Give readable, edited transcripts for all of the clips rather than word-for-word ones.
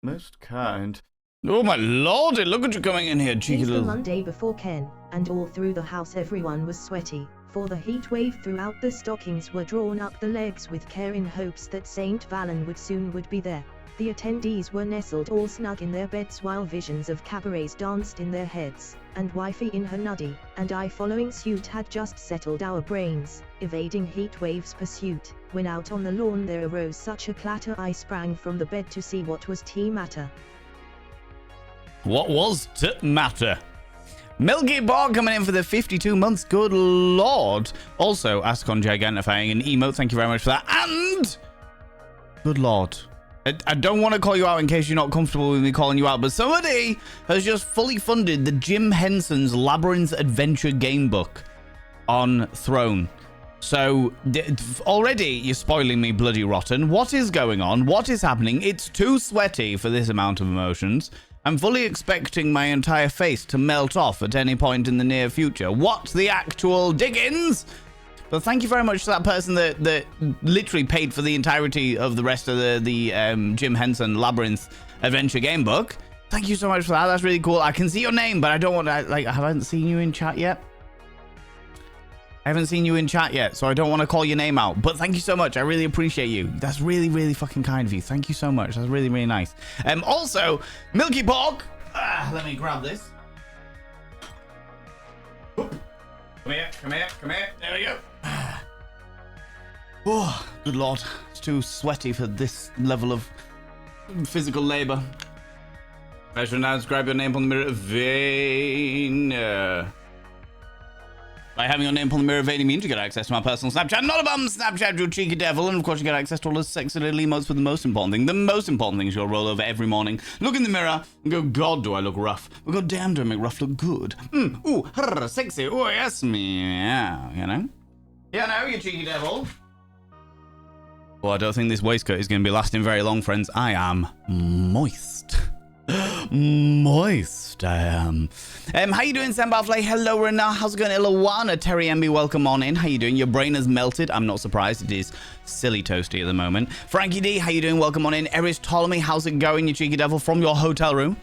Most kind. Oh my lordy, look at you coming in here, cheeky It's the little... Monday before Ken, and all through the house everyone was sweaty, for the heat wave throughout the stockings were drawn up the legs with care in hopes that Saint Valen would be there. The attendees were nestled all snug in their beds while visions of cabarets danced in their heads, and wifey in her nuddy, and I following suit had just settled our brains, evading heat wave's pursuit, when out on the lawn there arose such a clatter I sprang from the bed to see what was tea matter. What was to matter? Milky Bog coming in for the 52 months, good lord. Also, Ascon Gigantifying and emote, thank you very much for that. And, good lord. I don't want to call you out in case you're not comfortable with me calling you out, but somebody has just fully funded the Jim Henson's Labyrinth Adventure game book on Throne. So, already you're spoiling me bloody rotten. What is going on? What is happening? It's too sweaty for this amount of emotions. I'm fully expecting my entire face to melt off at any point in the near future. What the actual diggins? But thank you very much to that person that literally paid for the entirety of the rest of the Jim Henson Labyrinth Adventure game book. Thank you so much for that. That's really cool. I can see your name, but I don't want to, like, I haven't seen you in chat yet. So I don't want to call your name out. But thank you so much. I really appreciate you. That's really, really fucking kind of you. Thank you so much. That's really, really nice. Also, Milky Pork. Let me grab this. Oop. Come here. There we go. Oh, good lord. It's too sweaty for this level of physical labor. I should now describe your name on the mirror vein. By having your name on the mirror vein means you get access to my personal Snapchat. Not a bum Snapchat, you cheeky devil. And of course you get access to all the sexy little emotes, but the most important thing. The most important thing is you'll roll over every morning, look in the mirror, and go, God, do I look rough? But God damn, do I make rough look good? Ooh, sexy. Oh, yes, meow, you know? You cheeky devil. Well, I don't think this waistcoat is going to be lasting very long, friends. I am moist. Moist, I am. How you doing, Sambarflay? Hello, Rena. How's it going, Ilawana? Terry MB, welcome on in. How you doing? Your brain has melted. I'm not surprised. It is silly toasty at the moment. Frankie D, how you doing? Welcome on in. Eris Ptolemy, how's it going, you cheeky devil? From your hotel room.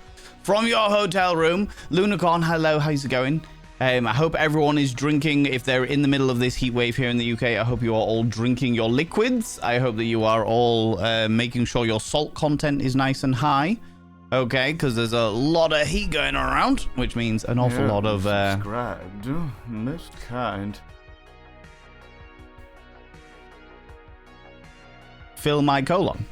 Lunicorn, hello. How's it going? I hope everyone is drinking. If they're in the middle of this heat wave here in the UK, I hope you are all drinking your liquids. I hope that you are all making sure your salt content is nice and high. Okay, because there's a lot of heat going around, which means an awful lot of... Subscribed. Most kind. Fill my colon.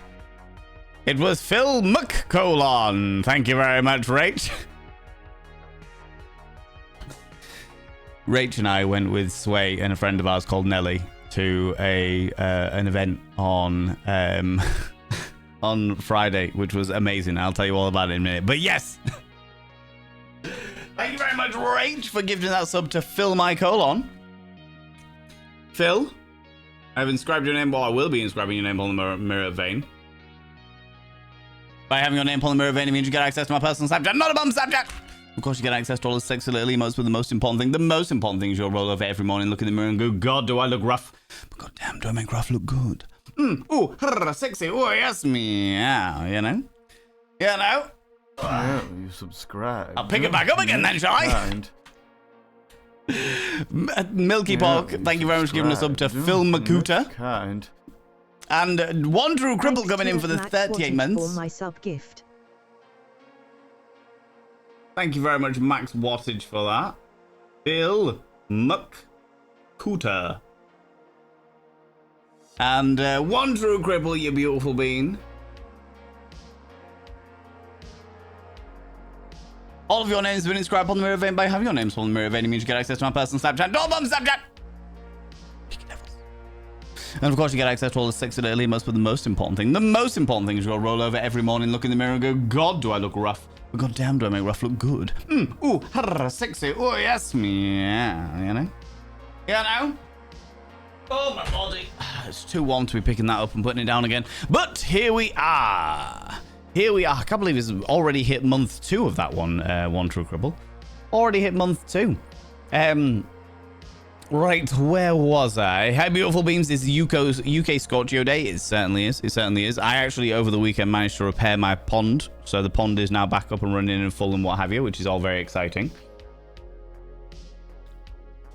It was Phil McColon. Thank you very much, Rach. Rach and I went with Sway and a friend of ours called Nelly to an event on on Friday, which was amazing. I'll tell you all about it in a minute. But yes, thank you very much, Rach, for giving that sub to Phil my colon. Phil, I've inscribed your name. Well, I will be inscribing your name on the mirror vein. By having your name on the mirror vein, it means you get access to my personal Snapchat. Not a bum Snapchat. Of course, you get access to all the sexy little emotes, but the most important thing is you'll roll over every morning, look in the mirror and go, God, do I look rough? But God damn, do I make rough look good? Ooh, sexy. Oh, yes, meow, you know? You subscribe. I'll pick it back up again then, shall I? Milky Pork, thank you very much for giving us up to Phil Makuta. Kind. And One True Cripple coming in for the 38 months. For my sub gift. Thank you very much, Max Wattage, for that. Phil McCooter. And One True Cripple, you beautiful bean. All of your names have been inscribed on the mirror vein. By having your names on the mirror vein, it means you get access to my personal Snapchat. Don't bum Snapchat! And of course, you get access to all the sexy little emotes, but the most important thing is you'll roll over every morning, look in the mirror and go, God, do I look rough? But God damn, do I make rough look good? Ooh, sexy. Oh, yes, meow, you know? Oh, my body. It's too warm to be picking that up and putting it down again. But here we are. I can't believe it's already hit month 2 of that one True Cripple. Already hit month 2. Right, where was I? Hi, beautiful beams. This is UK Scorchio Day. It certainly is. It certainly is. I actually, over the weekend, managed to repair my pond. So the pond is now back up and running and full and what have you, which is all very exciting.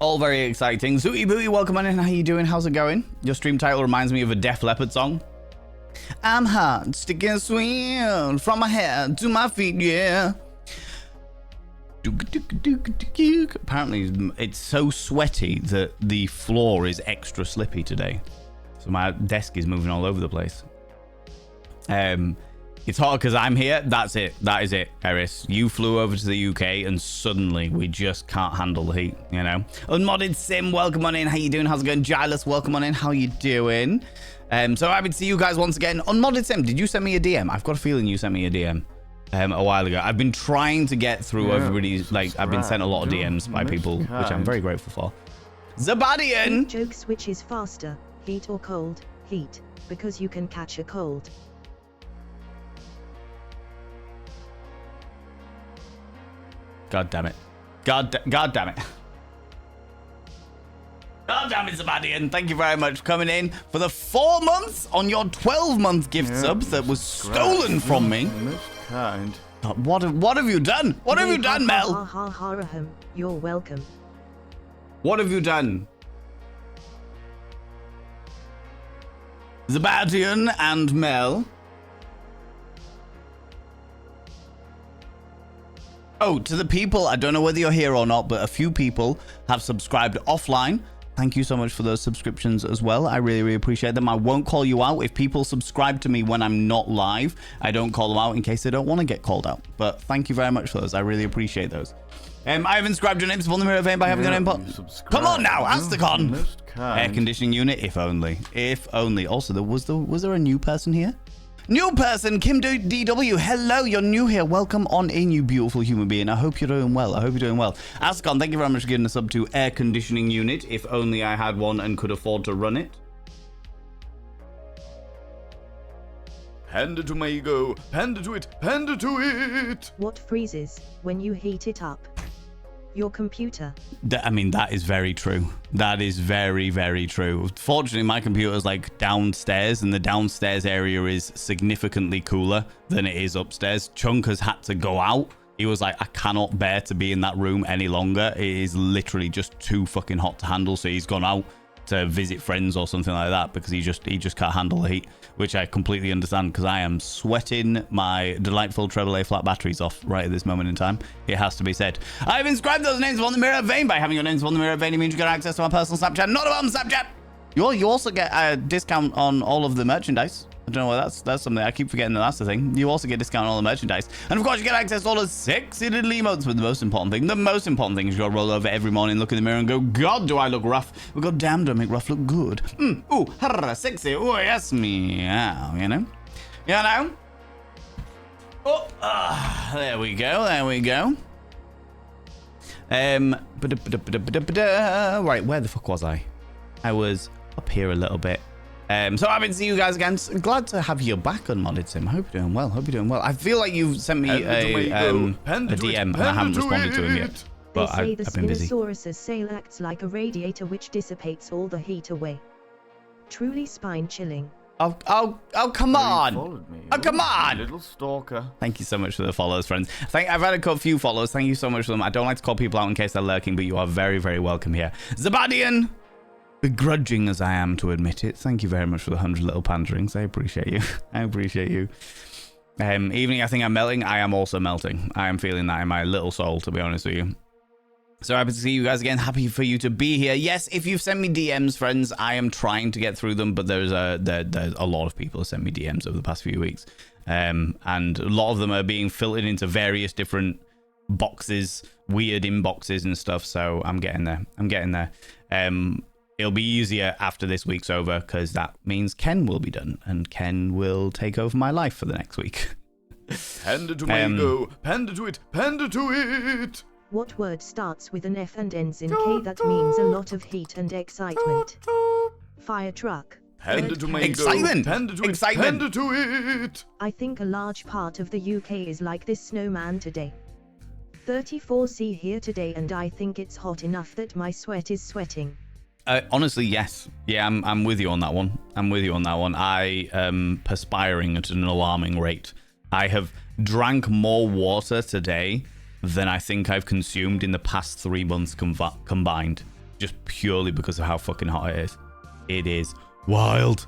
All very exciting. Zooty Booty, welcome on in. How you doing? How's it going? Your stream title reminds me of a Def Leppard song. I'm hot, sticking sweet from my head to my feet, yeah. Apparently, it's so sweaty that the floor is extra slippy today. So my desk is moving all over the place. It's hot because I'm here. That's it. That is it, Eris. You flew over to the UK and suddenly we just can't handle the heat, you know? Unmodded Sim, welcome on in. How you doing? How's it going? Gilus, welcome on in. How you doing? So happy to see you guys once again. Unmodded Sim, did you send me a DM? I've got a feeling you sent me a DM. A while ago. I've been trying to get through everybody's, like, I've been sent a lot of DMs by people, which I'm very grateful for. Zabadian! Jokes, which is faster, heat or cold? Heat, because you can catch a cold. God damn it. God damn it. God damn it, Zabadian. Thank you very much for coming in for the 4 months on your 12-month gift sub that was stolen from me. Kind. What have you done? What have you done, Mel? You're welcome. What have you done? Zabadian and Mel. Oh, to the people, I don't know whether you're here or not, but a few people have subscribed offline. Thank you so much for those subscriptions as well. I really, really appreciate them. I won't call you out. If people subscribe to me when I'm not live, I don't call them out in case they don't want to get called out. But thank you very much for those. I really appreciate those. I haven't subscribed your name to the mirror vein by having an input. Come on now, Asticon. Air conditioning unit, if only. If only. Also, was there a new person here? New person, Kim DW. Hello, you're new here. Welcome on in, you beautiful human being. I hope you're doing well. I hope you're doing well. Ascon, thank you very much for giving us up to air conditioning unit. If only I had one and could afford to run it. Hand it to my ego. Hand it to it. Hand it to it. What freezes when you heat it up? Your computer. I mean, that is very true. That is very, very true. Fortunately, my computer's like downstairs, and the downstairs area is significantly cooler than it is upstairs. Chunk has had to go out. He was like, I cannot bear to be in that room any longer. It is literally just too fucking hot to handle. So he's gone out to visit friends or something like that because he just can't handle the heat, which I completely understand because I am sweating my delightful treble A flat batteries off right at this moment in time. It has to be said. I've inscribed those names on the mirror vein. By having your names on the mirror vein, it means you get access to my personal Snapchat, not about Snapchat. You also get a discount on all of the merchandise. I don't know why that's something. I keep forgetting that that's the thing. You also get a discount on all the merchandise. And of course, you get access to all the sexy little emotes. But the most important thing is you gotta roll over every morning, look in the mirror and go, God, do I look rough? But God damn, do I make rough look good? Ooh, harra, sexy. Oh, yes, meow, you know? You know? Oh, there we go. There we go. Right, where the fuck was I? I was up here a little bit. So happy to see you guys again. Glad to have you back on Modded Sim. Hope you're doing well. Hope you're doing well. I feel like you've sent me a DM and I haven't responded to him yet. But they say the I've been busy. Spinosaurus's sail acts like a radiator which dissipates all the heat away. Truly spine chilling. Oh, come on. Oh, come on. Little stalker. Thank you so much for the follows, friends. I've had a few follows. Thank you so much for them. I don't like to call people out in case they're lurking, but you are very, very welcome here. Zabadian. Begrudging as I am to admit it, thank you very much for the 100 little panderings. I appreciate you. I appreciate you. Evening, I think I'm melting. I am also melting. I am feeling that in my little soul, to be honest with you. So happy to see you guys again. Happy for you to be here. Yes, if you've sent me DMs, friends, I am trying to get through them, but there's a lot of people who sent me DMs over the past few weeks. And a lot of them are being filtered into various different boxes, weird inboxes and stuff. So I'm getting there. I'm getting there. It'll be easier after this week's over because that means Ken will be done and Ken will take over my life for the next week. Hand it to my ego. Hand it to it. Hand it to it. What word starts with an F and ends in K that means a lot of heat and excitement? Fire truck. Hand it to my excitement. Ego. Hand it to excitement. It. Hand it to it. I think a large part of the UK is like this snowman today. 34°C here today and I think it's hot enough that my sweat is sweating. Honestly, yes. Yeah, I'm with you on that one. I am perspiring at an alarming rate. I have drank more water today than I think I've consumed in the past 3 months combined. Just purely because of how fucking hot it is. It is wild.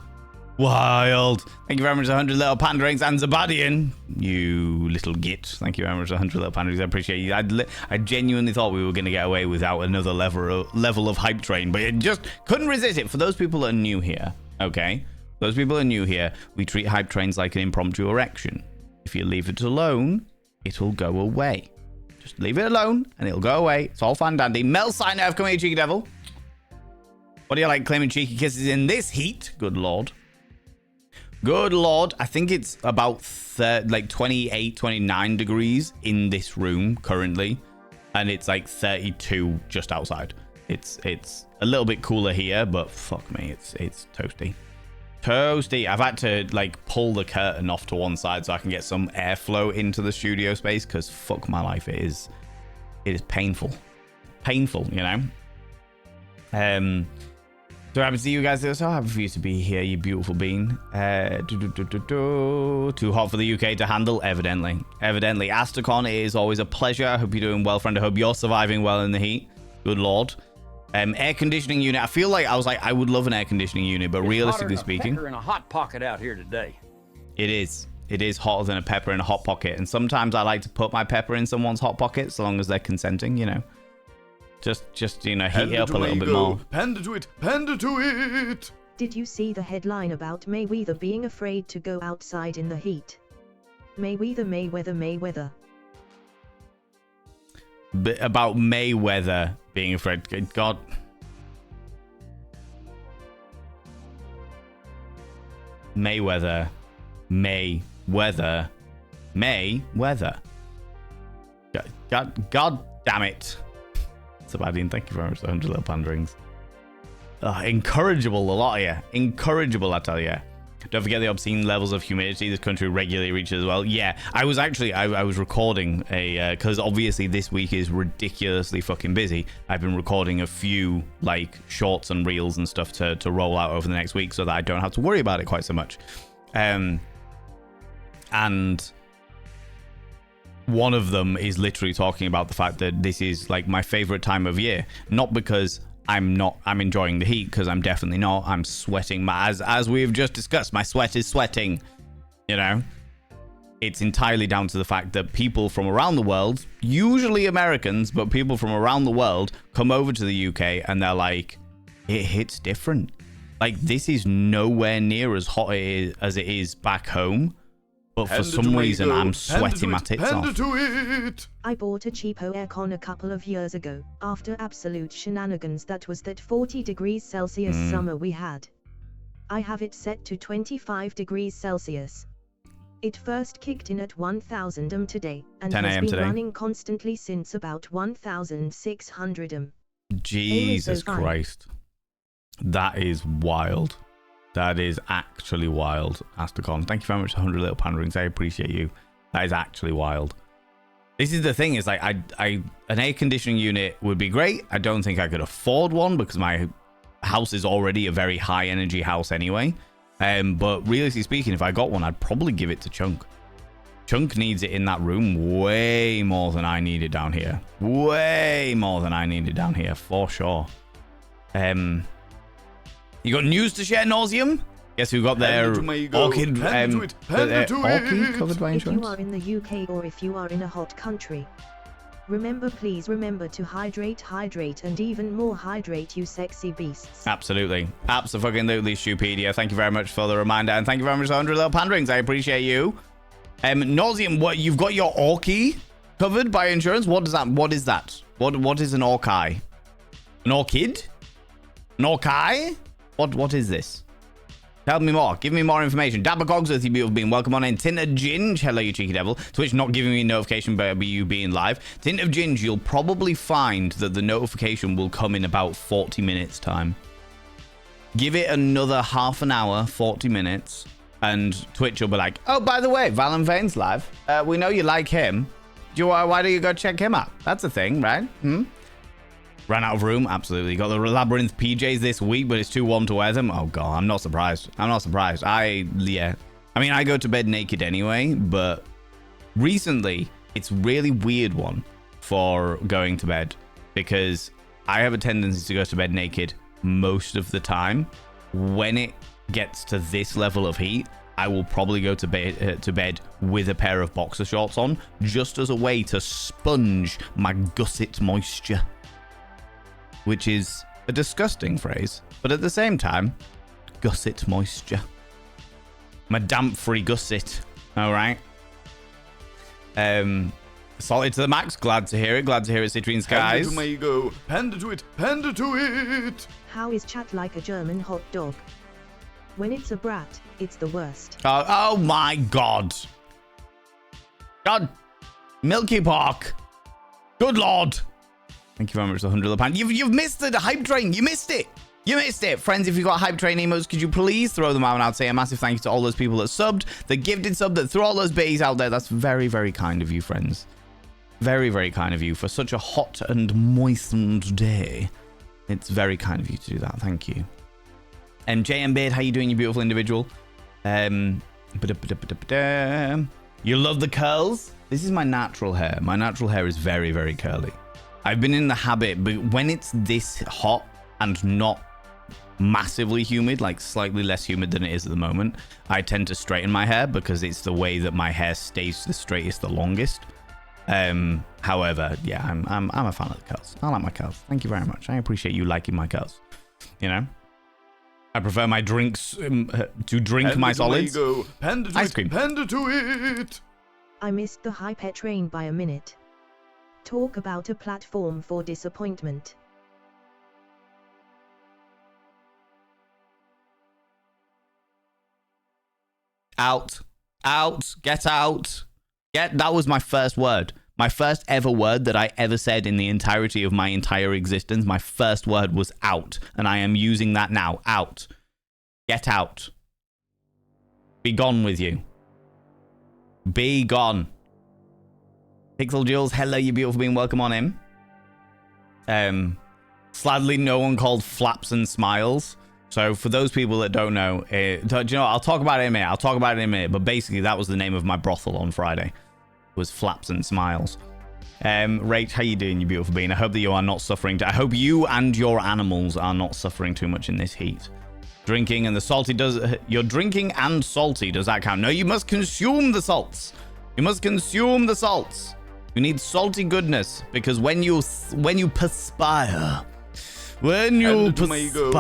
Thank you very much, 100 little panderings, and Zabadian, you little git. Thank you very much, 100 little panderings. I appreciate you. I genuinely thought we were going to get away without another level of hype train, but it just couldn't resist it. For those people that are new here, okay? Those people that are new here, we treat hype trains like an impromptu erection. If you leave it alone, it'll go away. Just leave it alone, and it'll go away. It's all fine, dandy. Mel Signer, come here, cheeky devil. What do you like claiming cheeky kisses in this heat? Good lord. Good lord. I think it's about 28, 29 degrees in this room currently. And it's like 32 just outside. It's a little bit cooler here, but fuck me, it's toasty. Toasty. I've had to like pull the curtain off to one side so I can get some airflow into the studio space, because fuck my life, it is painful. Painful, you know? So happy to see you guys. So happy for you to be here, you beautiful bean. Too hot for the UK to handle, evidently. Astacon, it is always a pleasure. I hope you're doing well, friend. I hope you're surviving well in the heat. Good lord. Air conditioning unit. I feel like I would love an air conditioning unit, but realistically speaking, in a hot pocket out here today. It is hotter than a pepper in a hot pocket, and sometimes I like to put my pepper in someone's hot pocket, so long as they're consenting, you know. Just you know, heat it up a little bit more. Panda to it. Did you see the headline about Mayweather being afraid to go outside in the heat? Mayweather. About Mayweather being afraid. Good God. Mayweather. God damn it. Sabadian, thank you very much for 100 little panderings. Incorrigible, a lot of you. Incorrigible, I tell you. Don't forget the obscene levels of humidity this country regularly reaches as well. Yeah, I was recording because obviously this week is ridiculously fucking busy. I've been recording a few like shorts and reels and stuff to roll out over the next week so that I don't have to worry about it quite so much. And one of them is literally talking about the fact that this is like my favorite time of year, not because I'm enjoying the heat, because I'm definitely not. I'm sweating. As we've just discussed, my sweat is sweating, you know. It's entirely down to the fact that people from around the world, usually Americans, but people from around the world come over to the UK and they're like, it hits different. Like, this is nowhere near as hot as it is back home. But for some reason, I'm sweating my tits off. I bought a cheapo aircon a couple of years ago, after absolute shenanigans. That was that 40 degrees Celsius summer we had. I have it set to 25 degrees Celsius. It first kicked in at 1000 today, and has been running constantly since about 1600 Jesus Christ. That is wild. That is actually wild, Astacon. Thank you very much for 100 little panderings. I appreciate you. That is actually wild. This is the thing, is like an air conditioning unit would be great. I don't think I could afford one because my house is already a very high energy house anyway. But realistically speaking, if I got one, I'd probably give it to Chunk. Chunk needs it in that room way more than I need it down here. Way more than I need it down here, for sure. You got news to share, Nauseum? Guess who got their orchid covered by insurance? If you are in the UK or if you are in a hot country, please remember to hydrate, and even more hydrate, you sexy beasts. Absolutely. Absolutely, Stupedia. Thank you very much for the reminder, and thank you very much for 100 little panderings. I appreciate you. Nauseum, what, you've got your orchid covered by insurance? What is that? What is an orchid? An orchid? An orchid? What is this? Tell me more. Give me more information. Dabba Cogsworth, you beautiful being. Welcome on in. Tint of Ginge. Hello, you cheeky devil. Twitch not giving me a notification about you being live. Tint of Ginge, you'll probably find that the notification will come in about 40 minutes time. Give it another half an hour, 40 minutes, and Twitch will be like, oh, by the way, Valen Vane's live. We know you like him. Why do you go check him out? That's a thing, right? Ran out of room? Absolutely. Got the Labyrinth PJs this week, but it's too warm to wear them. Oh, God. I'm not surprised. I'm not surprised. Yeah. I mean, I go to bed naked anyway, but recently, it's really weird one for going to bed because I have a tendency to go to bed naked most of the time. When it gets to this level of heat, I will probably go to bed with a pair of boxer shorts on, just as a way to sponge my gusset moisture. Which is a disgusting phrase, but at the same time, gusset moisture. My damp-free gusset. All right. Solid to the max. Glad to hear it. Glad to hear it, Citrine Skies. Panda to my ego. Panda to it. Panda to it. How is chat like a German hot dog? When it's a brat, it's the worst. Oh my God. God. Milky Park. Good Lord. Thank you very much for the £100. You've missed the hype train. You missed it. You missed it. Friends, if you've got hype train emotes, could you please throw them out? And I'd say a massive thank you to all those people that subbed, that gifted sub, that threw all those bays out there. That's very, very kind of you, friends. Very, very kind of you for such a hot and moistened day. It's very kind of you to do that. Thank you. JM Beard, how you doing, you beautiful individual? You love the curls? This is my natural hair. My natural hair is very, very curly. I've been in the habit, but when it's this hot and not massively humid, like slightly less humid than it is at the moment, I tend to straighten my hair because it's the way that my hair stays the straightest the longest. However, yeah, I'm a fan of the curls. I like my curls. Thank you very much. I appreciate you liking my curls. You know, I prefer my drinks to drink Panda my to solids. Panda to Ice cream. Panda to it. I missed the hype train by a minute. Talk about a platform for disappointment. Out. Get out. That was my first word. My first ever word that I ever said in the entirety of my entire existence. My first word was out. And I am using that now. Out. Get out. Be gone with you. Be gone. Pixel Jules, hello, you beautiful being. Welcome on in. Sadly, no one called Flaps and Smiles. So for those people that don't know, do you know what? I'll talk about it in a minute. But basically, that was the name of my brothel on Friday. Was Flaps and Smiles. Rach, how you doing, you beautiful being? I hope that you are not suffering. I hope you and your animals are not suffering too much in this heat. Drinking and the salty does... You're drinking and salty. Does that count? No, you must consume the salts. You must consume the salts. You need salty goodness, because when you perspire, Panda to it.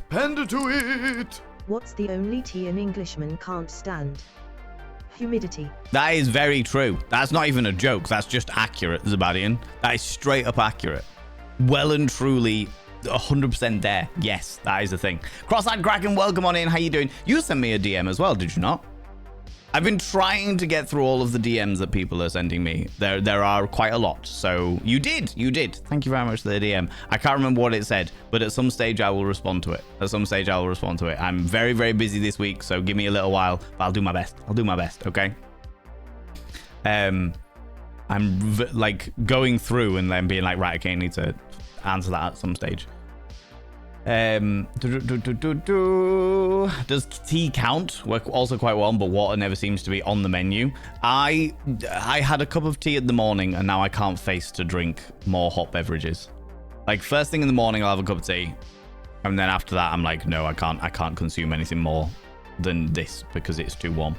Panda to it. What's the only tea an Englishman can't stand? Humidity. That is very true. That's not even a joke. That's just accurate, Zabadian. That is straight up accurate. Well and truly 100% there. Yes, that is the thing. Cross-eyed Kraken, welcome on in. How you doing? You sent me a DM as well, did you not? I've been trying to get through all of the DMs that people are sending me. There are quite a lot. So you did. Thank you very much for the DM. I can't remember what it said, but at some stage I will respond to it. I'm very, very busy this week, so give me a little while, but I'll do my best. Okay? I'm like going through and then being like, right, okay, I need to answer that at some stage. Does tea count? Work also quite well, but water never seems to be on the menu. I had a cup of tea in the morning, and now I can't face to drink more hot beverages. Like first thing in the morning, I'll have a cup of tea, and then after that, I'm like, no, I can't consume anything more than this because it's too warm.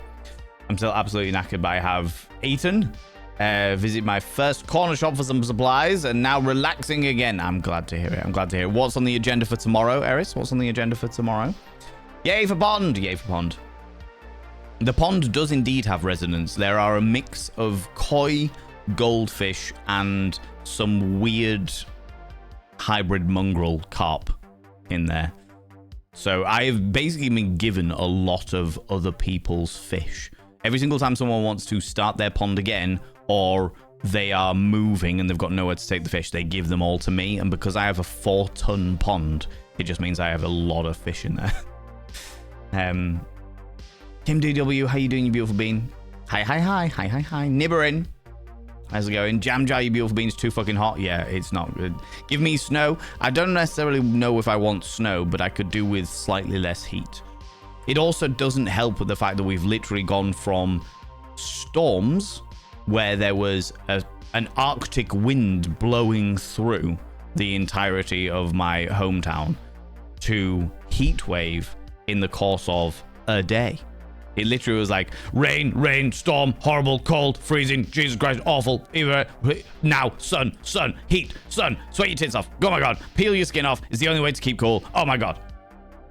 I'm still absolutely knackered, but I have eaten. Visit my first corner shop for some supplies, and now relaxing again. I'm glad to hear it. What's on the agenda for tomorrow, Eris? What's on the agenda for tomorrow? Yay for pond. The pond does indeed have residents. There are a mix of koi, goldfish, and some weird hybrid mongrel carp in there. So I have basically been given a lot of other people's fish. Every single time someone wants to start their pond again, or they are moving and they've got nowhere to take the fish, they give them all to me. And because I have a 4-ton pond, it just means I have a lot of fish in there. Tim DW, how you doing, you beautiful bean? Hi. Nibberin. How's it going? Jam Jar, you beautiful beans, too fucking hot. Yeah, it's not good. Give me snow. I don't necessarily know if I want snow, but I could do with slightly less heat. It also doesn't help with the fact that we've literally gone from storms where there was an Arctic wind blowing through the entirety of my hometown to heat wave in the course of a day. It literally was like rain, storm, horrible, cold, freezing, Jesus Christ, awful, now, sun, heat, sun, sweat your tits off, oh my god, peel your skin off, it's the only way to keep cool, oh my god.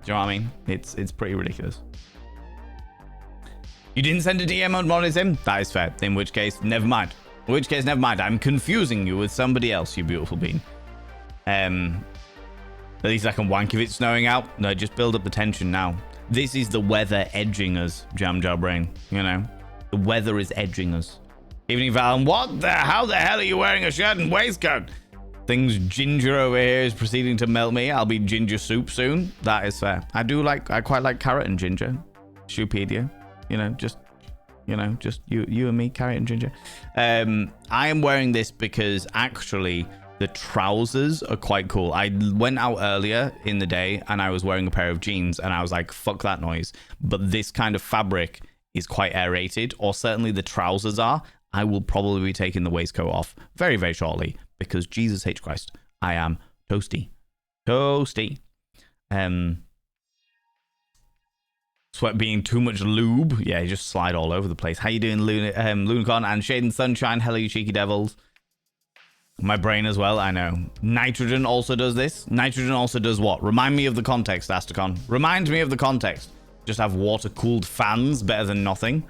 Do you know what I mean? It's pretty ridiculous. You didn't send a DM on monism? That is fair. In which case, never mind. I'm confusing you with somebody else, you beautiful bean. At least I can wank if it's snowing out. No, just build up the tension now. This is the weather edging us, Jam Jar Brain. You know? The weather is edging us. Evening Valen, how the hell are you wearing a shirt and waistcoat? Things Ginger over here is proceeding to melt me. I'll be ginger soup soon. That is fair. I quite like carrot and ginger. Soupedia. Just you and me, carrot and ginger. I am wearing this because actually the trousers are quite cool. I went out earlier in the day and I was wearing a pair of jeans and I was like, fuck that noise. But this kind of fabric is quite aerated, or certainly the trousers are. I will probably be taking the waistcoat off very, very shortly because Jesus H. Christ, I am toasty. Sweat being too much lube. Yeah, you just slide all over the place. How you doing, Lunicon and Shade and Sunshine? Hello, you cheeky devils. My brain as well, I know. Nitrogen also does this. Nitrogen also does what? Remind me of the context, Astacon. Remind me of the context. Just have water-cooled fans, better than nothing.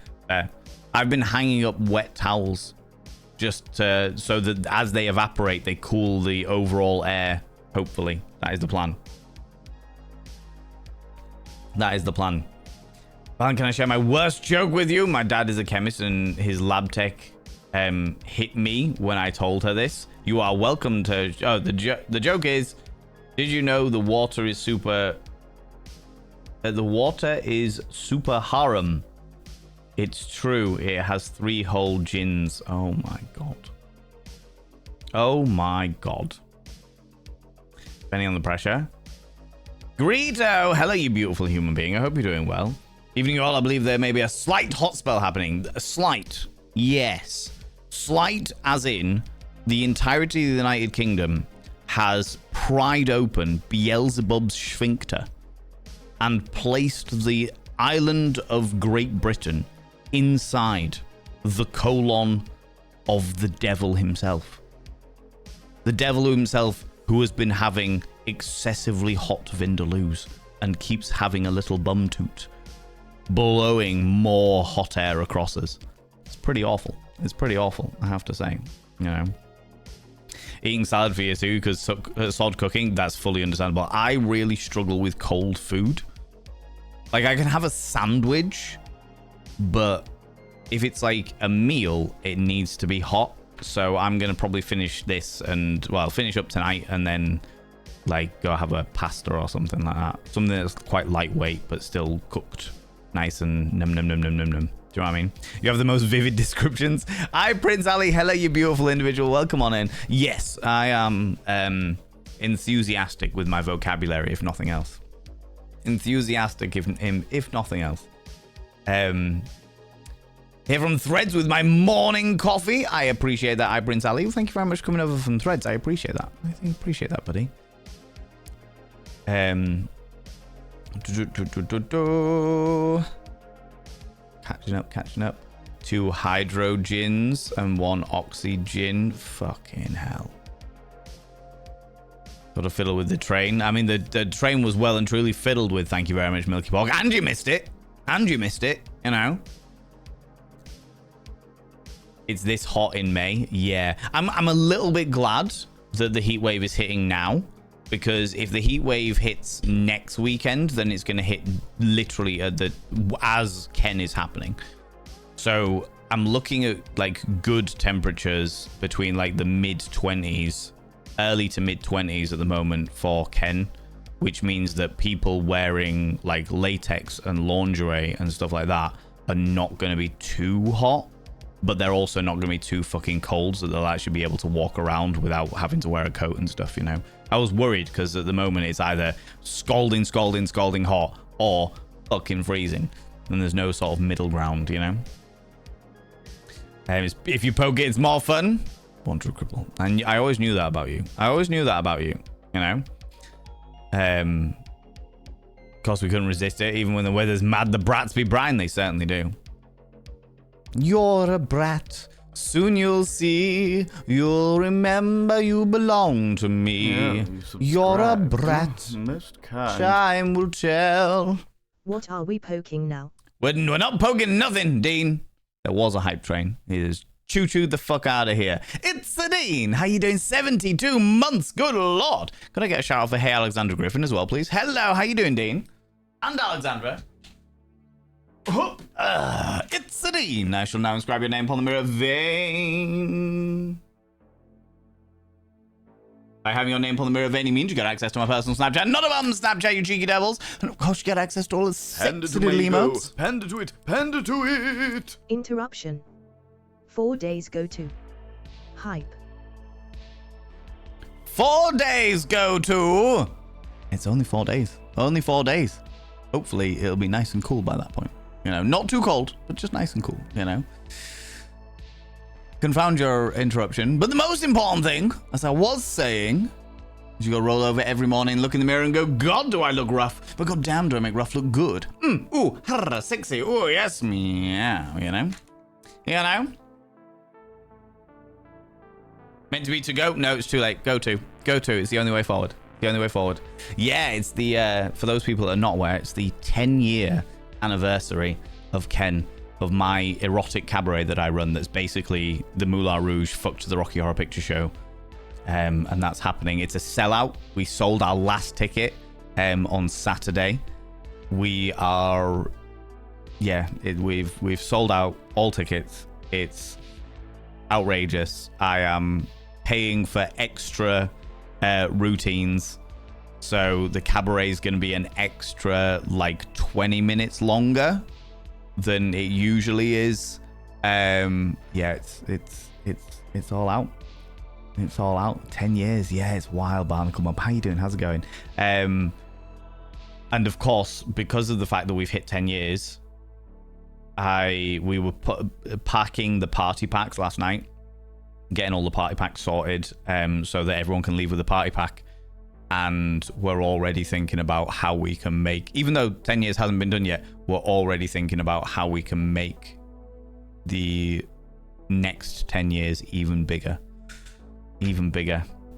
I've been hanging up wet towels just so that as they evaporate, they cool the overall air, hopefully. That is the plan. Alan, can I share my worst joke with you? My dad is a chemist and his lab tech hit me when I told her this. You are welcome to... Oh, the joke is, did you know the water is super... the water is super harem. It's true. It has 3 whole gins. Oh my god. Oh my god. Depending on the pressure. Greedo! Hello, you beautiful human being. I hope you're doing well. Evening all, I believe there may be a slight hot spell happening. A slight. Yes. Slight as in the entirety of the United Kingdom has pried open Beelzebub's sphincter and placed the island of Great Britain inside the colon of the devil himself. The devil himself who has been having excessively hot vindaloos and keeps having a little bum toot, blowing more hot air across us. It's pretty awful. I have to say. Eating salad for you too, because sod cooking, that's fully understandable. I really struggle with cold food. Like, I can have a sandwich, but if it's like a meal, it needs to be hot. So I'm going to probably finish this and, well, finish up tonight and then, like, go have a pasta or something like that. Something that's quite lightweight, but still cooked nice and num. Do you know what I mean? You have the most vivid descriptions. Hi, Prince Ali. Hello, you beautiful individual. Welcome on in. Yes, I am enthusiastic with my vocabulary, if nothing else. Enthusiastic, if nothing else. Here from Threads with my morning coffee. I appreciate that. Hi, Prince Ali. Thank you very much for coming over from Threads. I appreciate that. I appreciate that, buddy. Catching up. 2 hydro gins and 1 oxy gin. Fucking hell. Got to fiddle with the train. I mean, the train was well and truly fiddled with. Thank you very much, Milky Bog. And you missed it. You know. It's this hot in May. Yeah. I'm a little bit glad that the heat wave is hitting now. Because if the heat wave hits next weekend, then it's going to hit literally as Ken is happening. So I'm looking at like good temperatures between like the mid-20s, early to mid-20s at the moment for Ken, which means that people wearing like latex and lingerie and stuff like that are not going to be too hot. but they're also not going to be too fucking cold, so they'll actually be able to walk around without having to wear a coat and stuff, you know. I was worried because at the moment it's either scalding hot or fucking freezing, and there's no sort of middle ground, you know. If you poke it, it's more fun. Want to cripple. And I always knew that about you. You know. Of course, we couldn't resist it, even when the weather's mad. The brats be brine. They certainly do. You're a brat. Soon you'll see. You'll remember you belong to me. Yeah, You're a brat. Most kind. Time will tell. What are we poking now? We're not poking nothing, Dean. There was a hype train. He is choo-chooed the fuck out of here. It's the Dean. How you doing? 72 months. Good Lord. Could I get a shout out for Hey Alexandra Griffin as well, please? Hello. How you doing, Dean? And Alexandra. It's the Dean. I shall now inscribe your name upon the mirror vein. By having your name upon the mirror vein, means you get access to my personal Snapchat. Not about Snapchat, you cheeky devils. And of course, you get access to all the sexy little emotes. Panda to it. Panda to it. Interruption. 4 days go to. Hype. 4 days go to. It's only 4 days. Only 4 days. Hopefully, it'll be nice and cool by that point. You know, not too cold, but just nice and cool, you know. Confound your interruption. But the most important thing, as I was saying, is you gotta roll over every morning, look in the mirror and go, God, do I look rough? But god damn, do I make rough look good? Ooh, harra, sexy. Ooh, yes, meow, you know? You know? Meant to be to go? No, it's too late. Go to. Go to. It's the only way forward. The only way forward. Yeah, it's the, for those people that are not aware, it's the 10-year anniversary of Ken, of my erotic cabaret that I run. That's basically the Moulin Rouge fuck to the Rocky Horror Picture Show. And that's happening. It's a sellout. We sold our last ticket on Saturday. We are, yeah, we've sold out all tickets. It's outrageous. I am paying for extra routines, so the cabaret is going to be an extra like 20 minutes longer than it usually is. Yeah, it's all out. It's all out. 10 years. Yeah, it's wild, Barnacle Mob. How you doing? How's it going? And of course, because of the fact that we've hit 10 years, we were packing the party packs last night, getting all the party packs sorted, so that everyone can leave with a party pack. And we're already thinking about how we can make, even though 10 years hasn't been done yet, we're already thinking about how we can make the next 10 years even bigger,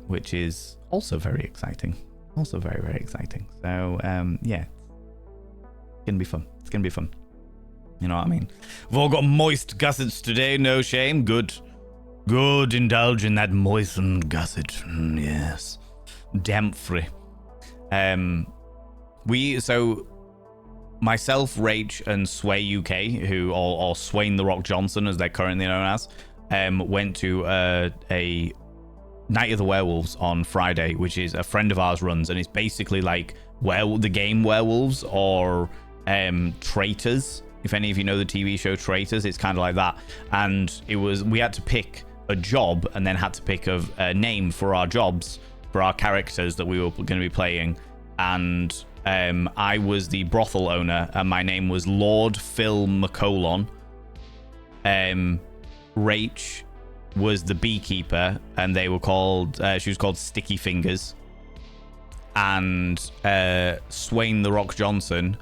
which is also very exciting. Also very, very exciting. So, yeah, it's gonna be fun. It's gonna be fun. You know what I mean? We've all got moist gussets today, no shame. Good. Indulge in that moistened gusset. Yes. Damp free. So myself, Rach, and Sway UK, or Swain the Rock Johnson, as they're currently known as, went to a Night of the Werewolves on Friday, which is a friend of ours runs, and it's basically like the game Werewolves or Traitors. If any of you know the TV show Traitors, it's kind of like that. And we had to pick a job and then had to pick a name for our jobs, for our characters that we were going to be playing. And I was the brothel owner, and my name was Lord Phil McCollon. Rach was the beekeeper, and they were called, she was called Sticky Fingers. And Swain the Rock Johnson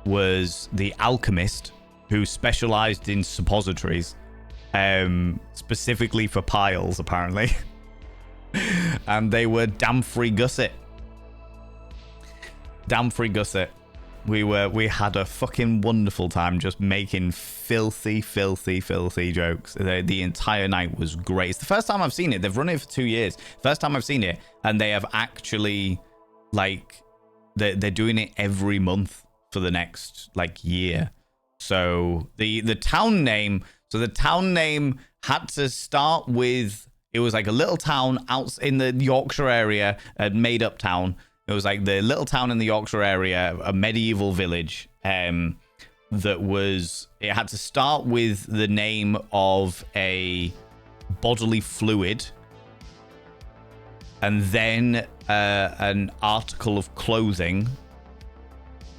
was the alchemist who specialized in suppositories, specifically for piles, apparently. And they were Damfrey Gusset. We had a fucking wonderful time just making filthy jokes. The entire night was great. It's the first time I've seen it. They've run it for 2 years. First time I've seen it, and they have actually, like, they're doing it every month for the next like year. So the town name had to start with, it was like a little town out in the Yorkshire area, a made up town. It was like the little town in the Yorkshire area, a medieval village. that was, it had to start with the name of a bodily fluid, and then an article of clothing,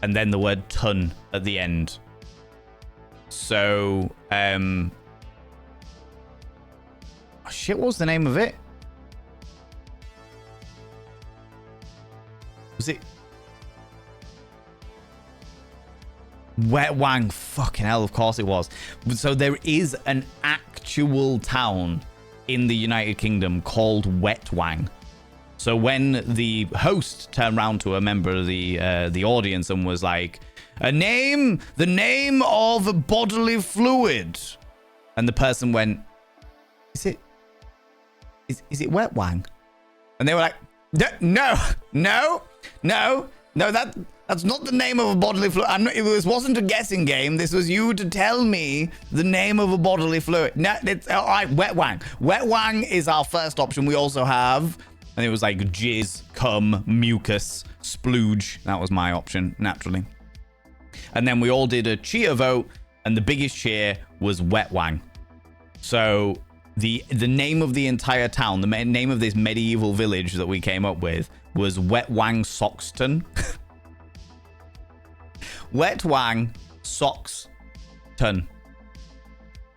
and then the word ton at the end. So, shit, what was the name of it? Was it Wet Wang? Fucking hell, of course it was. So there is an actual town in the United Kingdom called Wet Wang. So when the host turned around to a member of the audience and was like, the name of bodily fluid, and the person went, is it Wet Wang? And they were like, no, that's not the name of a bodily fluid. It wasn't a guessing game. This was you to tell me the name of a bodily fluid. No, it's all right. Wet Wang. Wet Wang is our first option. We also have, and it was like jizz, cum, mucus, splooge. That was my option, naturally. And then we all did a cheer vote, and the biggest cheer was Wet Wang. So the name of the entire town, the name of this medieval village that we came up with was Wet Wang Soxton. Wet Wang Soxton.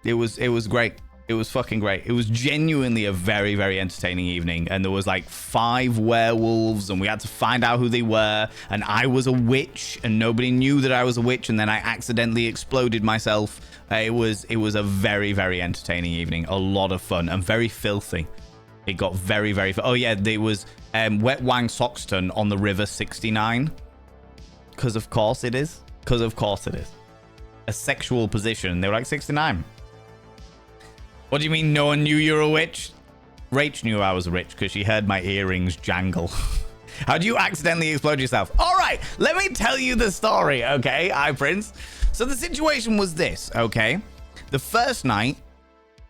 It was great. It was fucking great. It was genuinely a very, very entertaining evening. And there was like 5 werewolves, and we had to find out who they were. And I was a witch, and nobody knew that I was a witch. And then I accidentally exploded myself. It was a very, very entertaining evening. A lot of fun and very filthy. It got very, very... Oh, yeah, there was Wet Wang Soxton on the River 69. Because of course it is. Because of course it is. A sexual position. They were like 69. What do you mean no one knew you were a witch? Rach knew I was a witch because she heard my earrings jangle. How do you accidentally explode yourself? All right, let me tell you the story, okay, Prince. So the situation was this, okay? The first night,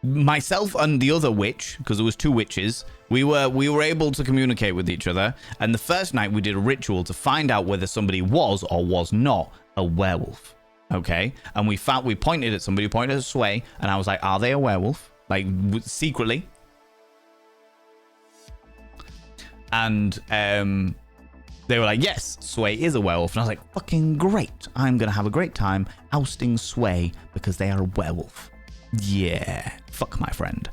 myself and the other witch, because there was 2 witches, we were able to communicate with each other. And the first night we did a ritual to find out whether somebody was or was not a werewolf. Okay, and we pointed at somebody, pointed at Sway, and I was like, are they a werewolf? Like, secretly. And they were like, yes, Sway is a werewolf. And I was like, fucking great. I'm going to have a great time ousting Sway because they are a werewolf. Yeah, fuck my friend.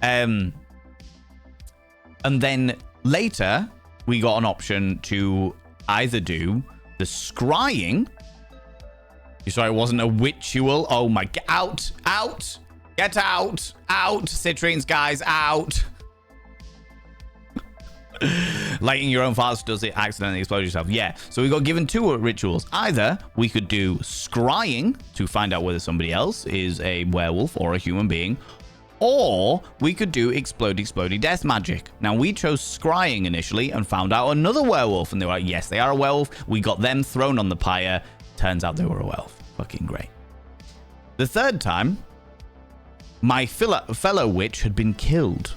And then later, we got an option to either do the scrying. You saw it wasn't a ritual. Oh my, get out, get out, citrines, guys, out. Lighting your own farts, does it accidentally explode yourself? Yeah, so we got given 2 rituals. Either we could do scrying to find out whether somebody else is a werewolf or a human being, or we could do explodey death magic. Now, we chose scrying initially and found out another werewolf, and they were like, yes, they are a werewolf. We got them thrown on the pyre. Turns out they were a werewolf. Fucking great. The third time, my fellow witch had been killed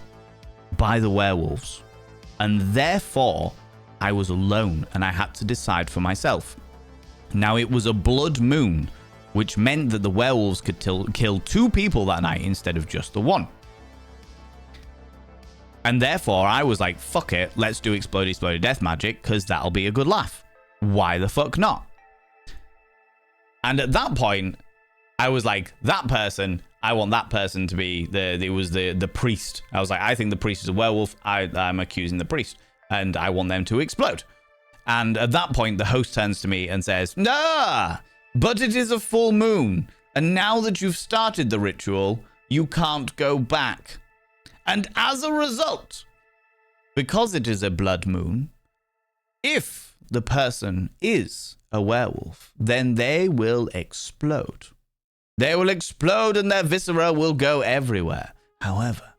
by the werewolves, and therefore I was alone and I had to decide for myself. Now, it was a blood moon, which meant that the werewolves could kill 2 people that night instead of just the 1. And therefore I was like, fuck it, let's do explodey death magic, because that'll be a good laugh. Why the fuck not? And at that point, I was like, that person, I want that person to be the priest. I was like, I think the priest is a werewolf. I'm accusing the priest, and I want them to explode. And at that point, the host turns to me and says, nah, but it is a full moon. And now that you've started the ritual, you can't go back. And as a result, because it is a blood moon, if the person is a werewolf, then they will explode. They will explode and their viscera will go everywhere. However,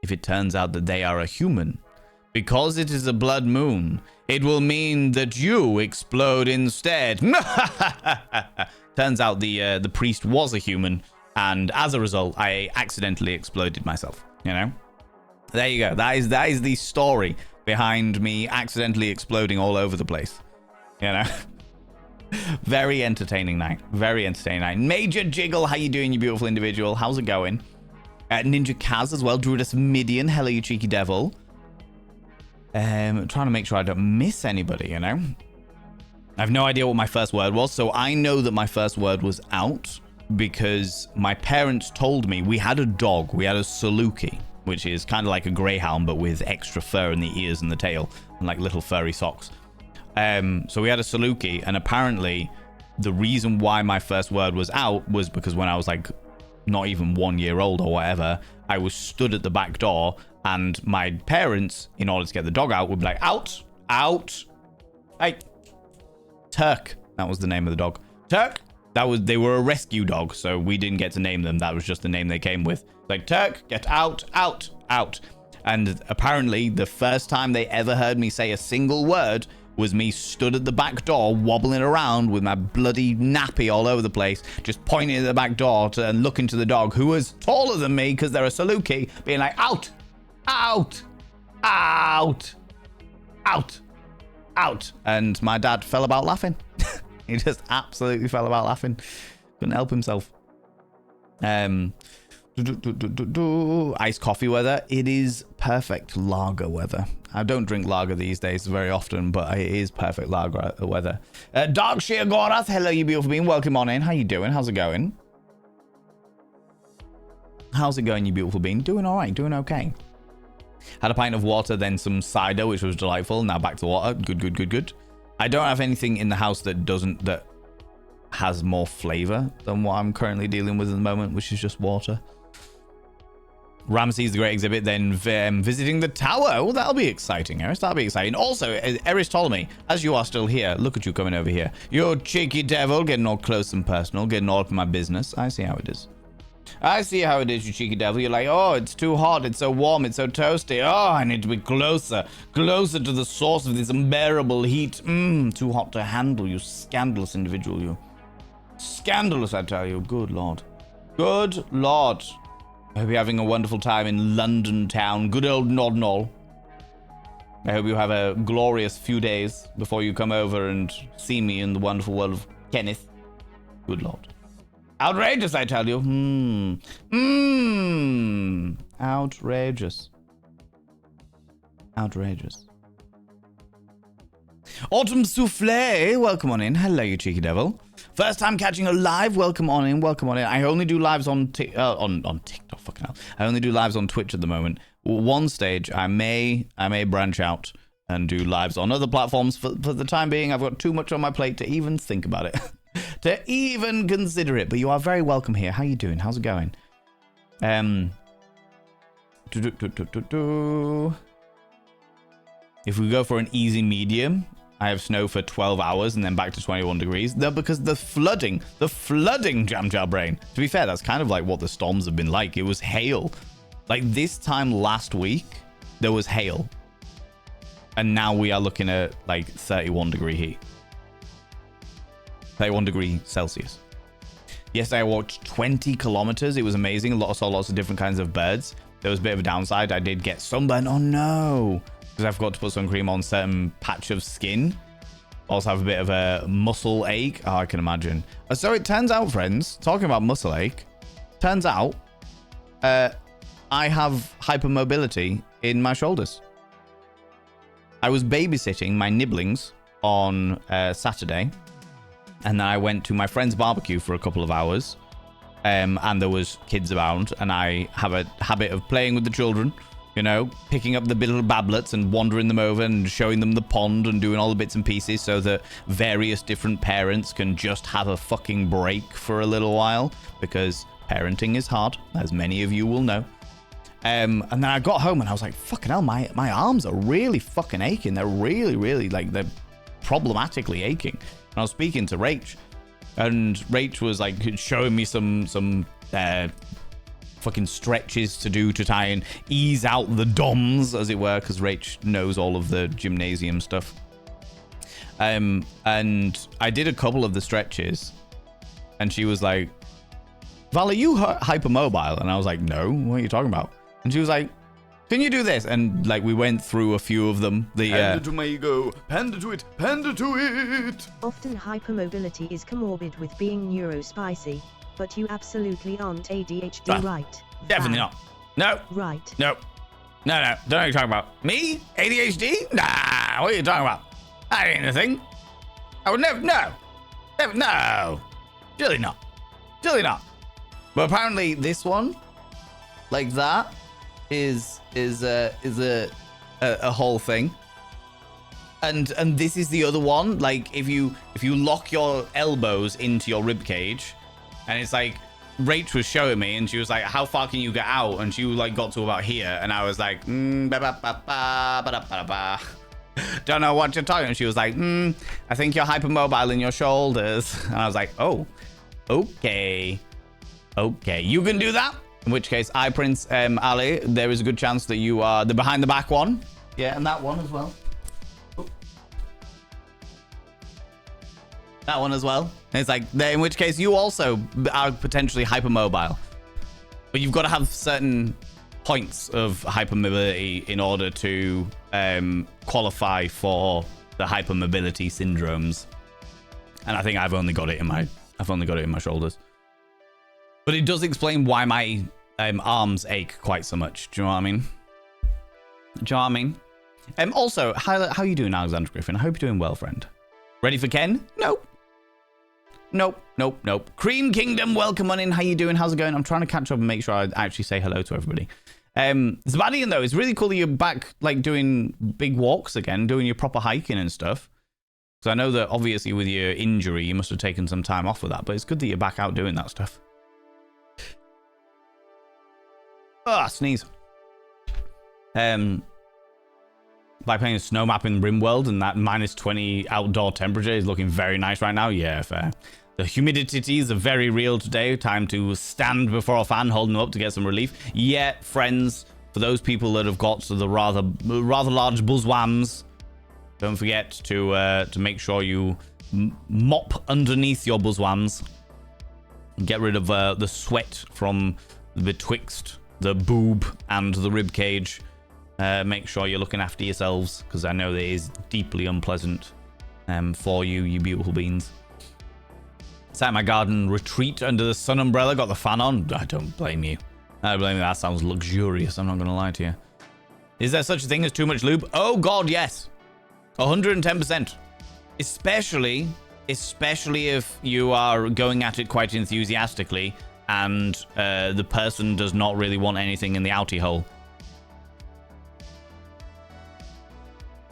if it turns out that they are a human, because it is a blood moon, it will mean that you explode instead. Turns out the priest was a human, and as a result, I accidentally exploded myself. You know? There you go. That is the story behind me accidentally exploding all over the place. You know? Very entertaining night. Very entertaining night. Major Jiggle, how you doing, you beautiful individual? How's it going? Ninja Kaz as well. Druidus Midian, hello, you cheeky devil. Trying to make sure I don't miss anybody, you know? I have no idea what my first word was, so I know that my first word was out because my parents told me we had a dog. We had a Saluki, which is kind of like a greyhound, but with extra fur in the ears and the tail and like little furry socks. So we had a Saluki, and apparently the reason why my first word was out was because when I was like not even 1 year old or whatever, I was stood at the back door, and my parents, in order to get the dog out, would be like, out, hey, Turk. That was the name of the dog. Turk. They were a rescue dog, so we didn't get to name them. That was just the name they came with. Like, Turk, get out. And apparently the first time they ever heard me say a single word was me stood at the back door wobbling around with my bloody nappy all over the place, just pointing at the back door and looking to the dog, who was taller than me because they're a Saluki, being like, out. And my dad fell about laughing. He just absolutely fell about laughing. Couldn't help himself. Iced coffee weather. It is perfect lager weather. I don't drink lager these days very often, but it is perfect lager weather. Darkshire Gorath, hello you beautiful being. Welcome on in. How you doing? How's it going? How's it going, you beautiful being? Doing all right. Doing okay. Had a pint of water, then some cider, which was delightful. Now back to water. Good. I don't have anything in the house that has more flavor than what I'm currently dealing with at the moment, which is just water. Ramsey's the great exhibit, then visiting the tower. Oh, that'll be exciting, Eris. That'll be exciting. Also, Eris Ptolemy, as you are still here, look at you coming over here. You cheeky devil, getting all close and personal, getting all up in my business. I see how it is. I see how it is, you cheeky devil. You're like, oh, it's too hot, it's so warm, it's so toasty. Oh, I need to be closer to the source of this unbearable heat. Too hot to handle, you scandalous individual, you. Scandalous, I tell you. Good Lord. Good Lord. I hope you're having a wonderful time in London town. Good old Nodnall. I hope you have a glorious few days before you come over and see me in the wonderful world of Kenneth. Good Lord. Outrageous, I tell you. Outrageous. Autumn Souffle, welcome on in. Hello, you cheeky devil. First time catching a live, welcome on in. I only do lives on TikTok, fucking hell. I only do lives on Twitch at the moment. One stage, I may branch out and do lives on other platforms. For the time being, I've got too much on my plate to even think about it. To even consider it. But you are very welcome here. How you doing? How's it going? If we go for an easy medium, I have snow for 12 hours and then back to 21 degrees. No, because the flooding, Jam Jar Brain. To be fair, that's kind of like what the storms have been like. It was hail. Like this time last week, there was hail. And now we are looking at like 31 degree heat. 31 degree Celsius. Yesterday I walked 20 kilometers. It was amazing. Saw lots of different kinds of birds. There was a bit of a downside. I did get sunburn. Oh no. Because I forgot to put sun cream on certain patch of skin. Also have a bit of a muscle ache. Oh, I can imagine. So it turns out, friends, talking about muscle ache, turns out I have hypermobility in my shoulders. I was babysitting my nibblings on Saturday. And then I went to my friend's barbecue for a couple of hours. And there was kids around. And I have a habit of playing with the children. You know, picking up the little bablets and wandering them over and showing them the pond and doing all the bits and pieces so that various different parents can just have a fucking break for a little while. Because parenting is hard, as many of you will know. And then I got home and I was like, fucking hell, my arms are really fucking aching. They're really, like, they're problematically aching. And I was speaking to Rach, and Rach was like showing me some fucking stretches to do to try and ease out the DOMs, as it were, because Rach knows all of the gymnasium stuff. And I did a couple of the stretches, and she was like, Val, are you hypermobile? And I was like, no, what are you talking about? And she was like, Can you do this? And like we went through a few of them. Pander to my ego. Pander to it. Pander to it. Often hypermobility is comorbid with being neurospicy, but you absolutely aren't ADHD, right? Definitely Val? not. No. Right. No. No. Don't know what you're talking about. Me? ADHD? Nah. What are you talking about? That ain't a thing. I would never. No. Never, no. Surely not. Surely not. But apparently this one, like that, is a whole thing. And this is the other one. Like if you lock your elbows into your rib cage, and it's like Rach was showing me, and she was like, "How far can you get out?" And she like got to about here, and I was like, don't know what you're talking. And she was like, I think you're hypermobile in your shoulders. And I was like, oh, okay, you can do that. In which case, Prince Ali, there is a good chance that you are the behind the back one. Yeah, and that one as well. Oh. That one as well. And it's like, in which case, you also are potentially hypermobile. But you've got to have certain points of hypermobility in order to qualify for the hypermobility syndromes. And I think I've only got it in my shoulders. But it does explain why my arms ache quite so much. Do you know what I mean? Also, how are you doing, Alexander Griffin? I hope you're doing well, friend. Ready for Ken? Nope. Cream Kingdom, welcome on in. How you doing? How's it going? I'm trying to catch up and make sure I actually say hello to everybody. Zabadian, though, it's really cool that you're back, like, doing big walks again, doing your proper hiking and stuff. So I know that, obviously, with your injury, you must have taken some time off with that, but it's good that you're back out doing that stuff. Sneeze. By playing a snow map in RimWorld and that -20 outdoor temperature is looking very nice right now. Yeah, fair. The humidities are very real today. Time to stand before a fan, holding them up to get some relief. Yeah, friends, for those people that have got the rather large buzzwams, don't forget to make sure you mop underneath your buzzwams. Get rid of the sweat from betwixt the boob and the rib cage. Make sure you're looking after yourselves, because I know that it is deeply unpleasant for you beautiful beings. Sat in my garden retreat under the sun umbrella, got the fan on. I don't blame you. I don't blame you. That sounds luxurious. I'm not going to lie to you. Is there such a thing as too much lube? Oh, God, yes. 110%. Especially if you are going at it quite enthusiastically and the person does not really want anything in the outie hole.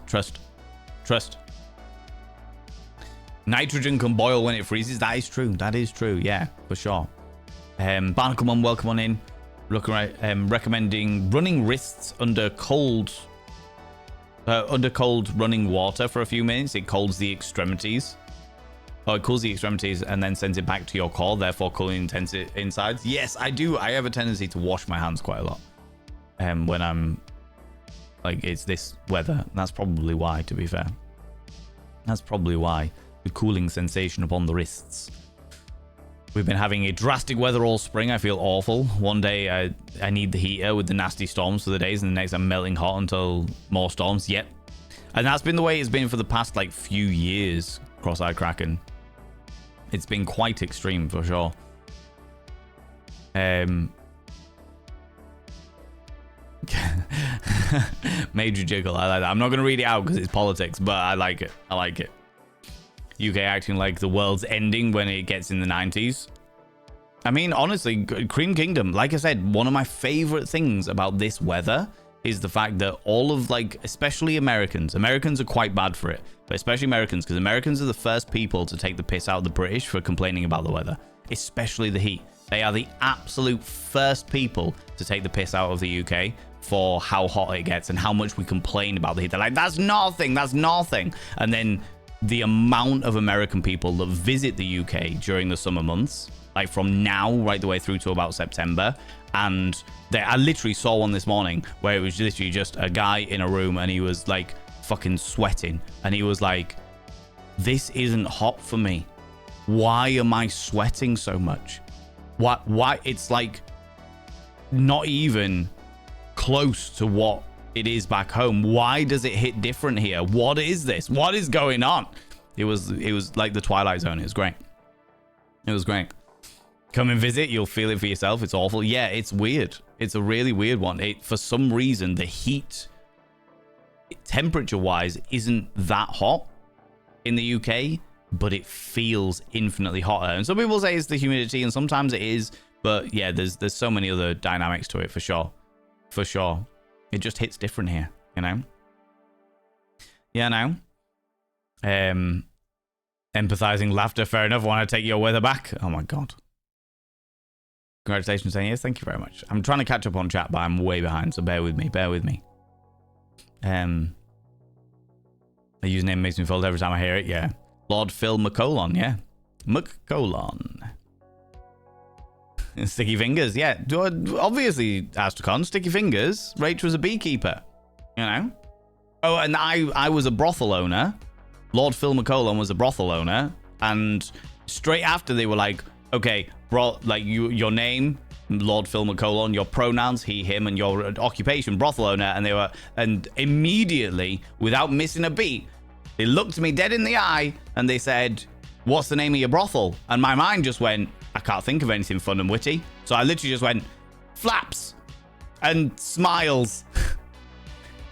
Trust. Nitrogen can boil when it freezes. That is true. Yeah, for sure. Barnacle Mum, welcome on in. Recommending running wrists under cold running water for a few minutes. It cools the extremities. Oh, it cools the extremities and then sends it back to your core, therefore cooling the insides. Yes, I do. I have a tendency to wash my hands quite a lot when I'm like, it's this weather. That's probably why, to be fair. That's probably why. The cooling sensation upon the wrists. We've been having a drastic weather all spring. I feel awful. One day I need the heater with the nasty storms for the days, and the next I'm melting hot until more storms. Yep. And that's been the way it's been for the past like few years, Cross-Eyed Kraken. It's been quite extreme for sure. Major jiggle. I like that. I'm not going to read it out because it's politics, but I like it. UK acting like the world's ending when it gets in the 90s. I mean, honestly, Cream Kingdom, like I said, one of my favorite things about this weather is the fact that all of, like, especially Americans are quite bad for it, but especially Americans, because Americans are the first people to take the piss out of the British for complaining about the weather, especially the heat. They are the absolute first people to take the piss out of the UK for how hot it gets and how much we complain about the heat. They're like, that's nothing. And then the amount of American people that visit the UK during the summer months, like from now right the way through to about September, and I literally saw one this morning where it was literally just a guy in a room and he was like fucking sweating, and he was like, this isn't hot for me. Why am I sweating so much? Why? It's like not even close to what it is back home. Why does it hit different here? What is this? What is going on? It was like the Twilight Zone. It was great. It was great. Come and visit. You'll feel it for yourself. It's awful. Yeah, it's weird. It's a really weird one. For some reason, the heat, temperature-wise, isn't that hot in the UK, but it feels infinitely hotter. And some people say it's the humidity, and sometimes it is. But yeah, there's so many other dynamics to it for sure. For sure. It just hits different here, you know? Yeah, no. Empathizing laughter, fair enough. Want to take your weather back? Oh my god. Congratulations, saying yes. Thank you very much. I'm trying to catch up on chat, but I'm way behind, so bear with me. Bear with me. The username makes me fold every time I hear it. Yeah. Lord Phil McColon, yeah. McColon. Sticky fingers, yeah. Obviously, Astrocon, sticky fingers. Rach was a beekeeper, you know? Oh, and I was a brothel owner. Lord Phil McColon was a brothel owner. And straight after, they were like, okay, like your name, Lord Phil McColon, your pronouns, he, him, and your occupation, brothel owner. And immediately, without missing a beat, they looked me dead in the eye and they said, what's the name of your brothel? And my mind just went, I can't think of anything fun and witty. So I literally just went, flaps and smiles.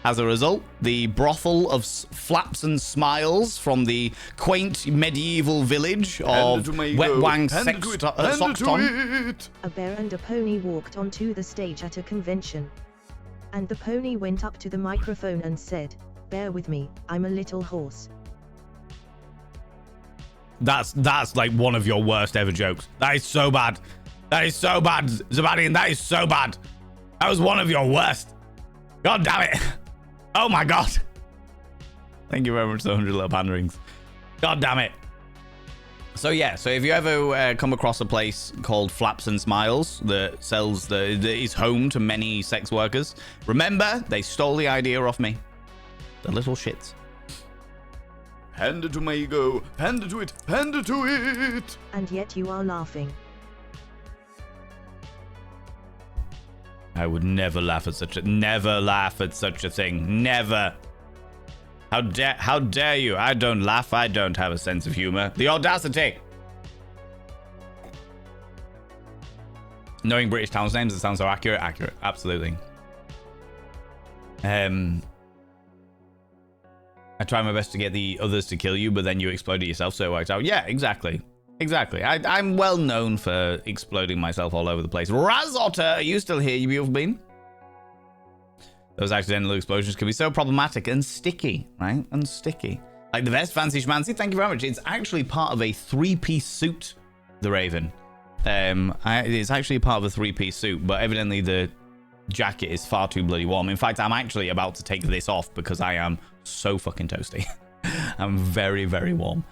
As a result, the brothel of flaps and smiles from the quaint medieval village of Wetwang Sockton. A bear and a pony walked onto the stage at a convention. And the pony went up to the microphone and said, bear with me, I'm a little hoarse. That's like one of your worst ever jokes. That is so bad. That is so bad, Zabadian. That is so bad. That was one of your worst. God damn it. Oh my god. Thank you very much for the 100 little panda rings. God damn it. So yeah, so if you ever come across a place called Flaps and Smiles that sells that is home to many sex workers, remember they stole the idea off me. The little shits. Panda to my ego, panda to it, panda to it. And yet you are laughing. I would never laugh at such a thing. Never. How dare you? I don't laugh. I don't have a sense of humor. The audacity. Knowing British towns names, it sounds so accurate. Accurate. Absolutely. I try my best to get the others to kill you, but then you explode it yourself, so it works out. Yeah, exactly. Exactly. I'm well known for exploding myself all over the place. Razotter, are you still here, you beautiful bean? Those accidental explosions can be so problematic and sticky, right? And sticky. Like the vest, Fancy Schmancy, thank you very much. It's actually part of a 3-piece suit, the Raven. It's actually part of a 3-piece suit, but evidently the jacket is far too bloody warm. In fact, I'm actually about to take this off because I am so fucking toasty. I'm very, very warm.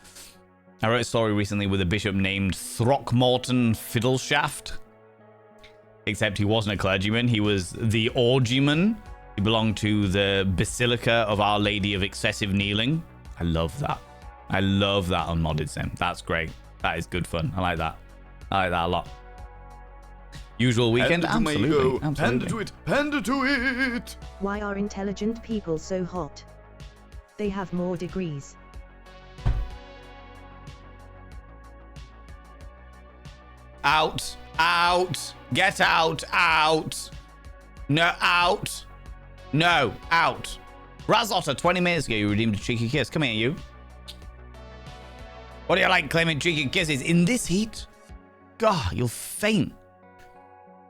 I wrote a story recently with a bishop named Throckmorton Fiddleshaft. Except he wasn't a clergyman. He was the orgyman. He belonged to the Basilica of Our Lady of Excessive Kneeling. I love that. I love that on Modded Sim. That's great. That is good fun. I like that. I like that a lot. Usual weekend? Absolutely. Absolutely. Panda to it, panda to it. Why are intelligent people so hot? They have more degrees. Out. Out. Get out. Out. No, out. No, out. Razotter, 20 minutes ago, you redeemed a cheeky kiss. Come here, you. What do you like claiming cheeky kisses in this heat? God, you'll faint.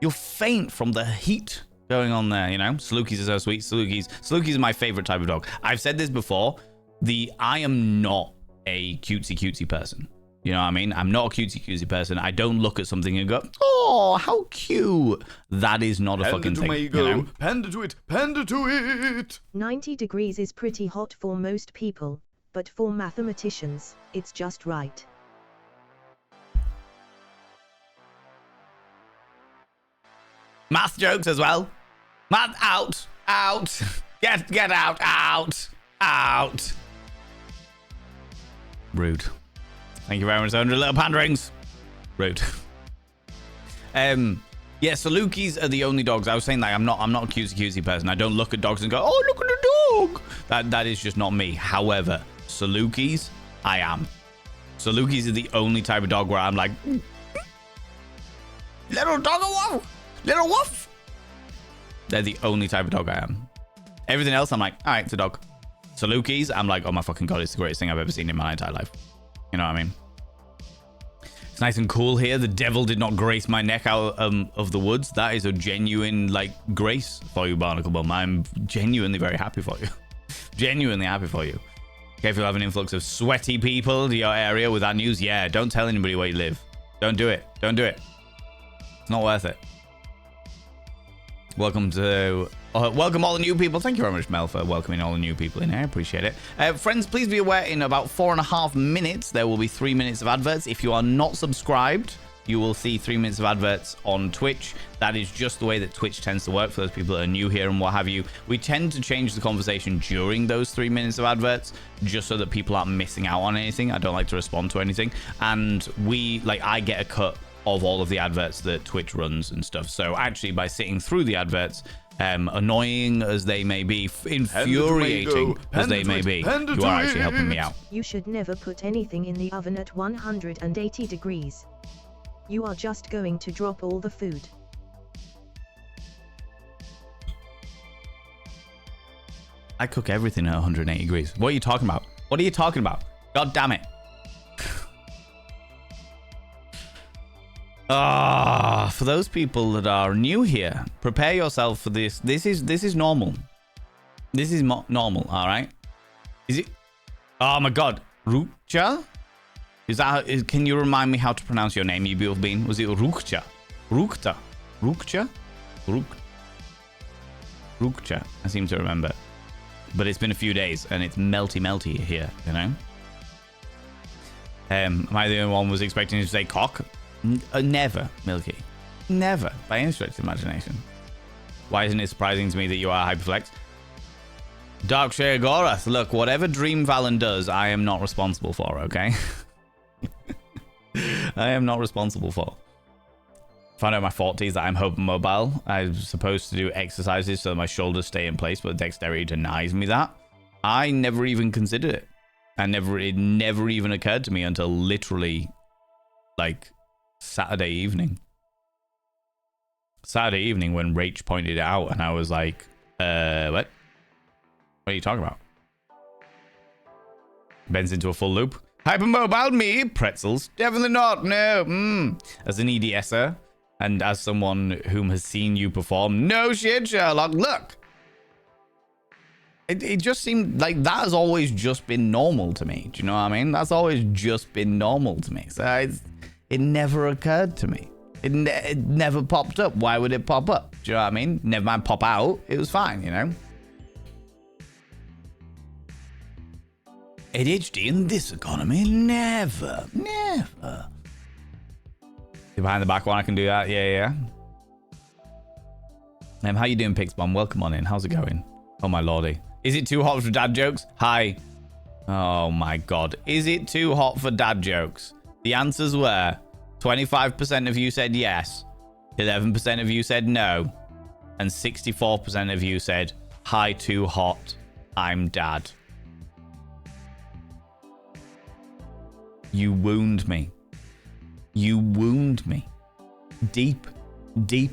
You'll faint from the heat going on there, you know? Salukis are so sweet. Salukis are my favorite type of dog. I've said this before. I am not a cutesy person. You know what I mean? I'm not a cutesy person. I don't look at something and go, oh, how cute. That is not a fucking thing. You know? Panda to it, panda to it. 90 degrees is pretty hot for most people, but for mathematicians, it's just right. Math jokes as well. Math out. Get out. Rude. Thank you very much, 100 little panda rings. Rude. Yeah, Salukis are the only dogs. I was saying that I'm not a cutesy person. I don't look at dogs and go, oh, look at the dog. That is just not me. However, Salukis, I am. Salukis are the only type of dog where I'm like, little dog woof, little woof. They're the only type of dog I am. Everything else, I'm like, all right, it's a dog. Salukis, I'm like, oh my fucking God, it's the greatest thing I've ever seen in my entire life. You know what I mean? It's nice and cool here. The devil did not grace my neck out of the woods. That is a genuine, like, grace for you, Barnacle Bum. I'm genuinely very happy for you. Genuinely happy for you. Okay, if you have an influx of sweaty people to your area with that news, yeah, don't tell anybody where you live. Don't do it. Don't do it. It's not worth it. Welcome all the new people. Thank you very much, Mel, for welcoming all the new people in here. I appreciate it. Friends, please be aware, in about 4.5 minutes, there will be 3 minutes of adverts. If you are not subscribed, you will see 3 minutes of adverts on Twitch. That is just the way that Twitch tends to work for those people that are new here and what have you. We tend to change the conversation during those 3 minutes of adverts, just so that people aren't missing out on anything. I don't like to respond to anything. And I get a cut of all of the adverts that Twitch runs and stuff. So actually, by sitting through the adverts, annoying as they may be, infuriating as they may be, you are actually helping me out. You should never put anything in the oven at 180 degrees. You are just going to drop all the food. I cook everything at 180 degrees. What are you talking about? What are you talking about? God damn it. For those people that are new here, prepare yourself for this. This is normal. This is normal, all right? Is it? Oh my God, Rukcha? Can you remind me how to pronounce your name, you beautiful being? Was it Rukcha? Rukta? Rukcha? Rukcha, I seem to remember. But it's been a few days and it's melty here, you know? Am I the only one who was expecting to say cock? Never, Milky. Never, by any stretch of imagination. Why isn't it surprising to me that you are Hyperflex? Darkshire Gorath, look, whatever Dream Valen does, I am not responsible for, okay? I am not responsible for. Found out my 40s that I'm hypermobile. I'm supposed to do exercises so that my shoulders stay in place, but dexterity denies me that. I never even considered it. It never even occurred to me until literally, like, Saturday evening when Rach pointed it out, and I was like, what are you talking about? Ben's into a full loop. Hypermobile me? Pretzels? Definitely not, no. As an EDSer, and as someone whom has seen you perform, no shit, Sherlock, look. It just seemed like that has always just been normal to me. Do you know what I mean? That's always just been normal to me. So it never occurred to me. It never popped up. Why would it pop up? Do you know what I mean? Never mind pop out. It was fine, you know? ADHD in this economy? Never. Behind the back one, I can do that. Yeah. How you doing, Pixbomb? Welcome on in. How's it going? Oh, my lordy. Is it too hot for dad jokes? Hi. Oh, my God. Is it too hot for dad jokes? The answers were 25% of you said yes, 11% of you said no, and 64% of you said, hi, too hot, I'm dad. You wound me. You wound me. Deep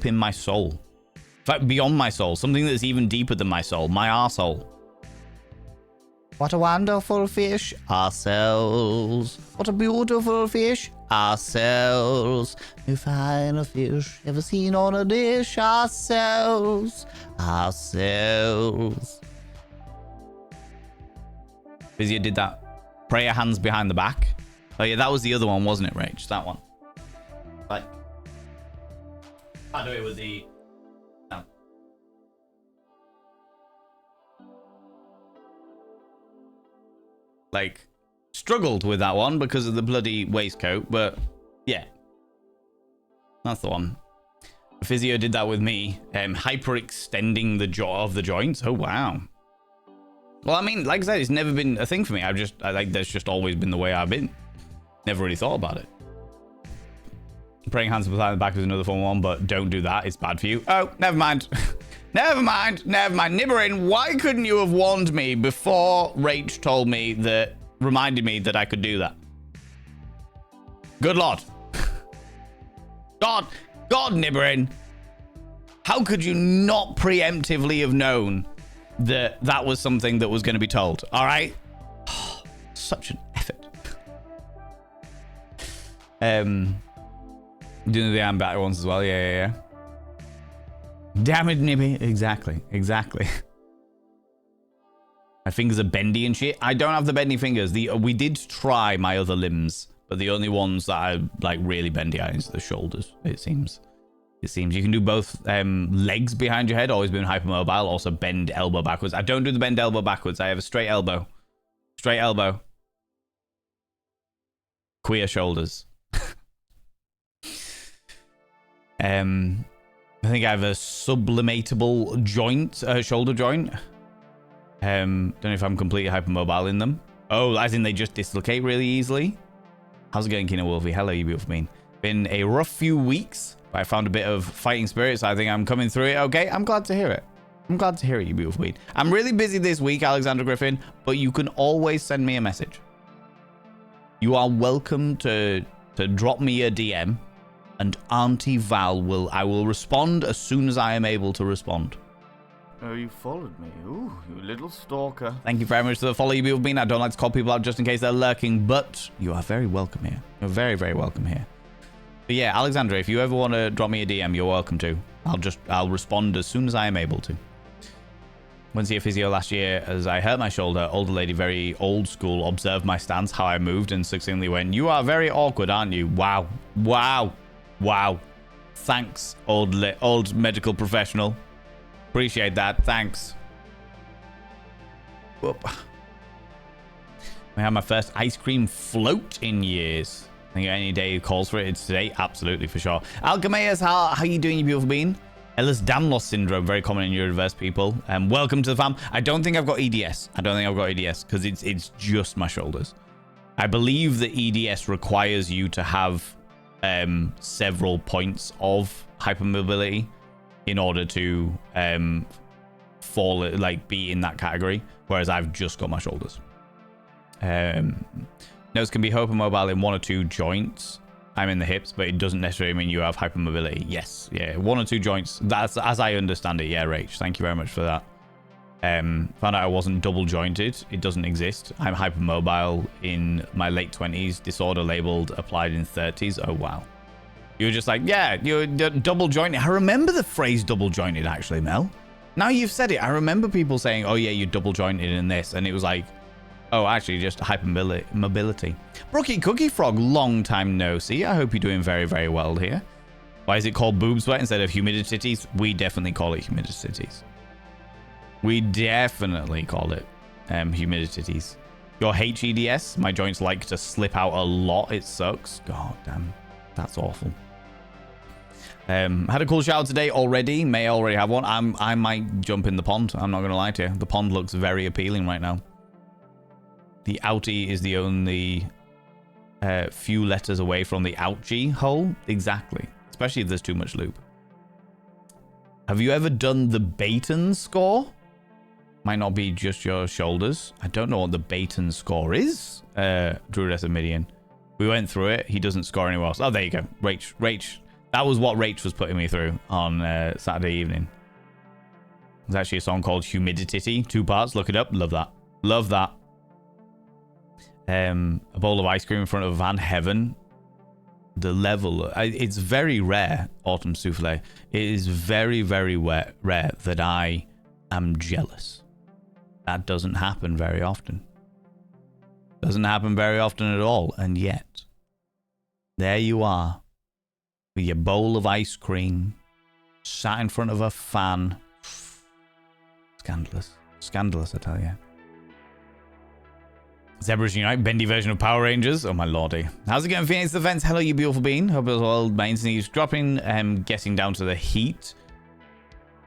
in my soul. In fact, beyond my soul. Something that's even deeper than my soul. My arsehole. What a wonderful fish, ourselves. What a beautiful fish, ourselves. No finer fish ever seen on a dish, ourselves. Vizia did that. Prayer hands behind the back. Oh yeah, that was the other one, wasn't it, Rach? That one. Like, I'll do it with the... No. Like, struggled with that one because of the bloody waistcoat, but yeah. That's the one. Physio did that with me, hyperextending the jaw of the joints. Oh, wow. Well, I mean, like I said, it's never been a thing for me. I think that's just always been the way I've been. Never really thought about it. Praying hands behind the back is another fun one, but don't do that. It's bad for you. Oh, never mind. Never mind. Nibberin, why couldn't you have warned me before Rach told me that, reminded me that I could do that? Good Lord. God, Nibberin. How could you not preemptively have known that that was something that was going to be told? All right. Such an effort. Doing the arm batter ones as well. Yeah. Damn it, Nibby. Exactly. My fingers are bendy and shit. I don't have the bendy fingers. We did try my other limbs, but the only ones that are like really bendy are into the shoulders. It seems you can do both legs behind your head. Always been hypermobile. Also bend elbow backwards. I don't do the bend elbow backwards. I have a straight elbow. Queer shoulders. I think I have a sublimatable joint, shoulder joint. Don't know if I'm completely hypermobile in them. Oh, as in they just dislocate really easily. How's it going, Kino Wolfie? Hello, you beautiful bean. Been a rough few weeks, but I found a bit of fighting spirit, so I think I'm coming through it. Okay, I'm glad to hear it. You beautiful bean. I'm really busy this week, Alexander Griffin, but you can always send me a message. You are welcome to drop me a DM. And Auntie Val I will respond as soon as I am able to respond. Oh, you followed me. Ooh, you little stalker. Thank you very much for the follow you've been. I don't like to call people out just in case they're lurking, but you are very welcome here. You're very, very welcome here. But yeah, Alexandra, if you ever want to drop me a DM, you're welcome to. I'll respond as soon as I am able to. Went to see a physio last year as I hurt my shoulder. Older lady, very old school, observed my stance, how I moved, and succinctly went, "You are very awkward, aren't you?" Wow. Thanks, old medical professional. Appreciate that. Thanks. Whoop. I had my first ice cream float in years. I think any day calls for it. It's today. Absolutely, for sure. Alchemeas, how you doing, you beautiful bean? Ehlers-Danlos syndrome, very common in Neurodiverse people. Welcome to the fam. I don't think I've got EDS. Because it's just my shoulders. I believe that EDS requires you to have several points of hypermobility in order to be in that category, whereas I've just got my shoulders. Nose can be hypermobile in one or two joints. I'm in the hips, but it doesn't necessarily mean you have hypermobility. Yes, yeah, one or two joints. That's as I understand it. Yeah, Rach, thank you very much for that. Found out I wasn't double jointed. It doesn't exist. I'm hypermobile in my late 20s. Disorder labeled applied in 30s. Oh wow. You were just like, yeah, you're double jointed. I remember the phrase double jointed actually, Mel. Now you've said it. I remember people saying, oh yeah, you're double jointed in this, and it was like, oh, actually just hypermobility. Brookie Cookie Frog, long time no see. I hope you're doing very, very well here. Why is it called boob sweat instead of humidities? We definitely call it humidities. We definitely call it humidities. Your HEDS, my joints like to slip out a lot. It sucks. God damn, that's awful. Had a cool shower today already. May already have one. I might jump in the pond. I'm not going to lie to you. The pond looks very appealing right now. The outie is the only few letters away from the ouchie hole. Exactly. Especially if there's too much loop. Have you ever done the Baton score? Might not be just your shoulders. I don't know what the Baton score is. Drew Midian. We went through it. He doesn't score anywhere else. Oh, there you go. Rach. That was what Rach was putting me through on Saturday evening. There's actually a song called Humidity. 2 parts. Look it up. Love that. Love that. A bowl of ice cream in front of Van Heaven. The level, it's very rare, Autumn Souffle. It is very, very rare that I am jealous. That doesn't happen very often. Doesn't happen very often at all. And yet, there you are with your bowl of ice cream sat in front of a fan. Scandalous. Scandalous, I tell you. Zebras Unite, bendy version of Power Rangers. Oh my lordy. How's it going, Phoenix Defense? Hello, you beautiful bean. Hope it's well. My instinct is dropping, getting down to the heat.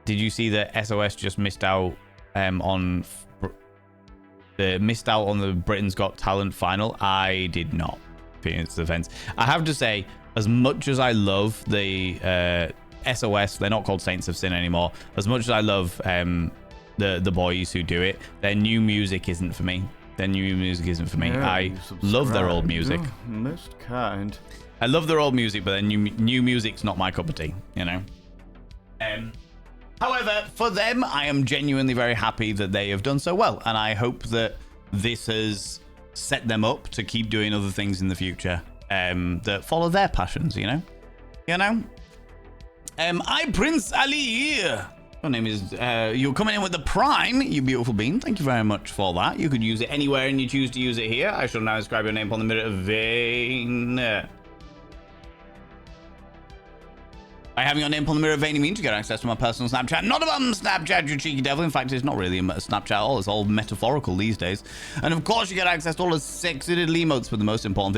Did you see that SOS just missed out on the Britain's Got Talent final? I did not. Phoenix Defense. I have to say, as much as I love the SOS, they're not called Saints of Sin anymore. As much as I love the boys who do it, their new music isn't for me. Their new music isn't for me. Yeah, I love their old music. Oh, most kind. I love their old music, but their new music's not my cup of tea, you know? However, for them, I am genuinely very happy that they have done so well, and I hope that this has set them up to keep doing other things in the future that follow their passions, you know? You know? I'm Prince Ali. Your name is, you're coming in with the Prime, you beautiful bean. Thank you very much for that. You could use it anywhere and you choose to use it here. I shall now inscribe your name upon the mirror of vein. By having your name upon the mirror of vein means you get access to my personal Snapchat. Not a bum Snapchat, you cheeky devil. In fact, it's not really a Snapchat at all. It's all metaphorical these days. And of course, you get access to all the sexy little emotes. But the most important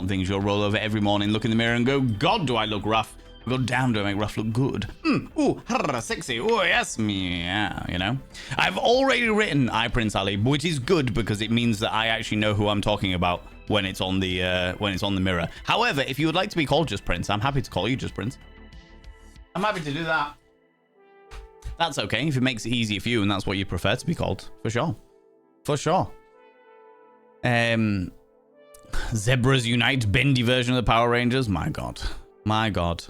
thing is you'll roll over every morning, look in the mirror and go, God, do I look rough? God damn, do I make rough look good? Ooh, sexy. Oh, yes, yeah, you know. I've already written I Prince Ali, which is good because it means that I actually know who I'm talking about when it's on the mirror. However, if you would like to be called just Prince, I'm happy to call you just Prince. I'm happy to do that. That's okay if it makes it easier for you and that's what you prefer to be called. For sure. For sure. Zebras Unite, bendy version of the Power Rangers. My God. My God.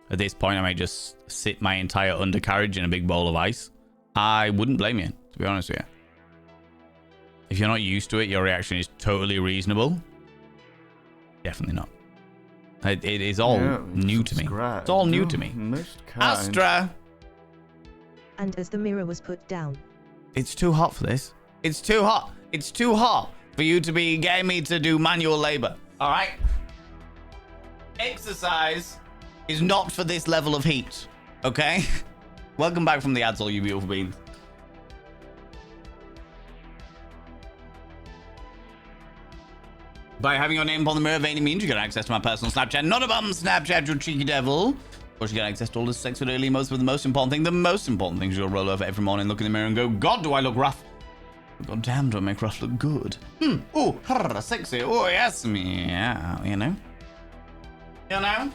At this point, I may just sit my entire undercarriage in a big bowl of ice. I wouldn't blame you, to be honest with you. If you're not used to it, your reaction is totally reasonable. Definitely not. It is all new to me. It's all new to me. Astra! And as the mirror was put down. It's too hot for this. It's too hot. It's too hot for you to be getting me to do manual labor. All right? Exercise is not for this level of heat. Okay? Welcome back from the ads, all you beautiful beings. By having your name upon the mirror of any means, you get access to my personal Snapchat. Not a bum Snapchat, you cheeky devil. Of course, you get access to all the sex with early emotes, but the most important thing is you'll roll over every morning, look in the mirror and go, God, do I look rough? God damn, do I make rough look good? Ooh, sexy. Oh, yes, yeah, you know? You know?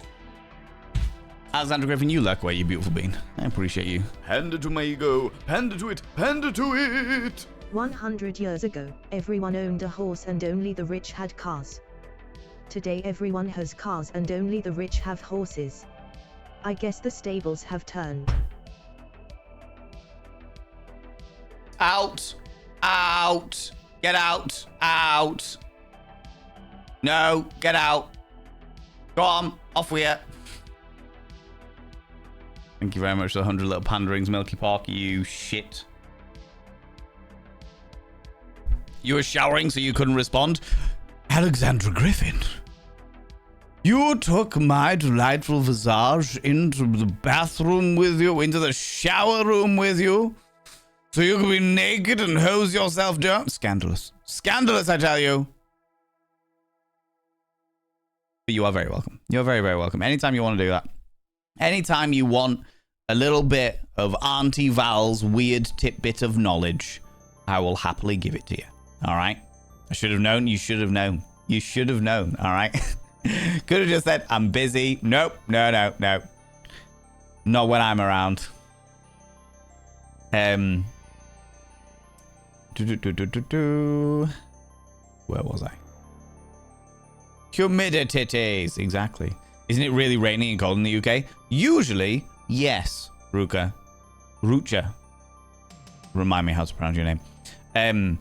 Alexander Griffin, you luck where you beautiful bean. I appreciate you. Hand it to my ego. Hand it to it. Hand it to it. 100 years ago, everyone owned a horse and only the rich had cars. Today everyone has cars and only the rich have horses. I guess the stables have turned. Out. Out. Get out. Out. No, get out. Go on. Off with you. Thank you very much for the 100 little panderings, Milky Park, you shit. You were showering so you couldn't respond? Alexandra Griffin. You took my delightful visage into the bathroom with you, into the shower room with you, so you could be naked and hose yourself down? Scandalous. Scandalous, I tell you. But you are very welcome. You're very, very welcome. Anytime you want to do that. Anytime you want a little bit of Auntie Val's weird tidbit of knowledge, I will happily give it to you. All right? I should have known. You should have known. You should have known. All right? Could have just said, I'm busy. Nope. No. Not when I'm around. Where was I? Humidities. Exactly. Isn't it really rainy and cold in the UK? Usually, yes. Rucha. Remind me how to pronounce your name.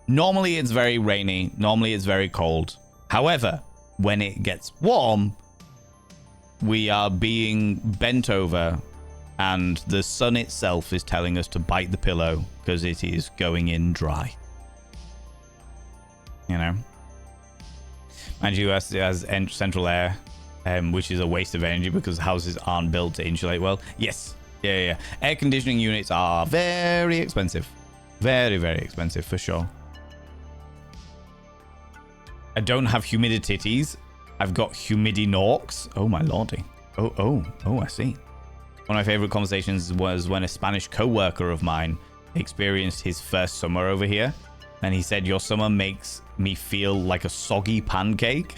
Normally it's very rainy. Normally it's very cold. However, when it gets warm, we are being bent over and the sun itself is telling us to bite the pillow because it is going in dry. You know? And US has central air, which is a waste of energy because houses aren't built to insulate well. Yes. Yeah. Air conditioning units are very expensive. Very, very expensive for sure. I don't have humidities. I've got humidinorks. Oh my lordy. Oh, I see. One of my favorite conversations was when a Spanish co-worker of mine experienced his first summer over here. And he said, your summer makes me feel like a soggy pancake.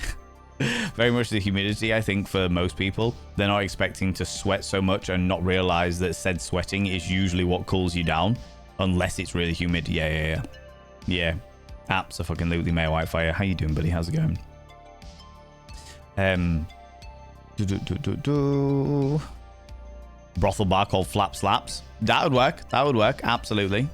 Very much the humidity, I think, for most people. They're not expecting to sweat so much and not realize that said sweating is usually what cools you down, unless it's really humid. Yeah. Abso-fucking-lutely, Mayor Whitefire. How you doing, buddy? How's it going? Brothel bar called Flap Slaps. That would work. That would work. Absolutely.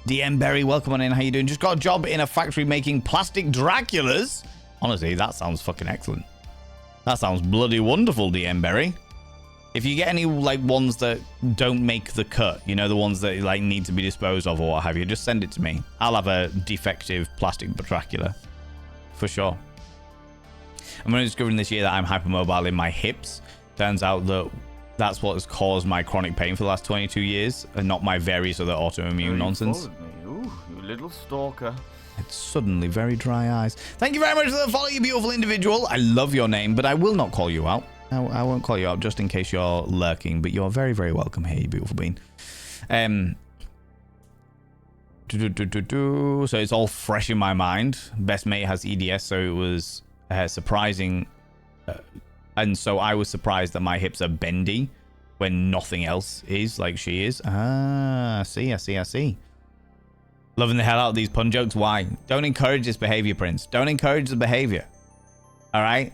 DM Berry, welcome on in. How you doing? Just got a job in a factory making plastic Draculas. Honestly, that sounds fucking excellent. That sounds bloody wonderful, DM Berry. If you get any like ones that don't make the cut, you know, the ones that like need to be disposed of or what have you, just send it to me. I'll have a defective plastic Dracula for sure. I'm only discovering this year that I'm hypermobile in my hips. Turns out that that's what has caused my chronic pain for the last 22 years and not my various other autoimmune nonsense. Ooh, you little stalker. It's suddenly very dry eyes. Thank you very much for the follow, you beautiful individual. I love your name, but I will not call you out. I won't call you out just in case you're lurking, but you're very, very welcome here, you beautiful bean. So it's all fresh in my mind. Best mate has EDS, so it was surprising. And so I was surprised that my hips are bendy when nothing else is like she is. I see. Loving the hell out of these pun jokes. Why? Don't encourage this behavior, Prince. Don't encourage the behavior. All right?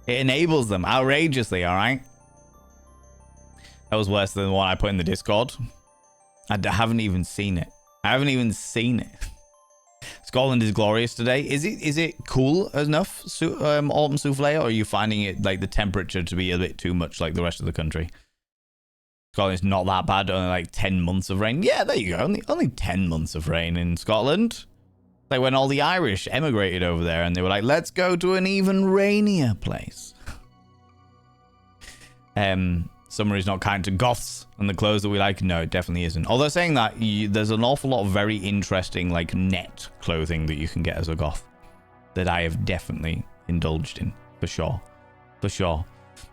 It enables them outrageously, all right? That was worse than the one I put in the Discord. I haven't even seen it. Scotland is glorious today. Is it cool enough, Alton Souffle, or are you finding it like the temperature to be a bit too much like the rest of the country? Scotland's not that bad, only like 10 months of rain. Yeah, there you go. Only 10 months of rain in Scotland. Like when all the Irish emigrated over there and they were like, let's go to an even rainier place. Summer is not kind to goths and the clothes that we like. No, it definitely isn't. Although saying that, there's an awful lot of very interesting like net clothing that you can get as a goth that I have definitely indulged in, for sure.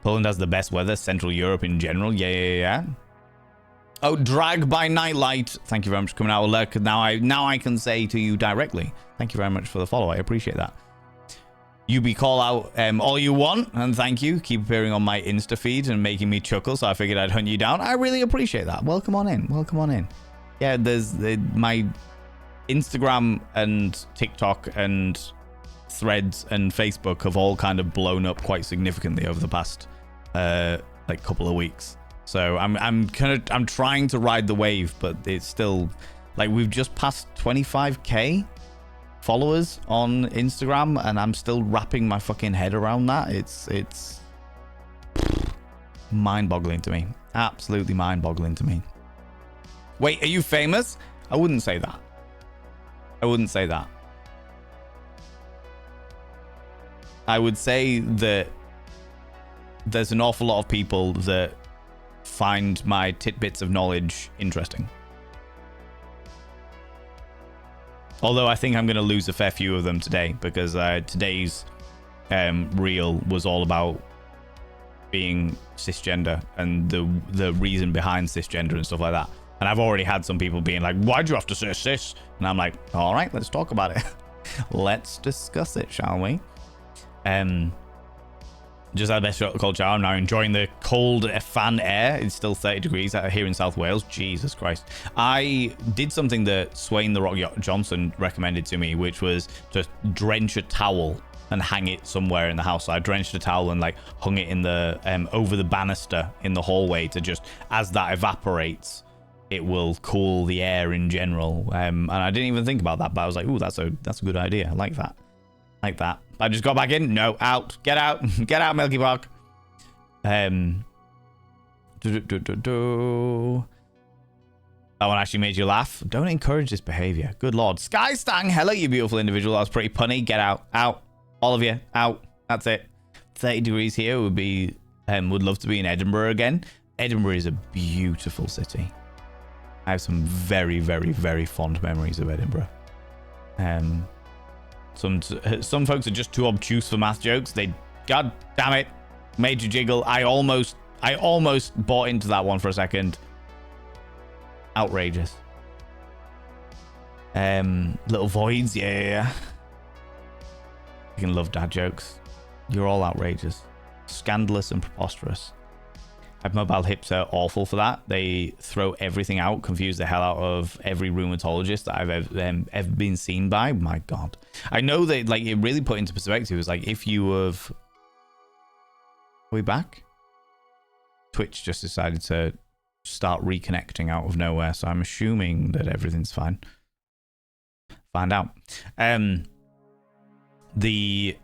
Poland has the best weather, Central Europe in general. Yeah. Oh, Drag by Nightlight. Thank you very much for coming out. Look, now I can say to you directly, thank you very much for the follow. I appreciate that. You be call out all you want, and thank you. Keep appearing on my Insta feed and making me chuckle, so I figured I'd hunt you down. I really appreciate that. Welcome on in. Yeah, there's my Instagram and TikTok and Threads and Facebook have all kind of blown up quite significantly over the past like couple of weeks. So I'm trying to ride the wave, but it's still like we've just passed 25k followers on Instagram, and I'm still wrapping my fucking head around that. It's mind-boggling to me. Absolutely mind-boggling to me. Wait, are you famous? I wouldn't say that. I would say that there's an awful lot of people that find my tidbits of knowledge interesting. Although I think I'm going to lose a fair few of them today, because today's reel was all about being cisgender and the reason behind cisgender and stuff like that. And I've already had some people being like, why'd you have to say cis? And I'm like, all right, let's talk about it. Let's discuss it, shall we? Just had a best cold shower. I'm now enjoying the cold fan air. It's still 30 degrees out here in South Wales. Jesus Christ. I did something that Swain the Rock Johnson recommended to me, which was to drench a towel and hang it somewhere in the house. So I drenched a towel and like hung it in the over the banister in the hallway to just, as that evaporates, it will cool the air in general. And I didn't even think about that, but I was like, ooh, that's a good idea. I like that. I just got back in. No, out. Get out. Get out, Milky Park. That one actually made you laugh. Don't encourage this behavior. Good lord. Sky Stang, hello, you beautiful individual. That was pretty punny. Get out. Out. All of you. Out. That's it. 30 degrees here would be... would love to be in Edinburgh again. Edinburgh is a beautiful city. I have some very, very, very fond memories of Edinburgh. Some folks are just too obtuse for math jokes. They, god damn it, made you jiggle. I almost bought into that one for a second. Outrageous. Little voids, yeah. fucking love dad jokes. You're all outrageous, scandalous, and preposterous. Hypermobile hips are awful for that. They throw everything out, confuse the hell out of every rheumatologist that I've ever been seen by. My God. I know that, like, it really put into perspective is like, if you have... Are we back? Twitch just decided to start reconnecting out of nowhere, so I'm assuming that everything's fine. Find out. The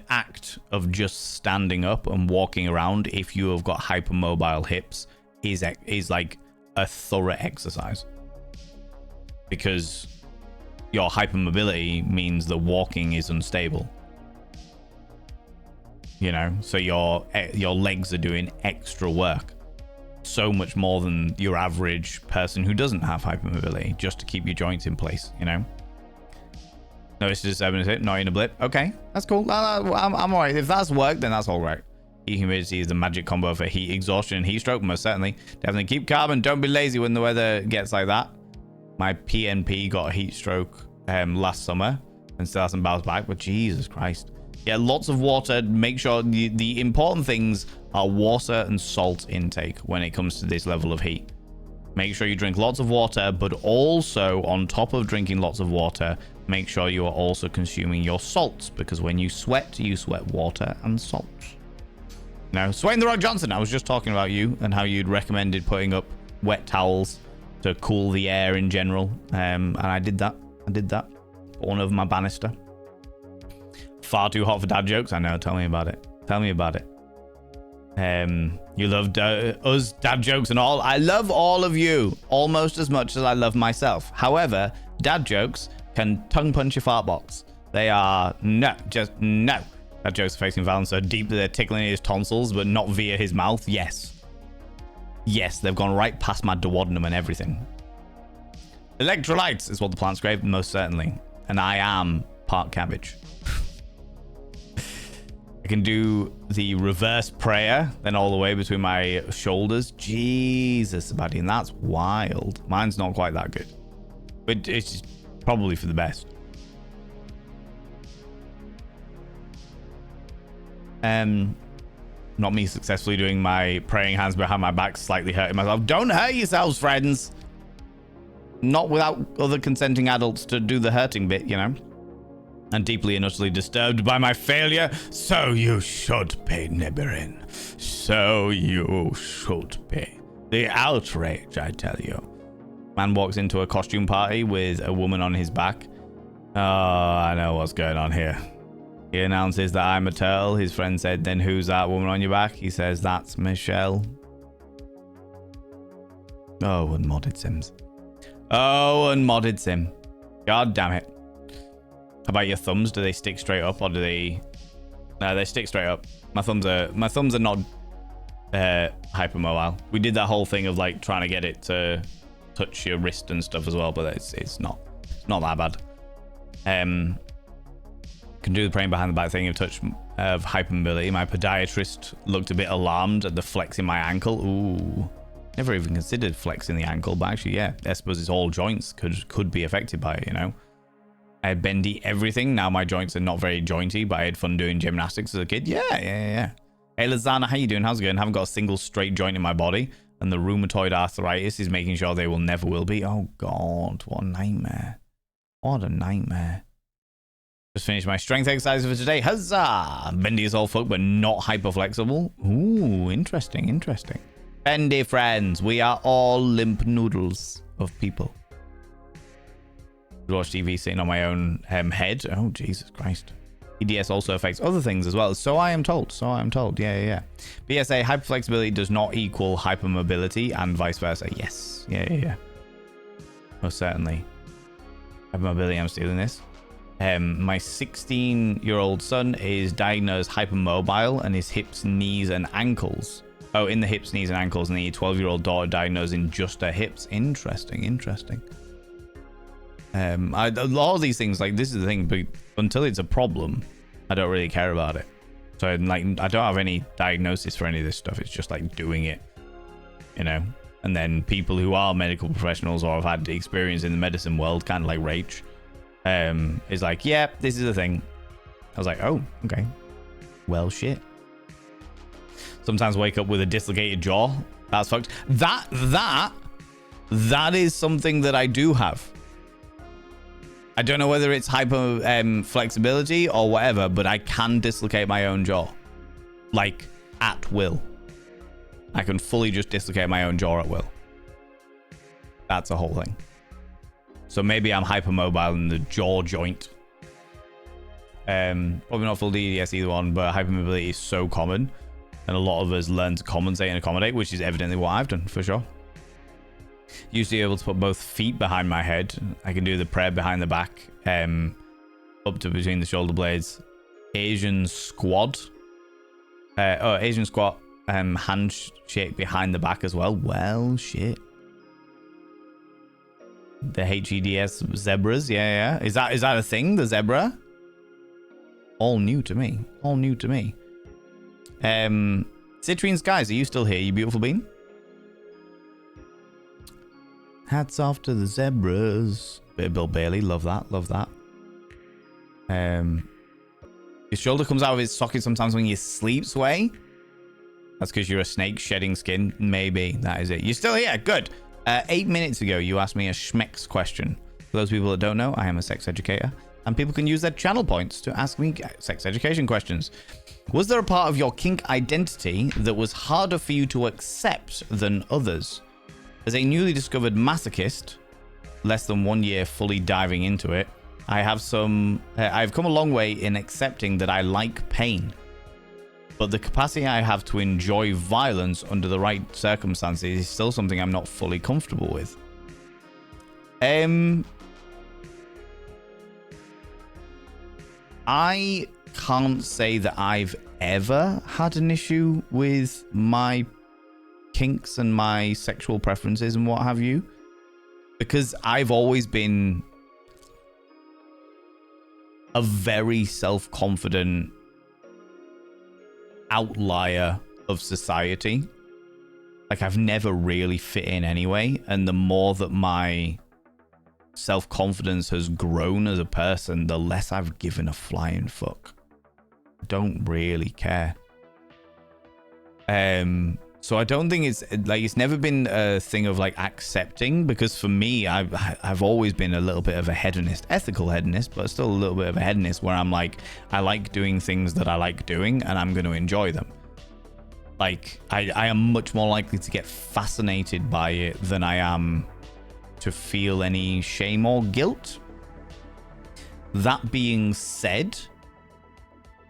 act of just standing up and walking around, if you have got hypermobile hips, is like a thorough exercise, because your hypermobility means that walking is unstable, you know, so your legs are doing extra work, so much more than your average person who doesn't have hypermobility, just to keep your joints in place, you know. No, it's just 7 hit, not in a blip. Okay, that's cool. I'm alright. If that's worked, then that's alright. Heat humidity is the magic combo for heat exhaustion and heat stroke, most certainly. Definitely keep calm and don't be lazy when the weather gets like that. My PNP got a heat stroke last summer and still hasn't bounced back, but Jesus Christ. Yeah, lots of water. Make sure the important things are water and salt intake when it comes to this level of heat. Make sure you drink lots of water, but also on top of drinking lots of water, make sure you are also consuming your salts, because when you sweat water and salt. Now, Swain the Rock Johnson, I was just talking about you and how you'd recommended putting up wet towels to cool the air in general. And I did that. Put one over my banister. Far too hot for dad jokes. I know. Tell me about it. You love us dad jokes and all. I love all of you almost as much as I love myself. However, dad jokes can tongue punch your fart box. They are no. Dad jokes are facing Valen so deep that they're tickling his tonsils, but not via his mouth. Yes, they've gone right past my duodenum and everything. Electrolytes is what the plants crave, most certainly. And I am part cabbage. I can do the reverse prayer, then all the way between my shoulders. Jesus, buddy, and that's wild. Mine's not quite that good, but it's probably for the best. Not me successfully doing my praying hands behind my back, slightly hurting myself. Don't hurt yourselves, friends. Not without other consenting adults to do the hurting bit, you know. And deeply and utterly disturbed by my failure. So you should be, Nibirin. So you should be. The outrage, I tell you. Man walks into a costume party with a woman on his back. Oh, I know what's going on here. He announces that I'm a turtle. His friend said, then who's that woman on your back? He says, that's Michelle. Oh, unmodded Sims. Oh, unmodded Sim. God damn it. How about your thumbs? Do they stick straight up or do they... No, they stick straight up. My thumbs are not hypermobile. We did that whole thing of like trying to get it to touch your wrist and stuff as well, but it's not that bad. Can do the praying behind the back thing of touch of hypermobility. My podiatrist looked a bit alarmed at the flex in my ankle. Ooh. Never even considered flexing the ankle, but actually, yeah, I suppose it's all joints could be affected by it, you know. I had bendy everything. Now my joints are not very jointy, but I had fun doing gymnastics as a kid. Yeah. Hey, Lazana, how you doing? How's it going? Haven't got a single straight joint in my body, and the rheumatoid arthritis is making sure they never will be. Oh, God. What a nightmare. What a nightmare. Just finished my strength exercise for today. Huzzah! Bendy as all fuck, but not hyper flexible. Ooh, interesting. Bendy friends, we are all limp noodles of people. Watch TV sitting on my own head. Oh, Jesus Christ. EDS also affects other things as well. So I am told. Yeah. BSA, hyperflexibility does not equal hypermobility and vice versa. Yes. Yeah. Most certainly. Hypermobility, I'm stealing this. My 16-year-old son is diagnosed hypermobile and his hips, knees, and ankles. Oh, in the hips, knees, and ankles, and the 12-year-old daughter diagnosed in just her hips. Interesting. A lot of these things, like, this is the thing, but until it's a problem, I don't really care about it. So, like, I don't have any diagnosis for any of this stuff. It's just, like, doing it, you know? And then people who are medical professionals or have had experience in the medicine world kind of, like, rage. is like, yeah, this is a thing. I was like, oh, okay. Well, shit. Sometimes wake up with a dislocated jaw. That's fucked. That is something that I do have. I don't know whether it's hyper flexibility or whatever, but I can dislocate my own jaw. Like, at will. I can fully just dislocate my own jaw at will. That's a whole thing. So maybe I'm hypermobile in the jaw joint. Probably not full DDS either one, but hypermobility is so common. And a lot of us learn to compensate and accommodate, which is evidently what I've done, for sure. Used to be able to put both feet behind my head. I can do the prayer behind the back, up to between the shoulder blades. Asian squat. Asian squat, handshake behind the back as well. Well, shit. The HEDS zebras, yeah. Is that a thing, the zebra? All new to me. All new to me. Citrine Skies, are you still here, you beautiful bean? Hats off to the zebras. Bit of Bill Bailey, love that, love that. Your shoulder comes out of its socket sometimes when you sleep, Sway. That's because you're a snake shedding skin. Maybe, that is it. You're still here, good. 8 minutes ago, you asked me a schmex question. For those people that don't know, I am a sex educator. And people can use their channel points to ask me sex education questions. Was there a part of your kink identity that was harder for you to accept than others? As a newly discovered masochist, less than 1 year fully diving into it, I've come a long way in accepting that I like pain. But the capacity I have to enjoy violence under the right circumstances is still something I'm not fully comfortable with. I can't say that I've ever had an issue with my kinks and my sexual preferences and what have you, because I've always been a very self-confident outlier of society. Like, I've never really fit in anyway, and the more that my self-confidence has grown as a person, the less I've given a flying fuck. I don't really care. So I don't think it's never been a thing of like accepting, because for me, I've always been a little bit of a hedonist, ethical hedonist, but still a little bit of a hedonist where I'm like, I like doing things that I like doing and I'm going to enjoy them. Like, I am much more likely to get fascinated by it than I am to feel any shame or guilt. That being said,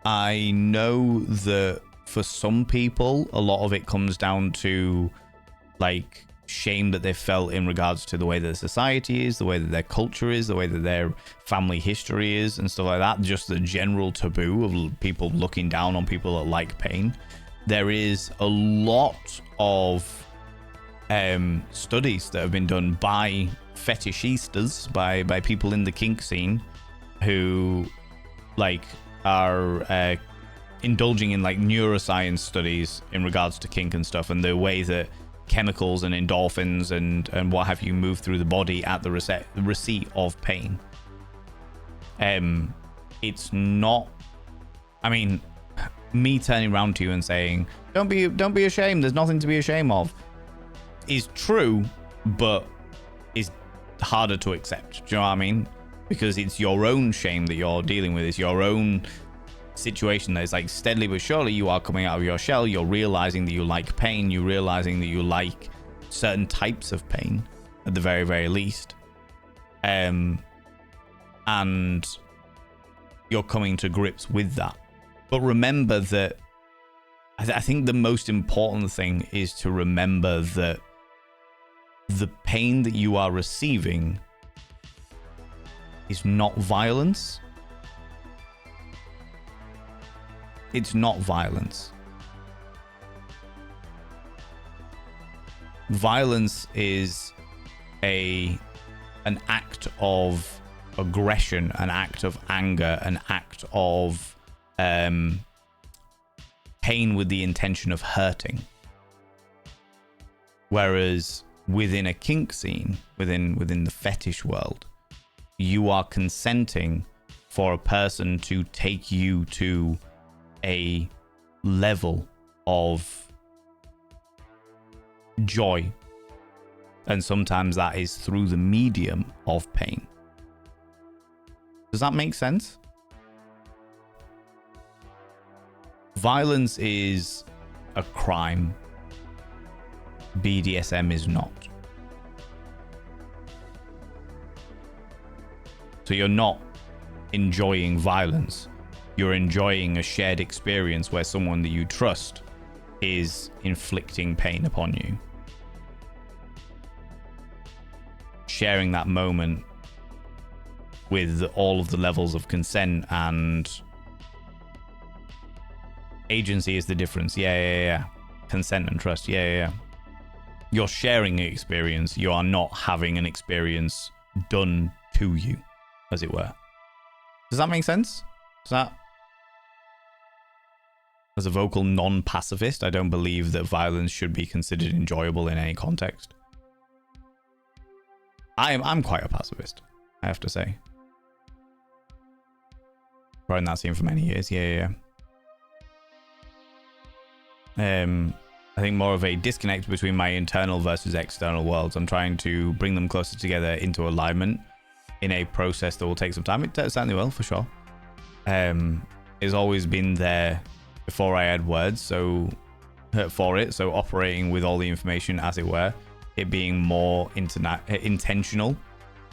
I know that for some people, a lot of it comes down to like shame that they felt in regards to the way that society is, the way that their culture is, the way that their family history is and stuff like that. Just the general taboo of people looking down on people that like pain. There is a lot of studies that have been done by fetishistas, by people in the kink scene who like are indulging in like neuroscience studies in regards to kink and stuff, and the way that chemicals and endorphins and what have you move through the body at the receipt of pain. It's not, I mean, me turning around to you and saying don't be ashamed, there's nothing to be ashamed of, is true, but is harder to accept. Do you know what I mean? Because it's your own shame that you're dealing with. It's your own situation that is like steadily but surely you are coming out of your shell. You're realizing that you like pain. You're realizing that you like certain types of pain at the very, very least. And you're coming to grips with that. But remember that I think the most important thing is to remember that the pain that you are receiving is not violence. It's not violence. Violence is an act of aggression, an act of anger, an act of pain with the intention of hurting. Whereas within a kink scene, within the fetish world, you are consenting for a person to take you to a level of joy. And sometimes that is through the medium of pain. Does that make sense? Violence is a crime. BDSM is not. So you're not enjoying violence. You're enjoying a shared experience where someone that you trust is inflicting pain upon you. Sharing that moment with all of the levels of consent and agency is the difference. Yeah. Consent and trust. Yeah. You're sharing an experience. You are not having an experience done to you, as it were. Does that make sense? As a vocal non-pacifist, I don't believe that violence should be considered enjoyable in any context. I'm quite a pacifist, I have to say. Running that scene for many years. Yeah. I think more of a disconnect between my internal versus external worlds. I'm trying to bring them closer together into alignment in a process that will take some time. It certainly will, for sure. It's always been there before I had words, so operating with all the information, as it were, it being more intentional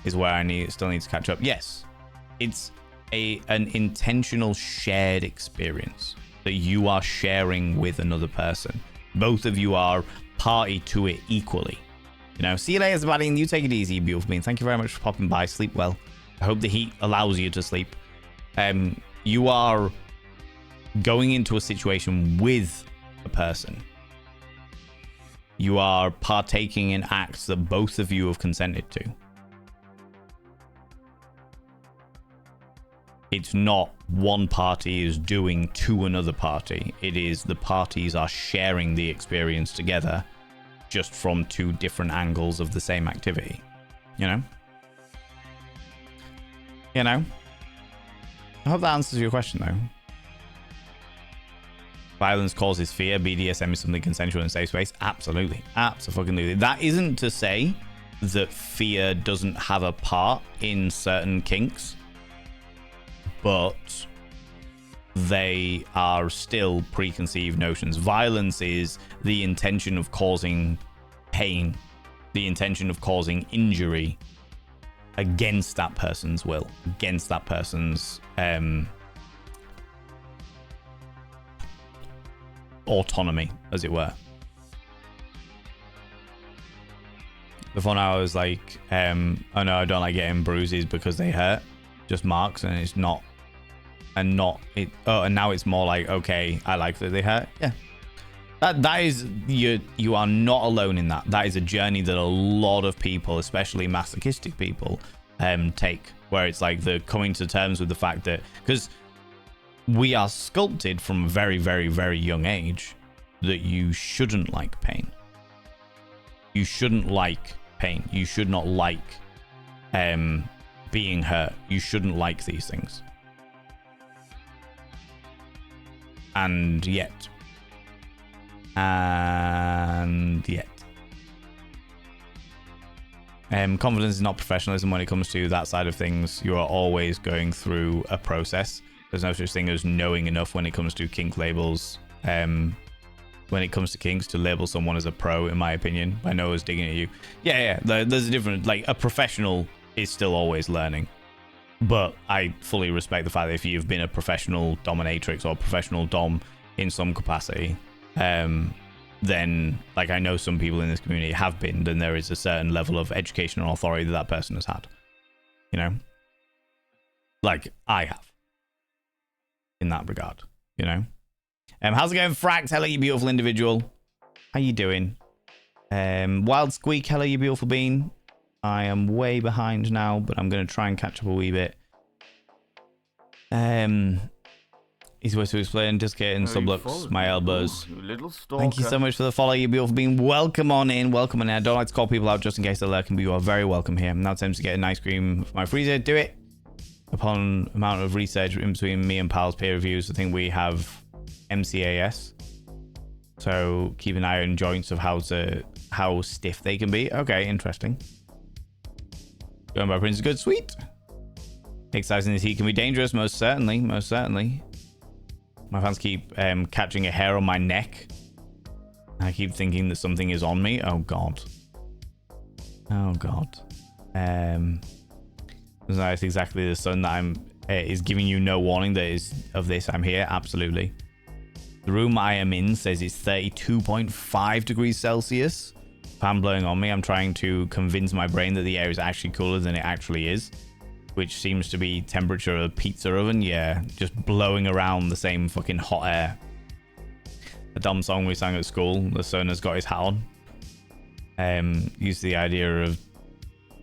is where I still need to catch up. Yes, it's an intentional shared experience that you are sharing with another person. Both of you are party to it equally. You know, see you later, everybody, and you take it easy, beautiful being. Thank you very much for popping by. Sleep well. I hope the heat allows you to sleep. You are going into a situation with a person. You are partaking in acts that both of you have consented to. It's not one party is doing to another party. It is the parties are sharing the experience together, just from two different angles of the same activity. You know? I hope that answers your question, though. Violence causes fear. BDSM is something consensual and safe space. Absolutely. Absolutely. That isn't to say that fear doesn't have a part in certain kinks, but they are still preconceived notions. Violence is the intention of causing pain, the intention of causing injury against that person's will, against that person's autonomy, as it were. Before now I was like, oh no, I don't like getting bruises because they hurt, just marks, and it's not, and now it's more like, okay, I like that they hurt. Yeah, that is, you are not alone in that. That is a journey that a lot of people, especially masochistic people, take, where it's like the coming to terms with the fact that, because we are sculpted from a very, very, very young age that you shouldn't like pain. You shouldn't like pain. You should not like being hurt. You shouldn't like these things. And yet. Confidence is not professionalism when it comes to that side of things. You are always going through a process. There's no such thing as knowing enough when it comes to kink labels. When it comes to kinks, to label someone as a pro, in my opinion, by Noah's digging at you. Yeah. There's a different, like, a professional is still always learning. But I fully respect the fact that if you've been a professional dominatrix or professional dom in some capacity, then, like, I know some people in this community have been, then there is a certain level of education and authority that person has had. You know? Like, I have. In that regard, you know? How's it going, Frax? Hello, you beautiful individual. How you doing? Wild Squeak, hello, you beautiful bean. I am way behind now, but I'm going to try and catch up a wee bit. Easy way to explain, dislocating sublux, my elbows. You little stalker. Thank you so much for the follow, you beautiful being. Welcome on in, welcome on in. I don't like to call people out just in case they're lurking, but you are very welcome here. Now time to get an ice cream for my freezer. Do it. Upon amount of research in between me and Pal's peer reviews, I think we have MCAS. So keep an eye on joints of how stiff they can be. Okay, interesting. Going by Prince is good, sweet. Exercising this heat can be dangerous, most certainly, most certainly. My fans keep catching a hair on my neck. I keep thinking that something is on me. Oh god. Oh god. That's exactly the sun that is giving you no warning that is of this. I'm here, absolutely. The room I am in says it's 32.5 degrees Celsius. Fan blowing on me. I'm trying to convince my brain that the air is actually cooler than it actually is, which seems to be temperature of a pizza oven. Yeah, just blowing around the same fucking hot air. A dumb song we sang at school. The sun has got his hat on. Used the idea of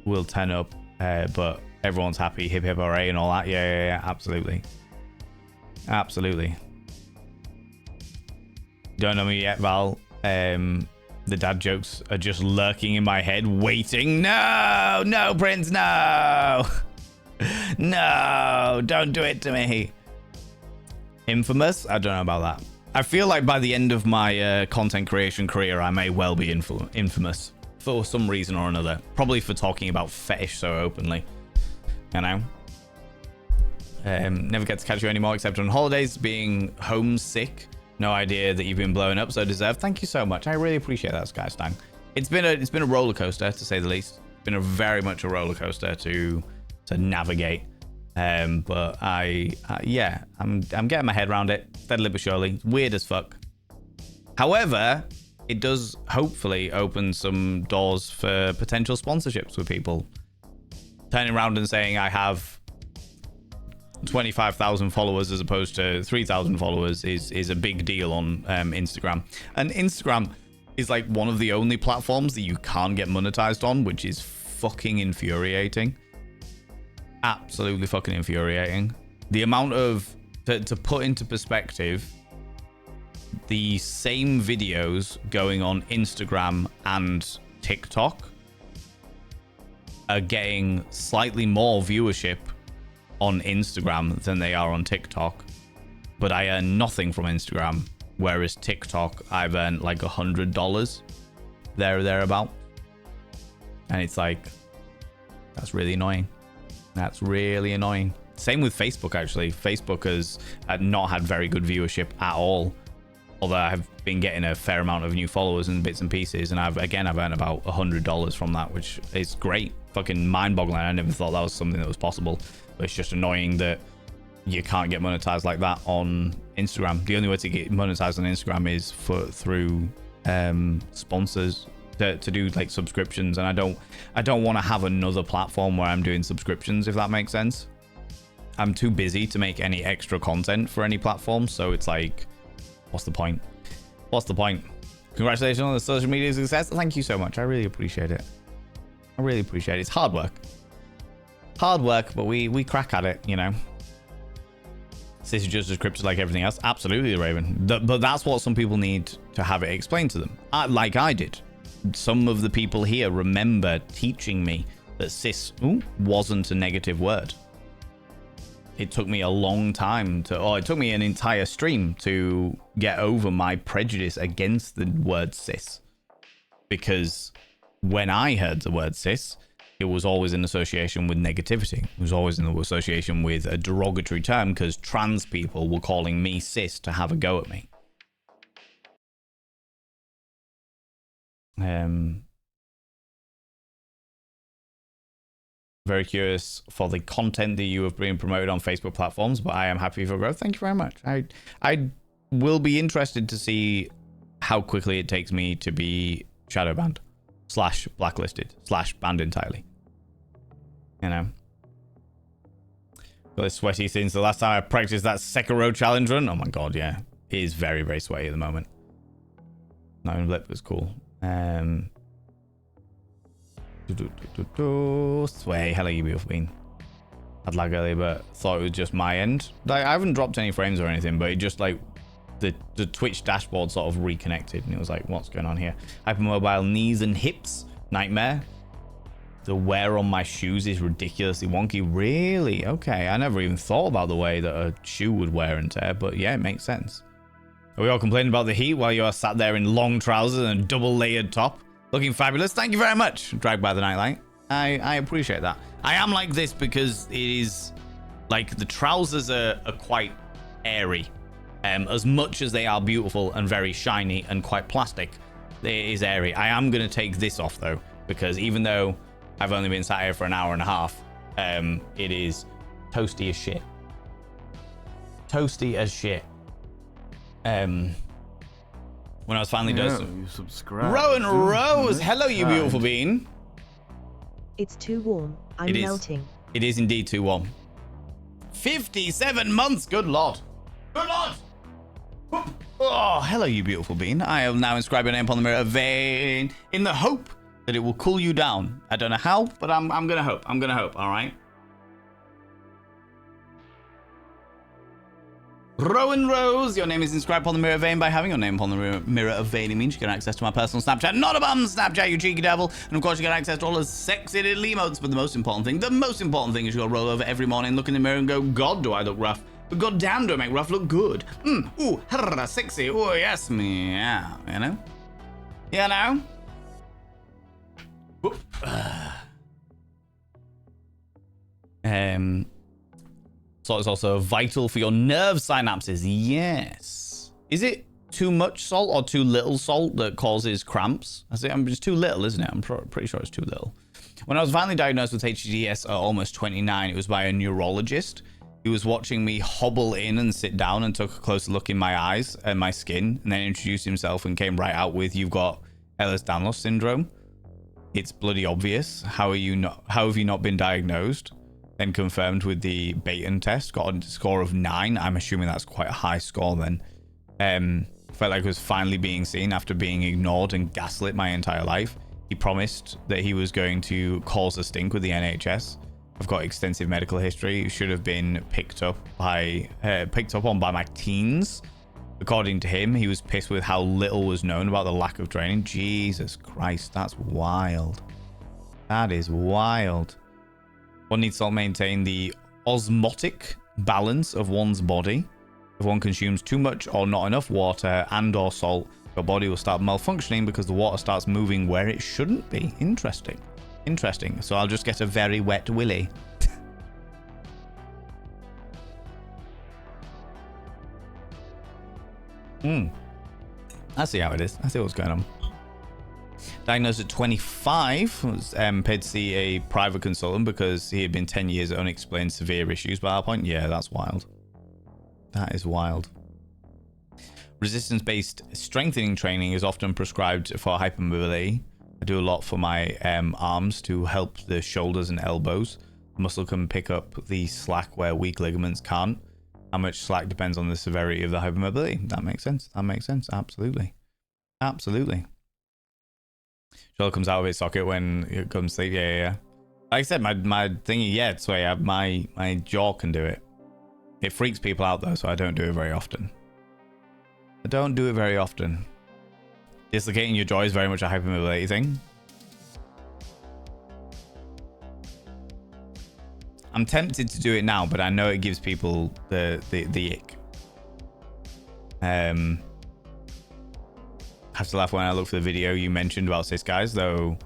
we'll turn up, but everyone's happy, hip hip hooray and all that. Yeah, absolutely. Absolutely. Don't know me yet, Val. The dad jokes are just lurking in my head, waiting. No, no, Prince, no. No, don't do it to me. Infamous? I don't know about that. I feel like by the end of my content creation career, I may well be infamous for some reason or another. Probably for talking about fetish so openly. You know? Never get to catch you anymore except on holidays, being homesick. No idea that you've been blowing up, so deserved. Thank you so much. I really appreciate that, Skystang. It's been a roller coaster, to say the least. It's been very much a roller coaster to navigate. But yeah, I'm getting my head around it steadily but surely. It's weird as fuck. However, it does hopefully open some doors for potential sponsorships with people. Turning around and saying I have 25,000 followers as opposed to 3,000 followers is a big deal on Instagram. And Instagram is like one of the only platforms that you can't get monetized on, which is fucking infuriating. Absolutely fucking infuriating. The amount of to put into perspective, the same videos going on Instagram and TikTok are getting slightly more viewership on Instagram than they are on TikTok, but I earn nothing from Instagram, whereas TikTok I've earned like $100 thereabout, and it's like, that's really annoying. That's really annoying. Same with Facebook, actually. Facebook has not had very good viewership at all, although I've been getting a fair amount of new followers and bits and pieces, and I've earned about $100 from that, which is great. Fucking mind-boggling. I never thought that was something that was possible. But it's just annoying that you can't get monetized like that on Instagram. The only way to get monetized on Instagram is through sponsors to do like subscriptions, and I don't want to have another platform where I'm doing subscriptions, if that makes sense. I'm too busy to make any extra content for any platform, so it's like, what's the point? What's the point? Congratulations on the social media success. Thank you so much. I really appreciate it. I really appreciate it. It's hard work. Hard work, but we crack at it, you know. This is just as scripted like everything else. Absolutely, Raven. But that's what some people need to have it explained to them. Like I did. Some of the people here remember teaching me that cis wasn't a negative word. It took me a long time it took me an entire stream to get over my prejudice against the word cis. Because when I heard the word cis, it was always in association with negativity. It was always in association with a derogatory term, because trans people were calling me cis to have a go at me. Very curious for the content that you have been promoted on Facebook platforms, but I am happy for growth. Thank you very much. I will be interested to see how quickly it takes me to be shadow banned / blacklisted / banned entirely. You know, got this sweaty since the last time I practiced that Sekiro challenge run. Oh my god, yeah, it is very, very sweaty at the moment. Not even blip was cool. Sway, hello you beautiful bean. had lag earlier, but thought it was just my end. Like, I haven't dropped any frames or anything, but it just like the Twitch dashboard sort of reconnected, and it was like, what's going on here? Hypermobile knees and hips, nightmare. The wear on my shoes is ridiculously wonky. Really? Okay, I never even thought about the way that a shoe would wear and tear, but yeah, it makes sense. Are we all complaining about the heat while you are sat there in long trousers and a double layered top? Looking fabulous. Thank you very much, Dragged by the Nightlight. I appreciate that. I am like this because it is like the trousers are quite airy. As much as they are beautiful and very shiny and quite plastic, it is airy. I am going to take this off though, because even though I've only been sat here for an hour and a half, it is toasty as shit. Toasty as shit. When I was finally done. You subscribe. Rowan Rose, hello you beautiful bean. It's too warm. I'm melting. It is indeed too warm. 57 months, good lord. Good lord. Oh, hello you beautiful bean. I have now inscribed your name upon the mirror vein in the hope that it will cool you down. I don't know how, but I'm gonna hope. I'm gonna hope, all right? Rowan Rose, your name is inscribed upon the mirror vein. By having your name upon the mirror of vein, it means you get access to my personal Snapchat. Not a bum Snapchat, you cheeky devil. And of course, you get access to all the sexy little emotes. But the most important thing is you'll roll over every morning, look in the mirror and go, God, do I look rough? But God damn, do I make rough look good? Ooh, harra, sexy. Ooh, yes, meow. You know? You know? Salt is also vital for your nerve synapses. Yes. Is it too much salt or too little salt that causes cramps? It's too little, isn't it? I'm pretty sure it's too little. When I was finally diagnosed with HDS at almost 29, it was by a neurologist. He was watching me hobble in and sit down and took a closer look in my eyes and my skin, and then introduced himself and came right out with, "You've got Ehlers-Danlos syndrome. It's bloody obvious. How have you not been diagnosed?" Then confirmed with the Baton test, got a score of 9. I'm assuming that's quite a high score then. Felt like it was finally being seen after being ignored and gaslit my entire life. He promised that he was going to cause a stink with the NHS. I've got extensive medical history. It should have been picked up on by my teens. According to him, he was pissed with how little was known about the lack of training. Jesus Christ, that's wild. That is wild. One needs to maintain the osmotic balance of one's body. If one consumes too much or not enough water and or salt, your body will start malfunctioning because the water starts moving where it shouldn't be. Interesting. Interesting. So I'll just get a very wet willy. I see how it is. I see what's going on. Diagnosed at 25, was paid to see a private consultant because he had been 10 years of unexplained severe issues by that point. Yeah, that's wild. That is wild. Resistance-based strengthening training is often prescribed for hypermobility. I do a lot for my arms to help the shoulders and elbows. Muscle can pick up the slack where weak ligaments can't. How much slack depends on the severity of the hypermobility. That makes sense. That makes sense. Absolutely. Absolutely. Shoulder comes out of its socket when it comes sleep. Yeah. Like I said, my thingy, yeah, it's where my jaw can do it. It freaks people out though, so I don't do it very often. Dislocating your jaw is very much a hypermobility thing. I'm tempted to do it now, but I know it gives people the ick. I have to laugh when I look for the video you mentioned about cis guys, though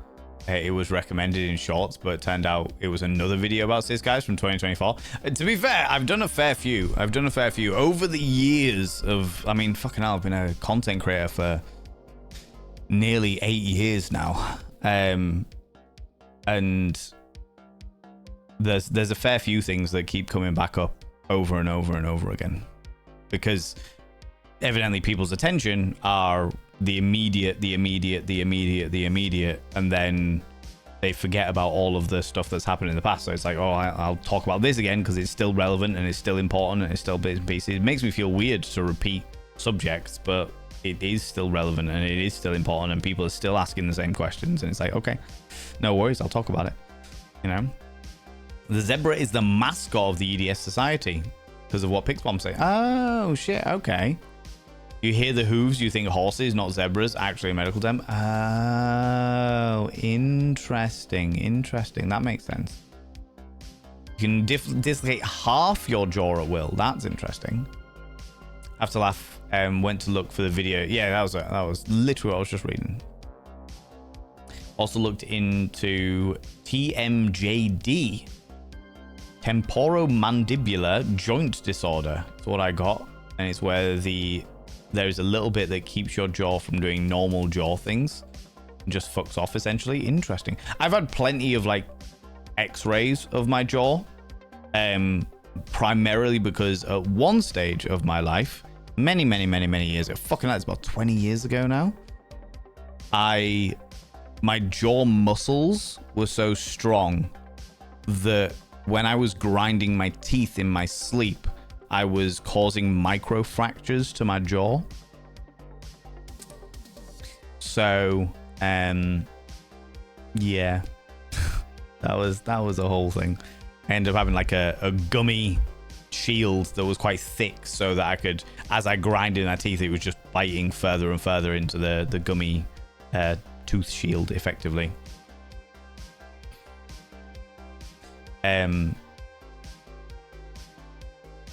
it was recommended in shorts, but it turned out it was another video about cis guys from 2024. To be fair, I've done a fair few over the years of, I mean, fucking hell, I've been a content creator for nearly 8 years now. And there's a fair few things that keep coming back up over and over and over again, because evidently people's attention are the immediate, and then they forget about all of the stuff that's happened in the past. So it's like, oh, I'll talk about this again because it's still relevant and it's still important and it's still bits and pieces. It makes me feel weird to repeat subjects, but it is still relevant and it is still important and people are still asking the same questions, and it's like, okay, no worries, I'll talk about it, you know. The zebra is the mascot of the EDS Society because of what Pixbomb say. Oh, shit. Okay. You hear the hooves, you think horses, not zebras. Actually, a medical term. Oh, interesting. Interesting. That makes sense. You can dislocate half your jaw at will. That's interesting. I have to laugh. Went to look for the video. Yeah, that was literally what I was just reading. Also looked into TMJD, temporomandibular joint disorder. That's what I got, and it's where there's a little bit that keeps your jaw from doing normal jaw things, and just fucks off essentially. Interesting. I've had plenty of like X-rays of my jaw, primarily because at one stage of my life, many years ago, fucking that's about 20 years ago now, my jaw muscles were so strong that when I was grinding my teeth in my sleep, I was causing micro fractures to my jaw. So, yeah, that was a whole thing. I ended up having like a gummy shield that was quite thick, so that I could, as I grinded my teeth, it was just biting further and further into the gummy tooth shield, effectively.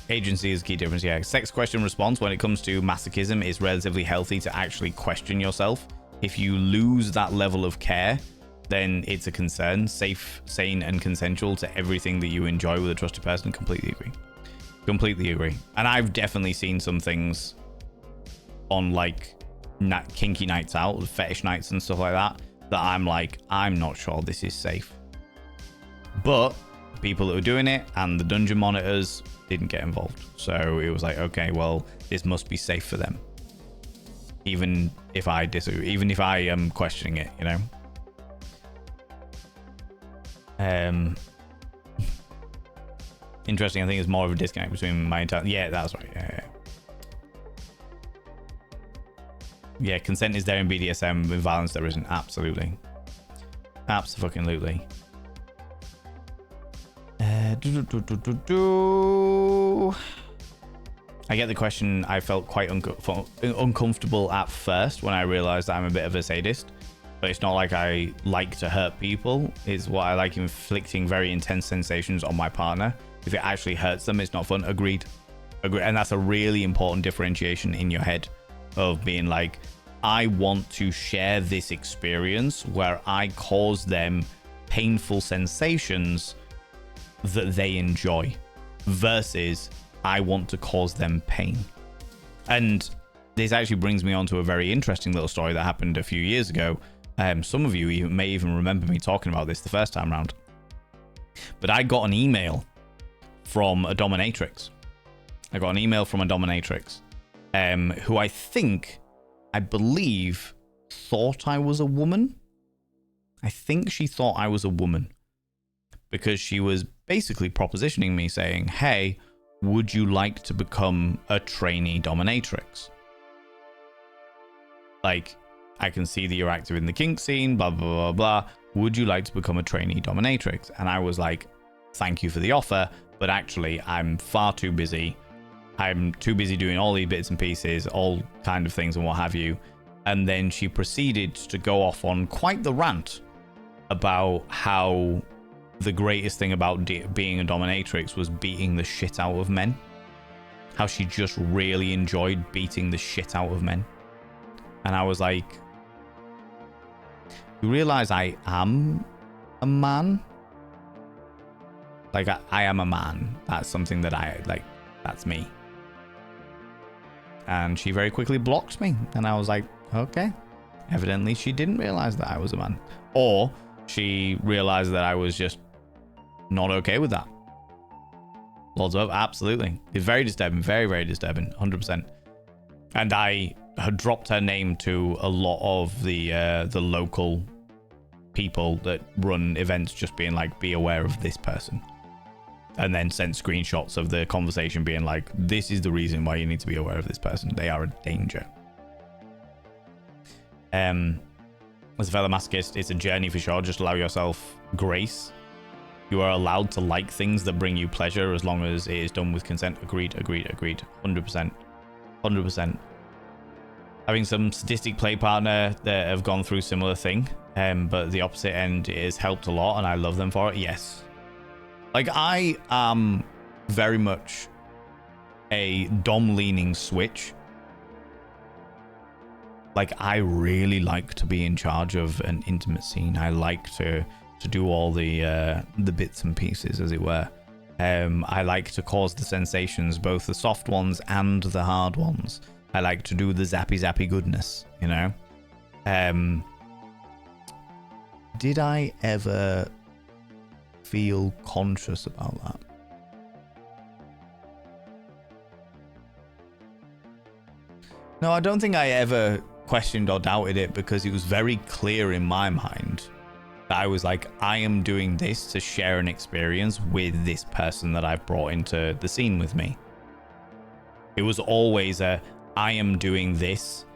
Agency is key difference. Yeah, sex question response when it comes to masochism is relatively healthy to actually question yourself. If you lose that level of care, then it's a concern. Safe, sane, and consensual to everything that you enjoy with a trusted person. Completely agree. And I've definitely seen some things on like kinky nights out, fetish nights and stuff like that I'm like, I'm not sure this is safe. But people that were doing it and the dungeon monitors didn't get involved, so it was like, okay, well, this must be safe for them, even if I disagree, even if I am questioning it, you know. Interesting. I think it's more of a disconnect between my entire. Yeah, that's right. Yeah, consent is there in BDSM. With violence, there isn't. Absolutely. Absolutely. I get the question. I felt quite uncomfortable at first when I realized that I'm a bit of a sadist, but it's not like I like to hurt people. It's what I like, inflicting very intense sensations on my partner. If it actually hurts them, it's not fun. Agreed. And that's a really important differentiation in your head of being like, I want to share this experience where I cause them painful sensations that they enjoy, versus I want to cause them pain. And this actually brings me on to a very interesting little story that happened a few years ago. Some of you may even remember me talking about this the first time round. But I got an email from a dominatrix. Who I believe thought I was a woman. I think she thought I was a woman, because she was basically propositioning me saying, hey, would you like to become a trainee dominatrix? Like, I can see that you're active in the kink scene, blah, blah, blah, blah. Would you like to become a trainee dominatrix? And I was like, thank you for the offer, but actually I'm far too busy. I'm too busy doing all these bits and pieces, all kind of things and what have you. And then she proceeded to go off on quite the rant about how the greatest thing about being a dominatrix was beating the shit out of men. How she just really enjoyed beating the shit out of men. And I was like, you realize I am a man? Like, I am a man. That's something that I, like, that's me. And she very quickly blocked me. And I was like, okay. Evidently, she didn't realize that I was a man. Or she realized that I was just not okay with that. Lots of, absolutely. It's very disturbing. Very, very disturbing. 100%. And I had dropped her name to a lot of the local people that run events, just being like, be aware of this person. And then sent screenshots of the conversation being like, this is the reason why you need to be aware of this person. They are a danger. As a fellow masochist, it's a journey for sure. Just allow yourself grace. You are allowed to like things that bring you pleasure as long as it is done with consent. Agreed. 100%. Having some sadistic play partner that have gone through similar thing, but the opposite end is helped a lot, and I love them for it. Yes. Like, I am very much a dom-leaning switch. Like, I really like to be in charge of an intimate scene. I like to do all the bits and pieces, as it were. I like to cause the sensations, both the soft ones and the hard ones. I like to do the zappy goodness, you know? Did I ever feel conscious about that? No, I don't think I ever questioned or doubted it, because it was very clear in my mind that I was like, I am doing this to share an experience with this person that I've brought into the scene with me. It was always I am doing this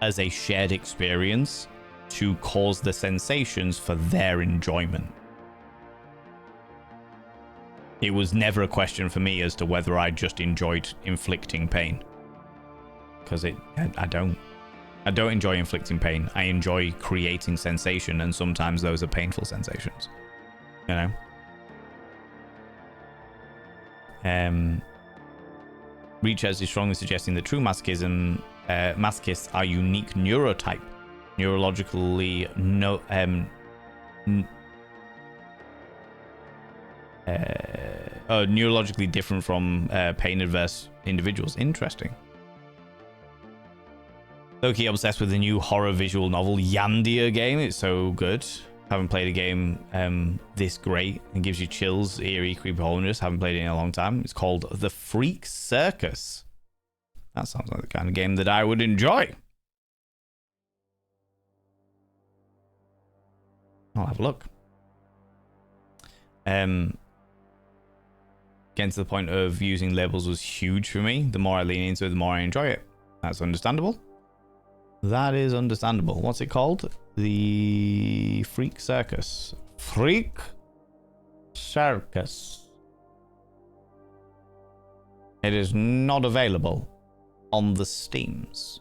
as a shared experience to cause the sensations for their enjoyment. It was never a question for me as to whether I just enjoyed inflicting pain. Because I don't enjoy inflicting pain. I enjoy creating sensation, and sometimes those are painful sensations. You know? Reaches is strongly suggesting that true masochists are unique neurotype, neurologically neurologically different from pain-averse individuals. Interesting. Low-key obsessed with the new horror visual novel Yandia game. It's so good. Haven't played a game this great. It gives you chills, eerie, creepy holiness. Haven't played it in a long time. It's called The Freak Circus. That sounds like the kind of game that I would enjoy. I'll have a look. Getting to the point of using labels was huge for me. The more I lean into it, the more I enjoy it. That's understandable. That is understandable. What's it called? The Freak Circus. Freak Circus. It is not available on the Steams.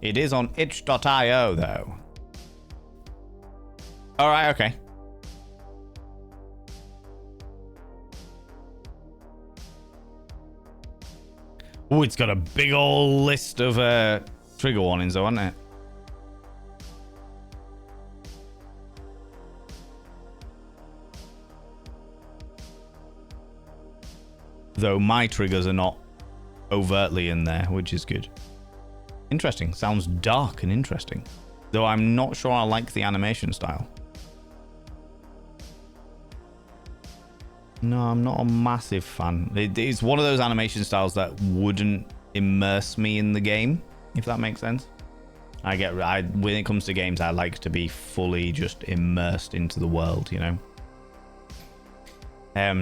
It is on itch.io, though. Alright, okay. Oh, it's got a big old list of trigger warnings, though, hasn't it? Though my triggers are not overtly in there, which is good. Interesting. Sounds dark and interesting. Though I'm not sure I like the animation style. No, I'm not a massive fan. It's one of those animation styles that wouldn't immerse me in the game, if that makes sense. When it comes to games, I like to be fully just immersed into the world, you know.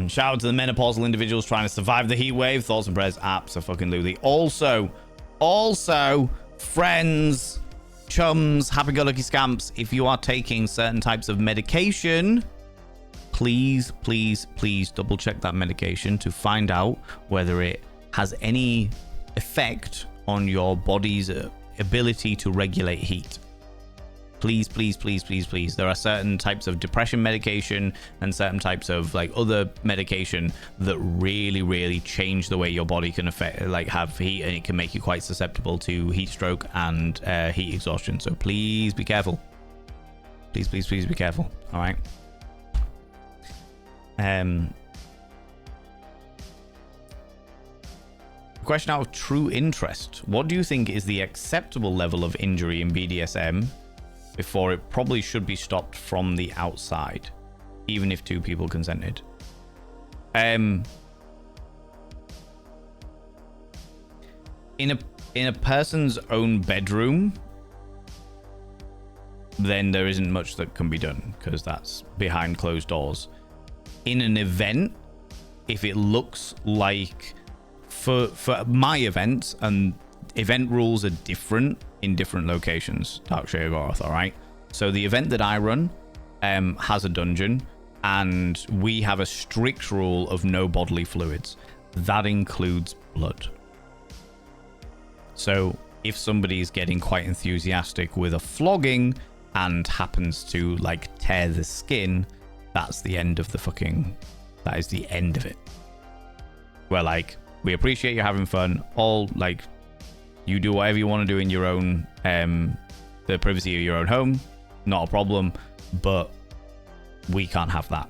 Shout out to the menopausal individuals trying to survive the heat wave. Thoughts and prayers, abso-fucking-lutely. Also, friends, chums, happy-go-lucky scamps, if you are taking certain types of medication, please double check that medication to find out whether it has any effect on your body's ability to regulate heat. Please. There are certain types of depression medication and certain types of like other medication that really change the way your body can have heat, and it can make you quite susceptible to heat stroke and heat exhaustion. So please be careful. Please be careful. All right. Question out of true interest. What do you think is the acceptable level of injury in BDSM before it probably should be stopped from the outside, even if two people consented? In a person's own bedroom, then there isn't much that can be done because that's behind closed doors. In an event, if it looks like for my events, and event rules are different in different locations, Darkshire Goroth, all right? So the event that I run has a dungeon, and we have a strict rule of no bodily fluids. That includes blood. So if somebody's getting quite enthusiastic with a flogging and happens to like tear the skin, that's the end of the fucking, that is the end of it. We're like, we appreciate you having fun. All like, you do whatever you want to do in your own, the privacy of your own home. Not a problem, but we can't have that.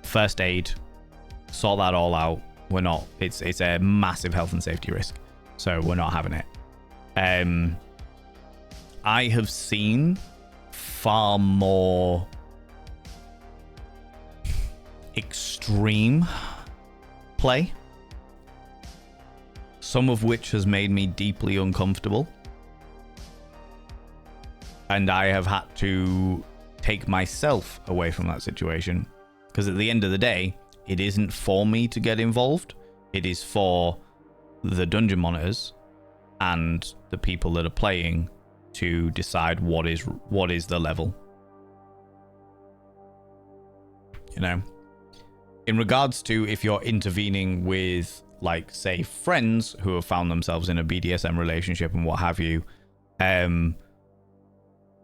First aid, sort that all out. We're not, it's a massive health and safety risk. So we're not having it. I have seen far more extreme play, some of which has made me deeply uncomfortable, and I have had to take myself away from that situation, because at the end of the day, it isn't for me to get involved. It is for the dungeon monitors and the people that are playing to decide what is the level. You know, in regards to if you're intervening with, like, say, friends who have found themselves in a BDSM relationship and what have you,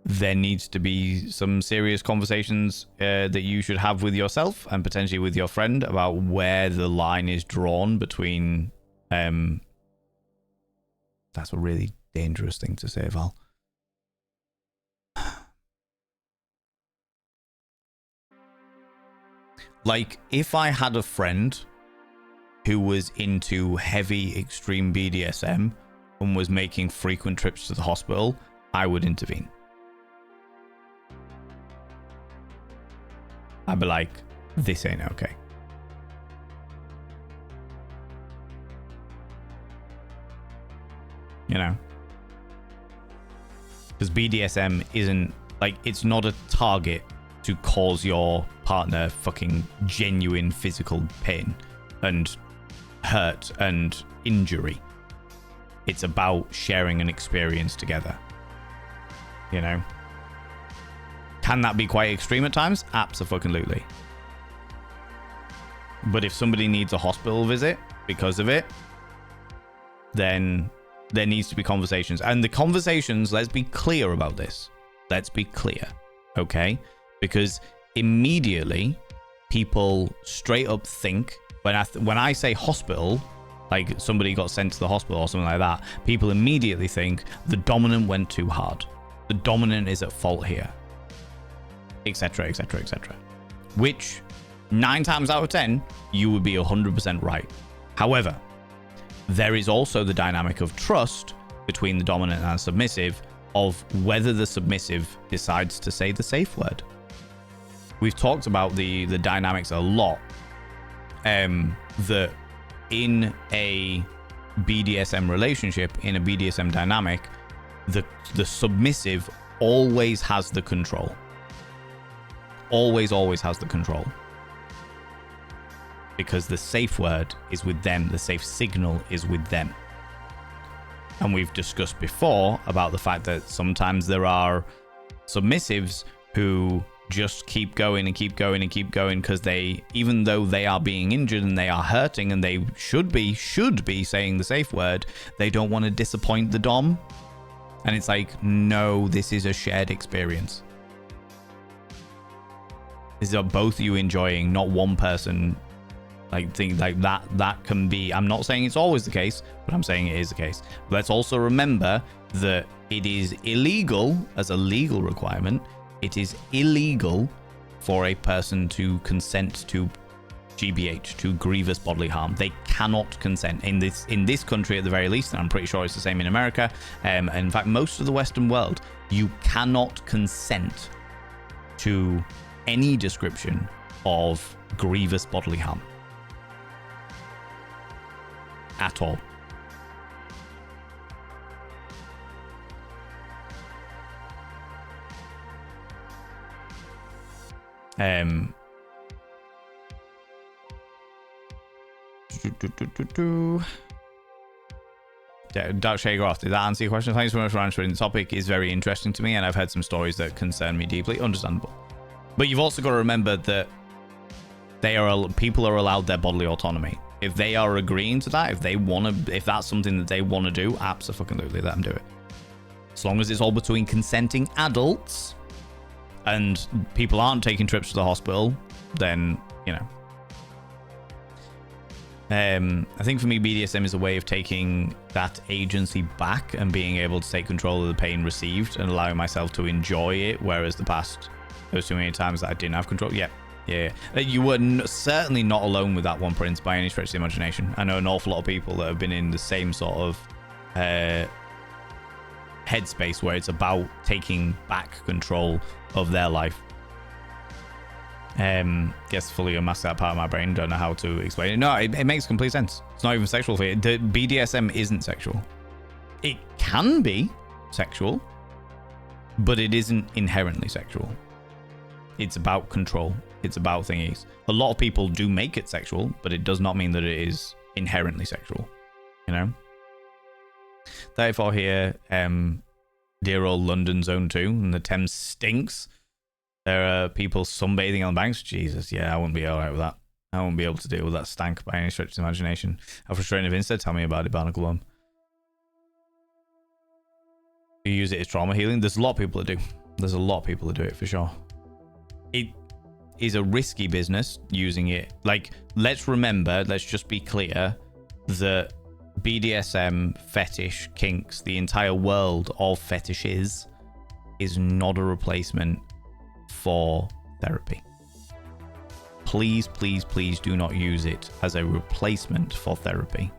there needs to be some serious conversations that you should have with yourself and potentially with your friend about where the line is drawn between. That's a really dangerous thing to say, Val. Like, if I had a friend who was into heavy extreme BDSM and was making frequent trips to the hospital, I would intervene. I'd be like, this ain't okay. You know? Because BDSM isn't, like, it's not a target to cause your partner fucking genuine physical pain and hurt and injury. It's about sharing an experience together. You know? Can that be quite extreme at times? Abso-fucking-lutely. But if somebody needs a hospital visit because of it, then there needs to be conversations. And the conversations, let's be clear about this. Let's be clear, okay? Because immediately people straight up think, when I say hospital, like somebody got sent to the hospital or something like that, people immediately think the dominant went too hard. The dominant is at fault here. Etc, etc, etc. Which 9 times out of 10 you would be 100% right. However, there is also the dynamic of trust between the dominant and submissive, of whether the submissive decides to say the safe word. We've talked about the dynamics a lot, that in a BDSM relationship, in a BDSM dynamic, the submissive always has the control. Always has the control. Because the safe word is with them, the safe signal is with them. And we've discussed before about the fact that sometimes there are submissives who just keep going and keep going and keep going because they, even though they are being injured and they are hurting and they should be saying the safe word, they don't want to disappoint the dom. And it's like, no, this is a shared experience. This is both you enjoying, not one person. Like, things like that can be, I'm not saying it's always the case, but I'm saying it is the case. Let's also remember that it is illegal, as a legal requirement, it is illegal for a person to consent to GBH, to grievous bodily harm. They cannot consent in this country at the very least, and I'm pretty sure it's the same in America. And in fact, most of the Western world, you cannot consent to any description of grievous bodily harm. At all. Dark Shagroff, did that answer your question? Thanks so much for answering. The topic is very interesting to me, and I've heard some stories that concern me deeply. Understandable. But you've also got to remember that people are allowed their bodily autonomy. If they are agreeing to that, if that's something that they want to do, absolutely let them do it. As long as it's all between consenting adults and people aren't taking trips to the hospital, then, you know. I think for me, BDSM is a way of taking that agency back and being able to take control of the pain received and allowing myself to enjoy it, whereas the past, there was too many times that I didn't have control. Yeah. You were certainly not alone with that one, Prince, by any stretch of the imagination. I know an awful lot of people that have been in the same sort of headspace where it's about taking back control of their life. Guess fully unmask that part of my brain. Don't know how to explain it. No, it makes complete sense. It's not even sexual for you. The BDSM isn't sexual. It can be sexual, but it isn't inherently sexual. It's about control. It's about thingies. A lot of people do make it sexual, but it does not mean that it is inherently sexual. You know? 34 here. Dear old London Zone 2, and the Thames stinks. There are people sunbathing on the banks. Jesus, yeah, I wouldn't be alright with that. I wouldn't be able to deal with that stank by any stretch of the imagination. How frustrating if instead, tell me about it, Barnacle Worm. You use it as trauma healing? There's a lot of people that do. There's a lot of people that do it, for sure. It is a risky business, using it. Like, let's just be clear, that BDSM, fetish, kinks, the entire world of fetishes is not a replacement for therapy. Please do not use it as a replacement for therapy.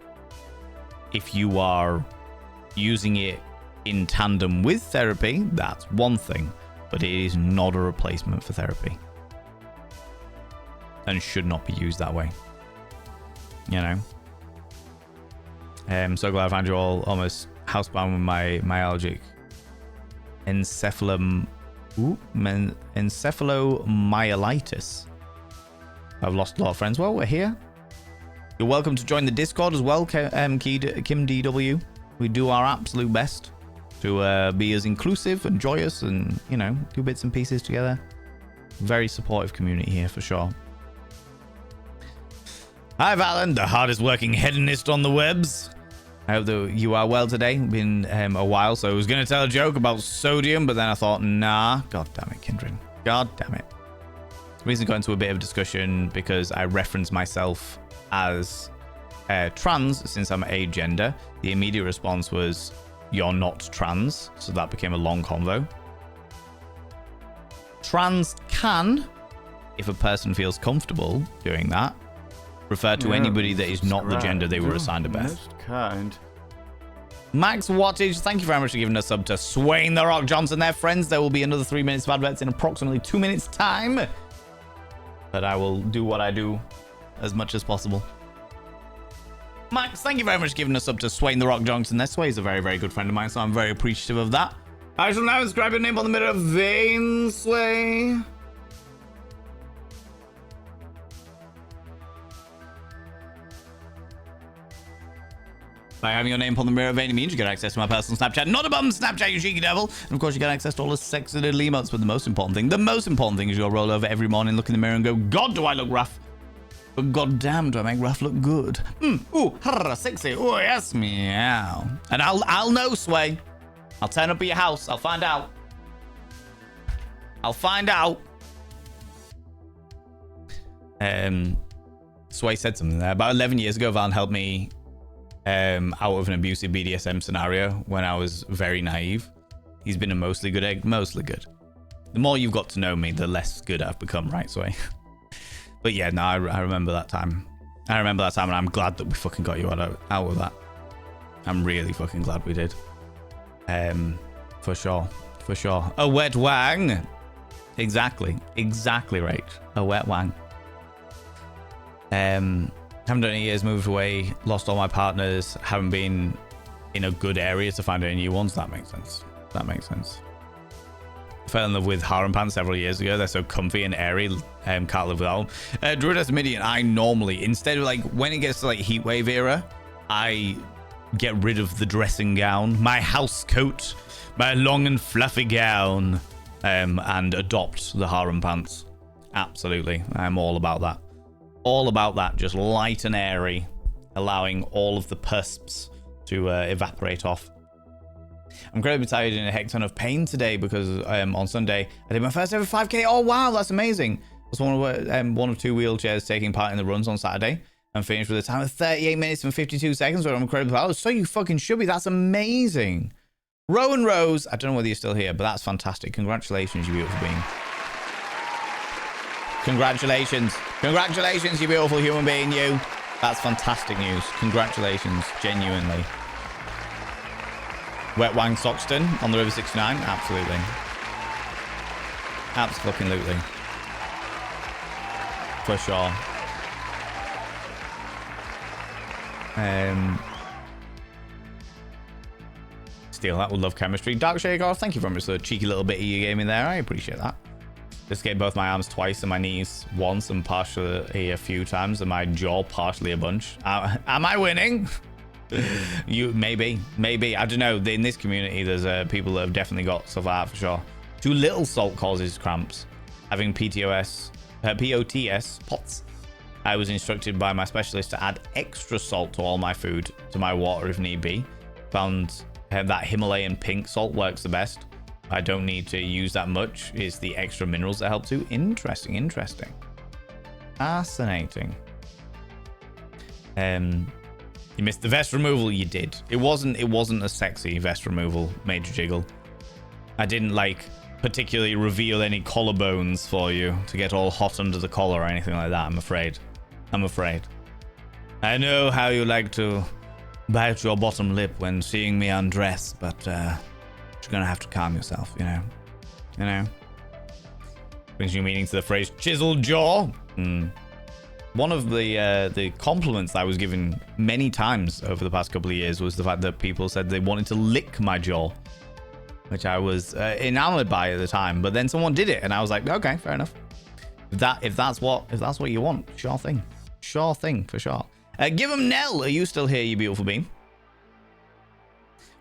If you are using it in tandem with therapy, that's one thing, but it is not a replacement for therapy and should not be used that way. You know? I'm so glad I found you all almost housebound with my myalgic encephalomyelitis. I've lost a lot of friends. Well, we're here. You're welcome to join the Discord as well, Kim DW. We do our absolute best to be as inclusive and joyous and, you know, do bits and pieces together. Very supportive community here for sure. Hi, Valen, the hardest working hedonist on the webs. I hope that you are well today. Been a while, so I was going to tell a joke about sodium, but then I thought, nah. God damn it, Kindred. God damn it. The reason I got into a bit of discussion because I referenced myself as trans since I'm agender. The immediate response was, you're not trans, so that became a long convo. Trans can, if a person feels comfortable doing that, refer to anybody that is not the gender they were assigned at birth. Kind. Max Wattage, thank you very much for giving us sub to Swain the Rock Johnson there, friends. There will be another 3 minutes of adverts in approximately 2 minutes time, but I will do what I do as much as possible. Max, thank you very much for giving us sub to Swain the Rock Johnson there. Sway is a very, very good friend of mine, so I'm very appreciative of that. I shall now inscribe your name on the middle of vein, Sway. By having your name upon the mirror vein means you get access to my personal Snapchat, not a bum Snapchat, you cheeky devil. And of course, you get access to all the sexy little emotes. But the most important thing is you'll roll over every morning, look in the mirror, and go, God, do I look rough? But God damn, do I make rough look good? Ooh, sexy. Ooh, yes, meow. And I'll know, Sway. I'll turn up at your house. I'll find out. Sway said something there. About 11 years ago, Van helped me out of an abusive BDSM scenario when I was very naive. He's been a mostly good egg, mostly good. The more you've got to know me, the less good I've become, right, Sway? But yeah, no, I remember that time. And I'm glad that we fucking got you out of that. I'm really fucking glad we did. For sure. A wet wang. Exactly, right. A wet wang. Haven't done any years, moved away, lost all my partners, haven't been in a good area to find any new ones. That makes sense. fell in love with harem pants several years ago. They're so comfy and airy. Can't live without them. Druidess Midian, I normally, instead of like, when it gets to like heat wave era, I get rid of the dressing gown, my house coat, my long and fluffy gown, and adopt the harem pants. Absolutely. I'm all about that. All about that. Just light and airy, allowing all of the perspiration to evaporate off. I'm incredibly tired in a heck ton of pain today because on Sunday I did my first ever 5k. Oh wow, that's amazing. I was one of 2 wheelchairs taking part in the runs on Saturday and finished with a time of 38 minutes and 52 seconds, where I'm incredibly proud. So you fucking should be. That's amazing. Rowan Rose, I don't know whether you're still here, but that's fantastic. Congratulations, you beautiful being. Congratulations. Congratulations, you beautiful human being, you. That's fantastic news. Congratulations, genuinely. Wet Wang Soxton on the River 69. Absolutely. Absolutely. For sure. Steal that. Would love chemistry. Dark Shaker, thank you very much for the cheeky little bit you gave me there. I appreciate that. Dislocated both my arms twice and my knees once and partially a few times and my jaw partially a bunch. Am I winning? You maybe I don't know. In this community there's people that have definitely got stuff like that for sure. Too little salt causes cramps. Having POTS POTS, I was instructed by my specialist to add extra salt to all my food, to my water if need be. Found that Himalayan pink salt works the best. I don't need to use that much. It's the extra minerals that help too. Interesting. Fascinating. You missed the vest removal. You did. It wasn't a sexy vest removal, Major Jiggle. I didn't like particularly reveal any collarbones for you to get all hot under the collar or anything like that. I'm afraid. I know how you like to bite your bottom lip when seeing me undress, but you're gonna have to calm yourself, you know. Brings new meaning to the phrase chiseled jaw. One of the compliments that I was given many times over the past couple of years was the fact that people said they wanted to lick my jaw, which I was enamored by at the time. But then someone did it, and I was like, okay, fair enough. If that's what you want, sure thing for sure. Give 'em Nell. Are you still here, you beautiful bean?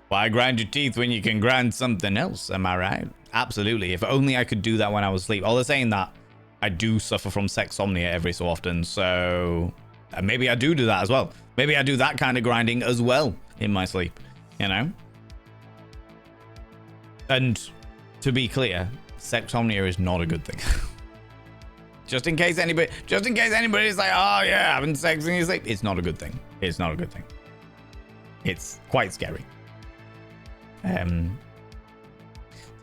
Why grind your teeth when you can grind something else? Am I right? Absolutely. If only I could do that when I was asleep. They're saying that I do suffer from sexsomnia every so often, so maybe I do that as well. Maybe I do that kind of grinding as well in my sleep, you know? And to be clear, sexsomnia is not a good thing. Just in case anybody's like, oh yeah, having sex in your sleep. It's not a good thing. It's quite scary. The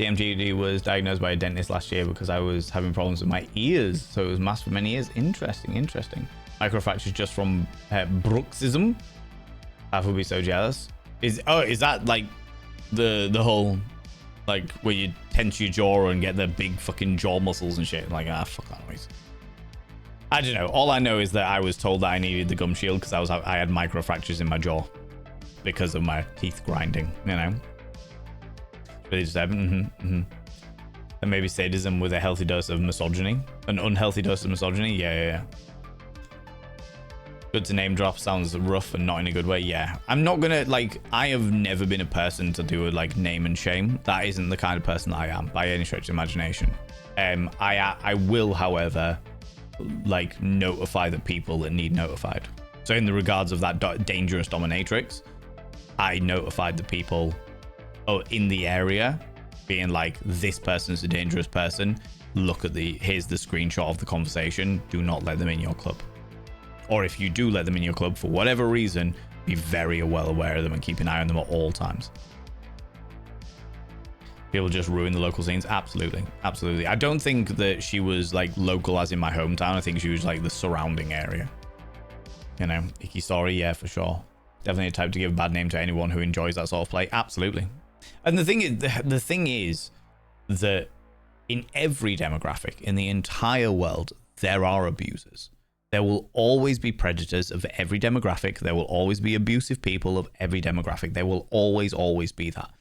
MGD was diagnosed by a dentist last year because I was having problems with my ears, so it was masked for many years. Interesting. Microfractures just from bruxism. I would be so jealous. Is that like the whole like where you tense your jaw and get the big fucking jaw muscles and shit? Like fuck that noise. I don't know. All I know is that I was told that I needed the gum shield because I had microfractures in my jaw because of my teeth grinding, you know. They just said, and maybe sadism with a healthy dose of misogyny. An unhealthy dose of misogyny? Yeah. Good to name drop. Sounds rough and not in a good way. Yeah. I'm not gonna, like, I have never been a person to do a, like, name and shame. That isn't the kind of person that I am, by any stretch of imagination. I will, however, like, notify the people that need notified. So in the regards of that dangerous dominatrix, I notified the people in the area, being like, this person's a dangerous person. Look at here's the screenshot of the conversation. Do not let them in your club. Or if you do let them in your club for whatever reason, be very well aware of them and keep an eye on them at all times. People just ruin the local scenes. Absolutely. I don't think that she was like local as in my hometown. I think she was like the surrounding area. You know, icky story. Yeah, for sure. Definitely a type to give a bad name to anyone who enjoys that sort of play. Absolutely. And the thing is that in every demographic in the entire world, there are abusers. There will always be predators of every demographic. There will always be abusive people of every demographic. There will always be that.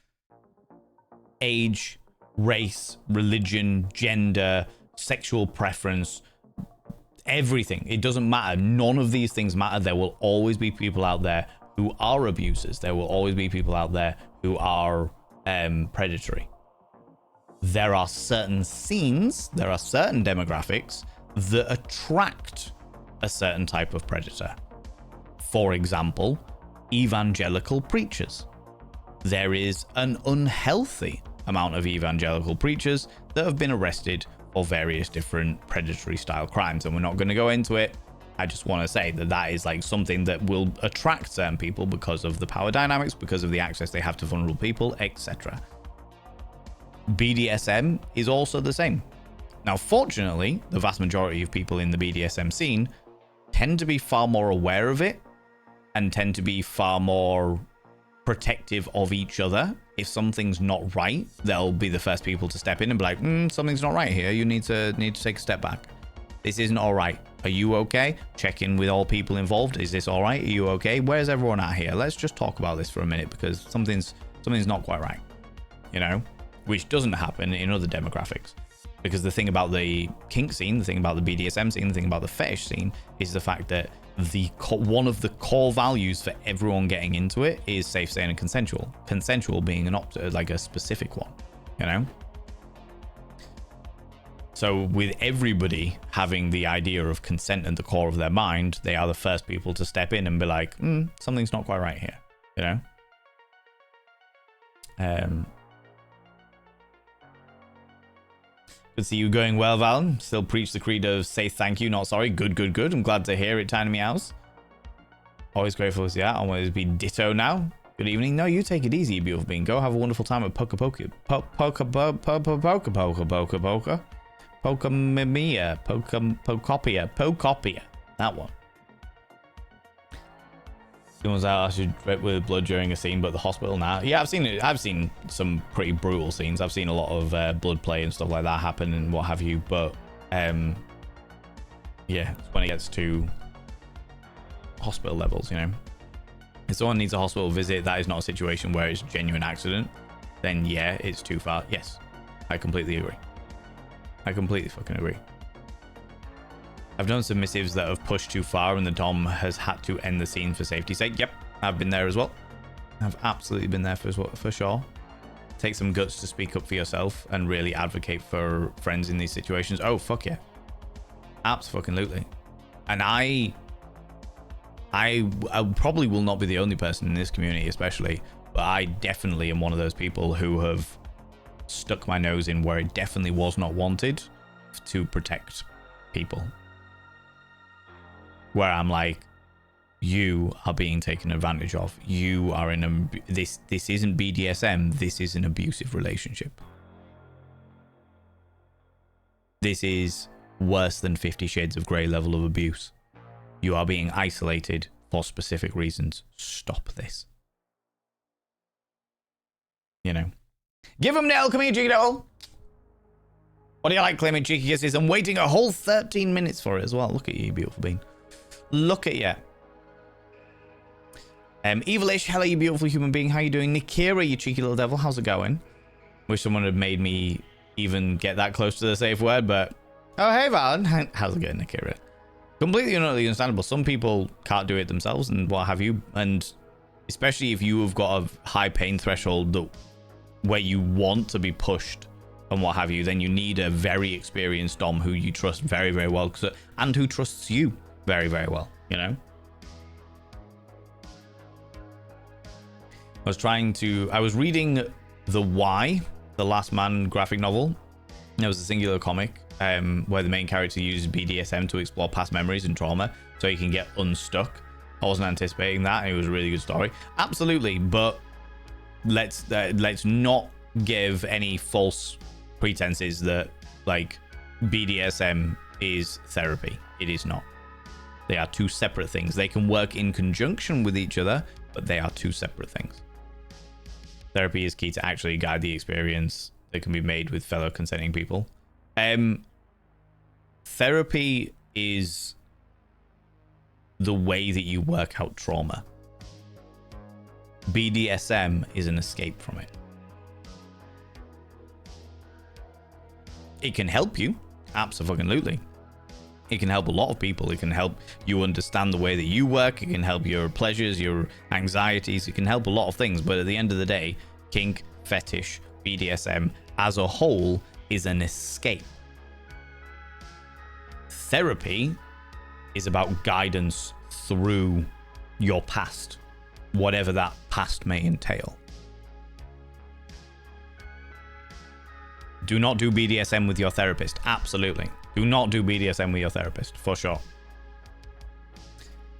Age, race, religion, gender, sexual preference, everything. It doesn't matter. None of these things matter. There will always be people out there who are abusers. There will always be people out there who are predatory. There are certain scenes, there are certain demographics that attract a certain type of predator. For example, evangelical preachers. There is an unhealthy amount of evangelical preachers that have been arrested for various different predatory style crimes, and we're not going to go into it. I just want to say that that is like something that will attract certain people because of the power dynamics, because of the access they have to vulnerable people, etc. BDSM is also the same. Now, fortunately, the vast majority of people in the BDSM scene tend to be far more aware of it and tend to be far more protective of each other. If something's not right, they'll be the first people to step in and be like, something's not right here. You need to take a step back. This isn't all right. Are you okay? Check in with all people involved. Is this all right? Are you okay? Where's everyone at here? Let's just talk about this for a minute because something's not quite right. You know, which doesn't happen in other demographics. Because the thing about the kink scene, the thing about the BDSM scene, the thing about the fetish scene is the fact that one of the core values for everyone getting into it is safe, sane, and consensual. Consensual being like a specific one, you know? So with everybody having the idea of consent at the core of their mind, they are the first people to step in and be like, something's not quite right here, you know? Good to see you going well, Valen. Still preach the creed of say thank you, not sorry. Good. I'm glad to hear it, Tiny Meows. Always grateful to see that. Always be ditto now. Good evening. No, you take it easy, you beautiful being. Go have a wonderful time at Pocapia. Pocapia. That one. Someone's out with blood during a scene, but the hospital now. Yeah, I've seen it. I've seen some pretty brutal scenes. I've seen a lot of blood play and stuff like that happen and what have you. But yeah, it's when it gets to hospital levels, you know. If someone needs a hospital visit, that is not a situation where it's a genuine accident. Then yeah, it's too far. Yes, I completely agree. I completely fucking agree. I've done submissives that have pushed too far and the Dom has had to end the scene for safety's sake. Yep, I've been there as well. I've absolutely been there for sure. Take some guts to speak up for yourself and really advocate for friends in these situations. Oh, fuck yeah. Absolutely. And I probably will not be the only person in this community especially, but I definitely am one of those people who have stuck my nose in where it definitely was not wanted to protect people. Where I'm like, you are being taken advantage of. You are in this isn't BDSM. This is an abusive relationship. This is worse than 50 Shades of Grey level of abuse. You are being isolated for specific reasons. Stop this. You know. Give him nail. Come here, cheeky devil. What do you like claiming cheeky kisses? I'm waiting a whole 13 minutes for it as well. Look at you, beautiful being. Look at you. Evilish, hello, you beautiful human being. How you doing? Nikira, you cheeky little devil. How's it going? Wish someone had made me even get that close to the safe word, but... Oh, hey, Valen. How's it going, Nikira? Completely and utterly understandable. Some people can't do it themselves and what have you. And especially if you have got a high pain threshold where you want to be pushed and what have you, then you need a very experienced Dom who you trust very, very well and who trusts you very, very well, you know? I was reading The Why, The Last Man graphic novel. It was a singular comic where the main character uses BDSM to explore past memories and trauma so he can get unstuck. I wasn't anticipating that, and it was a really good story. Absolutely, but let's not give any false pretenses that like BDSM is therapy. It is not. They are two separate things. They can work in conjunction with each other, but they are two separate things. Therapy is key to actually guide the experience that can be made with fellow consenting people. Therapy is the way that you work out trauma. BDSM is an escape from it. It can help you. Absolutely. It can help a lot of people. It can help you understand the way that you work. It can help your pleasures, your anxieties. It can help a lot of things. But at the end of the day, kink, fetish, BDSM as a whole is an escape. Therapy is about guidance through your past, whatever that past may entail. Do not do BDSM with your therapist. Absolutely. Do not do BDSM with your therapist, for sure.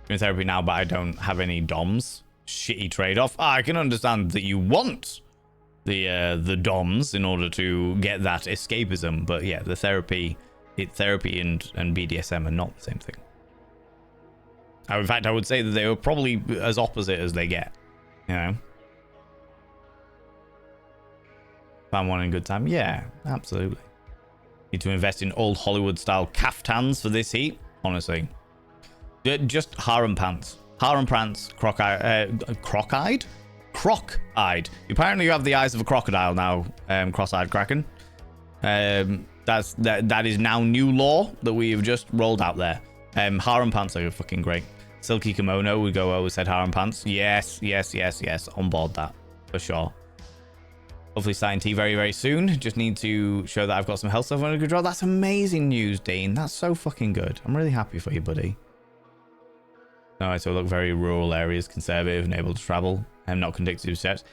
I'm in therapy now, but I don't have any DOMs. Shitty trade-off. I can understand that you want the DOMs in order to get that escapism, but yeah, the therapy and BDSM are not the same thing. In fact, I would say that they were probably as opposite as they get, you know? Found one in good time? Yeah, absolutely. Need to invest in old Hollywood-style caftans for this heat? Honestly. Just harem pants. Harem pants, croc-eyed? Croc-eyed. Apparently you have the eyes of a crocodile now, cross-eyed Kraken. That is now new law that we have just rolled out there. Harem pants are fucking great. Silky kimono would go over said harem pants. Yes. On board that, for sure. Hopefully starting tea very, very soon. Just need to show that I've got some health stuff under control. That's amazing news, Dean. That's so fucking good. I'm really happy for you, buddy. Alright, so look, very rural areas, conservative and able to travel. Not conducive to sex.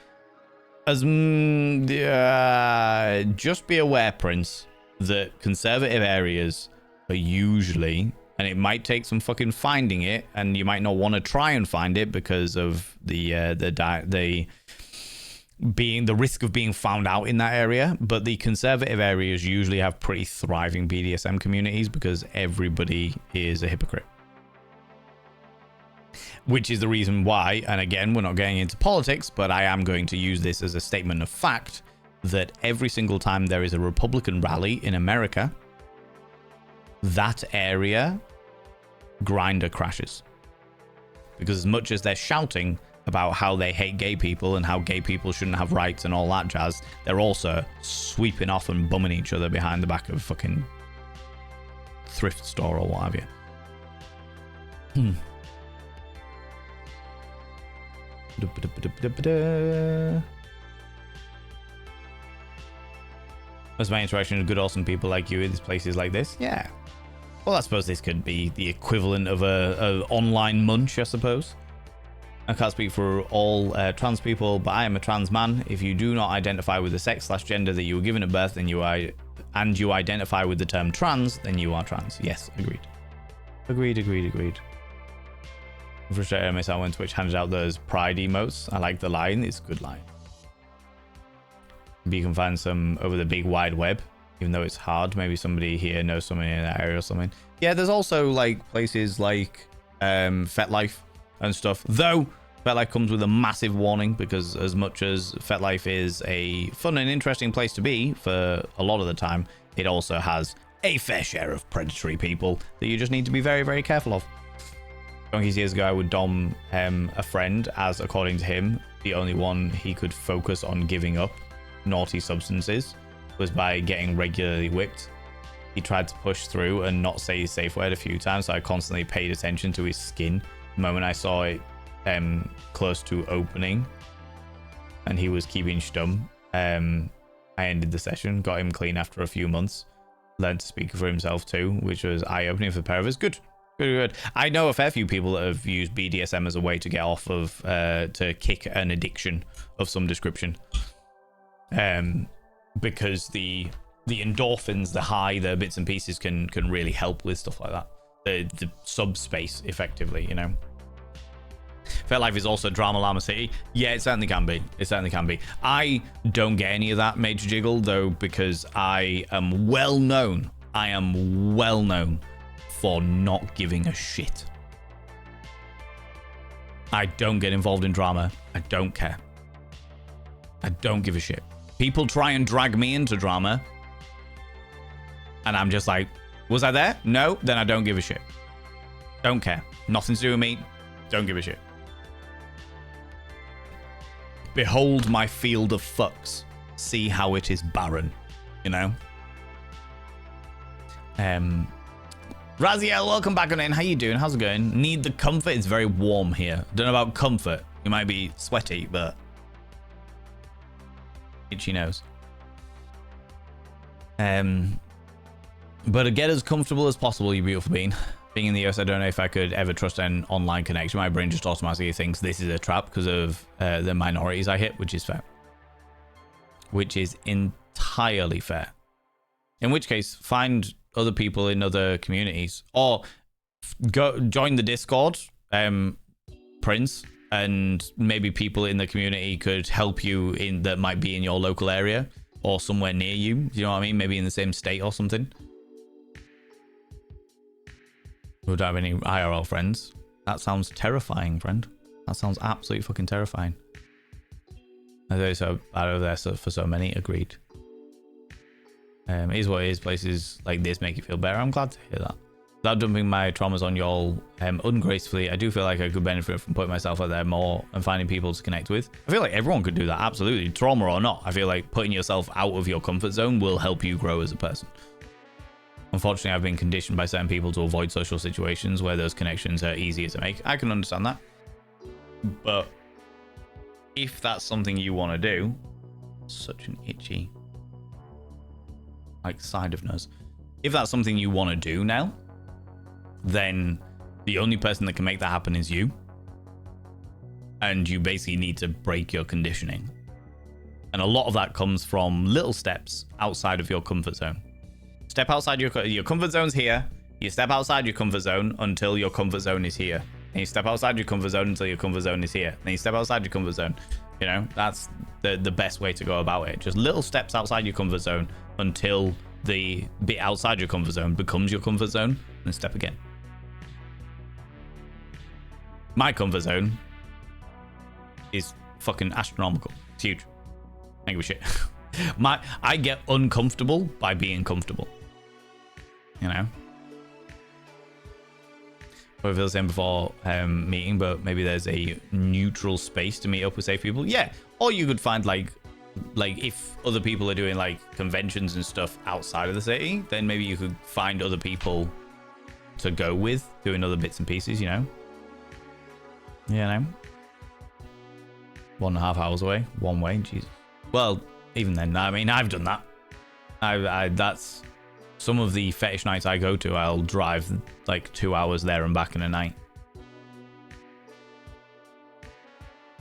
Just be aware, Prince, that conservative areas are usually, and it might take some fucking finding it, and you might not want to try and find it because of the risk of being found out in that area. But the conservative areas usually have pretty thriving BDSM communities because everybody is a hypocrite. Which is the reason why, and again, we're not getting into politics, but I am going to use this as a statement of fact, that every single time there is a Republican rally in America, that area, Grindr crashes. Because as much as they're shouting about how they hate gay people and how gay people shouldn't have rights and all that jazz, they're also sweeping off and bumming each other behind the back of a fucking thrift store or what have you. That's my interaction with good, awesome people like you in places like this. Yeah. Well, I suppose this could be the equivalent of a online munch, I suppose. I can't speak for all trans people, but I am a trans man. If you do not identify with the sex/gender that you were given at birth, then you identify with the term trans, then you are trans. Yes, agreed. Agreed. I'm frustrated I missed out when Twitch handed out those pride emotes. I like the line. It's a good line. Maybe you can find some over the big wide web, even though it's hard. Maybe somebody here knows someone in that area or something. Yeah, there's also like places like FetLife and stuff. Though FetLife comes with a massive warning, because as much as FetLife is a fun and interesting place to be for a lot of the time, it also has a fair share of predatory people that you just need to be very, very careful of. Donkeys years ago, I would dom a friend, as according to him, the only one he could focus on giving up naughty substances was by getting regularly whipped. He tried to push through and not say his safe word a few times, so I constantly paid attention to his skin. The moment I saw it close to opening and he was keeping stum, I ended the session, got him clean after a few months, learned to speak for himself too, which was eye-opening for the pair of us. Good. I know a fair few people that have used BDSM as a way to get off of, to kick an addiction of some description. Because the endorphins, the high, the bits and pieces can really help with stuff like that. The subspace, effectively, you know. FetLife is also Drama Llama City. Yeah, it certainly can be. I don't get any of that major jiggle, though, because I am well known for not giving a shit. I don't get involved in drama. I don't care. I don't give a shit. People try and drag me into drama, and I'm just like, was I there? No? Then I don't give a shit. Don't care. Nothing to do with me. Don't give a shit. Behold my field of fucks. See how it is barren. You know? Raziel, welcome back on in. How you doing? How's it going? Need the comfort? It's very warm here. Don't know about comfort. You might be sweaty, but itchy nose. But to get as comfortable as possible, you beautiful being. Being in the US, I don't know if I could ever trust an online connection. My brain just automatically thinks this is a trap because of the minorities I hit, which is fair. Which is entirely fair. In which case, find other people in other communities, or go join the Discord, Prince, and maybe people in the community could help you in that might be in your local area or somewhere near you. You know what I mean? Maybe in the same state or something. We don't have any IRL friends. That sounds terrifying, friend. That sounds absolutely fucking terrifying. I know so bad over there for so many. Agreed. It is what it is. Places like this make you feel better. I'm glad to hear that. Without dumping my traumas on y'all ungracefully, I do feel like I could benefit from putting myself out there more and finding people to connect with. I feel like everyone could do that, absolutely. Trauma or not. I feel like putting yourself out of your comfort zone will help you grow as a person. Unfortunately, I've been conditioned by certain people to avoid social situations where those connections are easier to make. I can understand that. But if that's something you want to do, such an itchy side of nose. If that's something you want to do now, then the only person that can make that happen is you. And you basically need to break your conditioning. And a lot of that comes from little steps outside of your comfort zone. Step outside your comfort zone's here. You step outside your comfort zone until your comfort zone is here. And you step outside your comfort zone until your comfort zone is here. Then you step outside your comfort zone. You know, that's the best way to go about it. Just little steps outside your comfort zone until the bit outside your comfort zone becomes your comfort zone, and step again. My comfort zone is fucking astronomical. It's huge. I give a shit. I get uncomfortable by being comfortable. You know? I feel the same before meeting, but maybe there's a neutral space to meet up with safe people. Yeah. Or you could find like if other people are doing like conventions and stuff outside of the city, then maybe you could find other people to go with doing other bits and pieces, you know? You know? 1.5 hours away, one way, Jesus. Well, even then, I mean, I've done that. I that's some of the fetish nights I go to, I'll drive like 2 hours there and back in a night.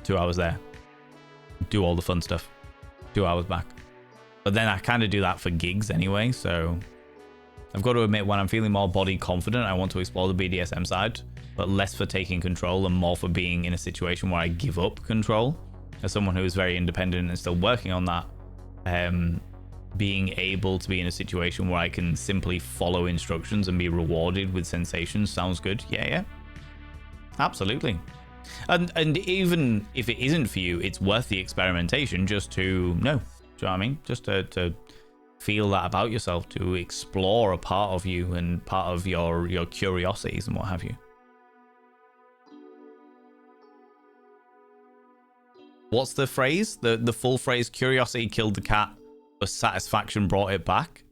2 hours there. Do all the fun stuff. 2 hours back. But then I kind of do that for gigs anyway, so I've got to admit, when I'm feeling more body confident, I want to explore the BDSM side, but less for taking control and more for being in a situation where I give up control. As someone who is very independent and still working on that, being able to be in a situation where I can simply follow instructions and be rewarded with sensations sounds good. Yeah. Absolutely. And even if it isn't for you, it's worth the experimentation just to know. Do you know what I mean? Just to feel that about yourself, to explore a part of you and part of your curiosities and what have you. What's the phrase? The full phrase, curiosity killed the cat, but satisfaction brought it back?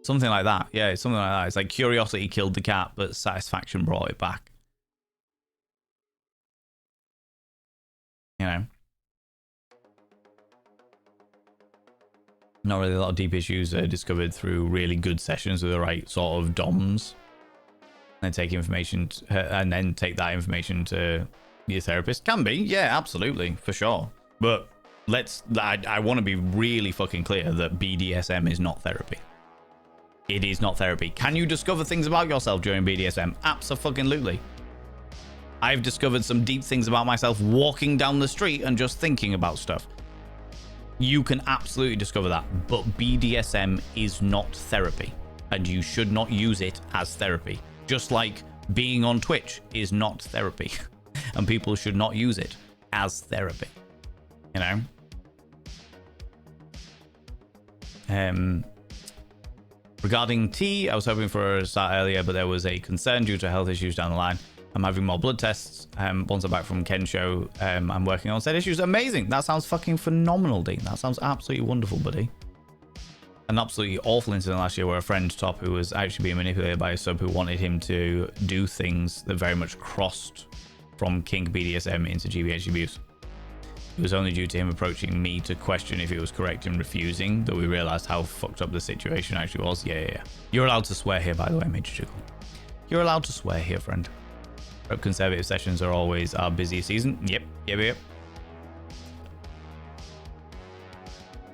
Something like that. Yeah, it's something like that. It's like curiosity killed the cat, but satisfaction brought it back. You know? Not really a lot of deep issues discovered through really good sessions with the right sort of DOMs. And then take information and then take that information to your therapist. Can be. Yeah, absolutely. For sure. But I want to be really fucking clear that BDSM is not therapy. It is not therapy. Can you discover things about yourself during BDSM? Absolutely. I've discovered some deep things about myself walking down the street and just thinking about stuff. You can absolutely discover that. But BDSM is not therapy. And you should not use it as therapy. Just like being on Twitch is not therapy. And people should not use it as therapy. You know? Regarding tea, I was hoping for a start earlier, but there was a concern due to health issues down the line. I'm having more blood tests. Once I'm back from Ken's show, I'm working on said issues. Amazing. That sounds fucking phenomenal, Dean. That sounds absolutely wonderful, buddy. an absolutely awful incident last year where a friend, Top, who was actually being manipulated by a sub who wanted him to do things that very much crossed from kink BDSM into GBH abuse. It was only due to him approaching me to question if he was correct in refusing that we realized how fucked up the situation actually was. Yeah. You're allowed to swear here, by the way, Major Jiggle. You're allowed to swear here, friend. Rep conservative sessions are always our busiest season. Yep.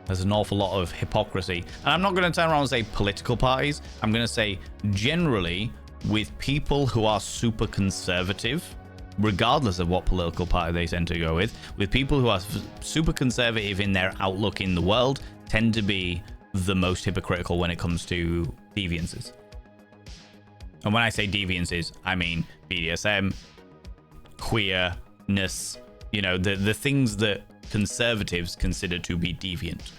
There's an awful lot of hypocrisy. And I'm not going to turn around and say political parties. I'm going to say generally with people who are super conservative, regardless of what political party they tend to go with people who are super conservative in their outlook in the world tend to be the most hypocritical when it comes to deviances. And when I say deviances, I mean BDSM, queerness, you know, the things that conservatives consider to be deviant,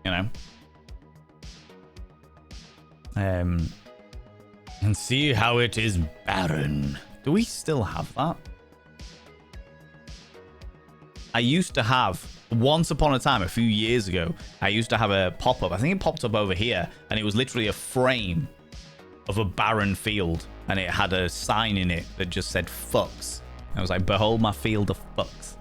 you know? And see how it is barren. Do we still have that? I used to have, once upon a time, a few years ago, I used to have a pop-up. I think it popped up over here, and it was literally a frame of a barren field, and it had a sign in it that just said fucks. I was like, behold my field of fucks.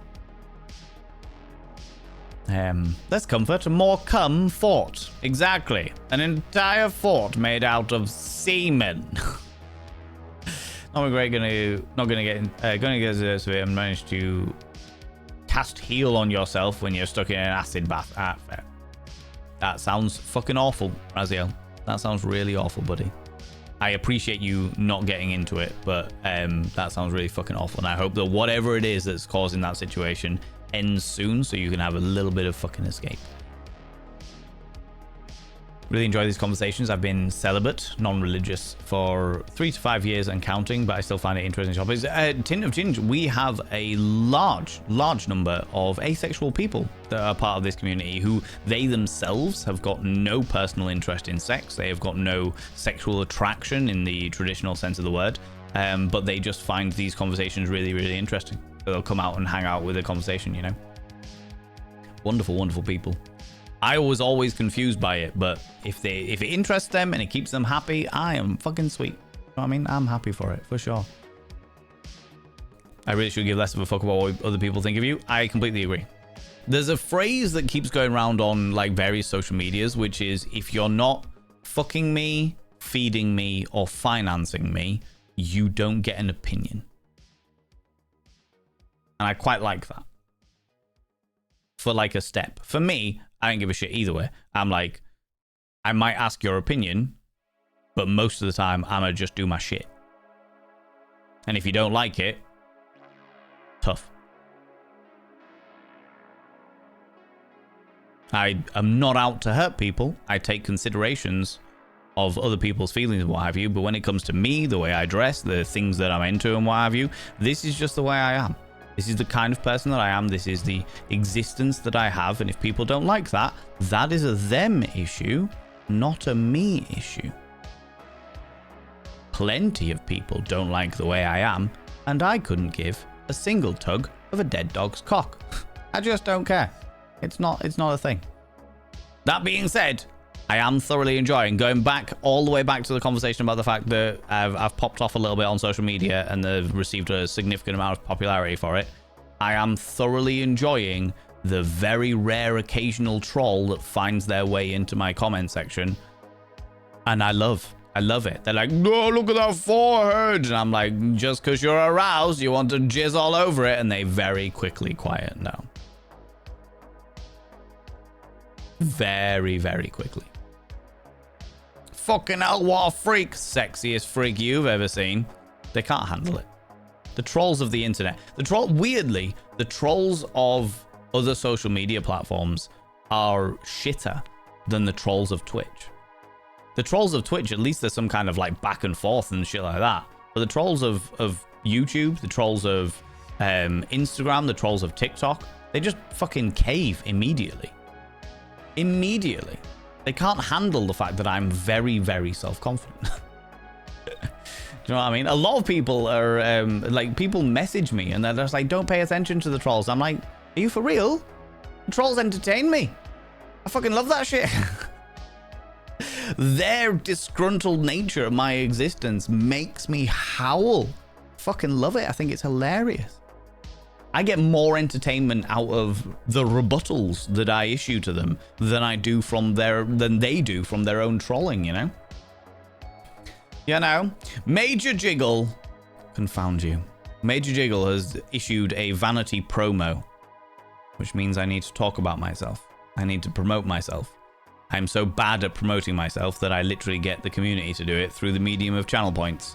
Less comfort, more fort. Exactly. An entire fort made out of semen. Not great. Gonna get severe and manage to cast heal on yourself when you're stuck in an acid bath. Fair. That sounds fucking awful, Raziel. That sounds really awful, buddy. I appreciate you not getting into it, but that sounds really fucking awful. And I hope that whatever it is that's causing that situation ends soon so you can have a little bit of fucking escape. Really enjoy these conversations. I've been celibate, non-religious for 3 to 5 years and counting, but I still find it interesting topics. Tint of Ginge, we have a large number of asexual people that are part of this community who they themselves have got no personal interest in sex. They have got no sexual attraction in the traditional sense of the word, but they just find these conversations really, really interesting. So they'll come out and hang out with a conversation, you know? Wonderful, wonderful people. I was always confused by it, but if it interests them and it keeps them happy, I am fucking sweet. You know what I mean? I'm happy for it, for sure. I really should give less of a fuck about what other people think of you. I completely agree. There's a phrase that keeps going around on like various social medias, which is, if you're not fucking me, feeding me, or financing me, you don't get an opinion. And I quite like that. For like a step. For me, I don't give a shit either way. I'm like, I might ask your opinion, but most of the time, I'm gonna just do my shit. And if you don't like it, tough. I am not out to hurt people. I take considerations of other people's feelings and what have you, but when it comes to me, the way I dress, the things that I'm into and what have you, this is just the way I am. This is the kind of person that I am. This is the existence that I have. And if people don't like that, that is a them issue, not a me issue. Plenty of people don't like the way I am, and I couldn't give a single tug of a dead dog's cock. I just don't care. It's not a thing. That being said, I am thoroughly enjoying going back all the way back to the conversation about the fact that I've popped off a little bit on social media and they've received a significant amount of popularity for it. I am thoroughly enjoying the very rare occasional troll that finds their way into my comment section. And I love it. They're like, no, look at that forehead. And I'm like, just because you're aroused, you want to jizz all over it. And they very quickly quiet down. Very, very quickly. Fucking hell, what a freak. Sexiest freak you've ever seen. They can't handle it. The trolls of the internet. Weirdly, the trolls of other social media platforms are shitter than the trolls of Twitch. The trolls of Twitch, at least there's some kind of like back and forth and shit like that. But the trolls of YouTube, the trolls of Instagram, the trolls of TikTok, they just fucking cave immediately. Immediately. They can't handle the fact that I'm very, very self-confident. Do you know what I mean? A lot of people are like, people message me and they're just like, don't pay attention to the trolls. I'm like, are you for real? The trolls entertain me. I fucking love that shit. Their disgruntled nature of my existence makes me howl. Fucking love it. I think it's hilarious. I get more entertainment out of the rebuttals that I issue to them than they do from their own trolling, you know? You know? Major Jiggle, confound you. Major Jiggle has issued a vanity promo, which means I need to talk about myself. I need to promote myself. I'm so bad at promoting myself that I literally get the community to do it through the medium of channel points.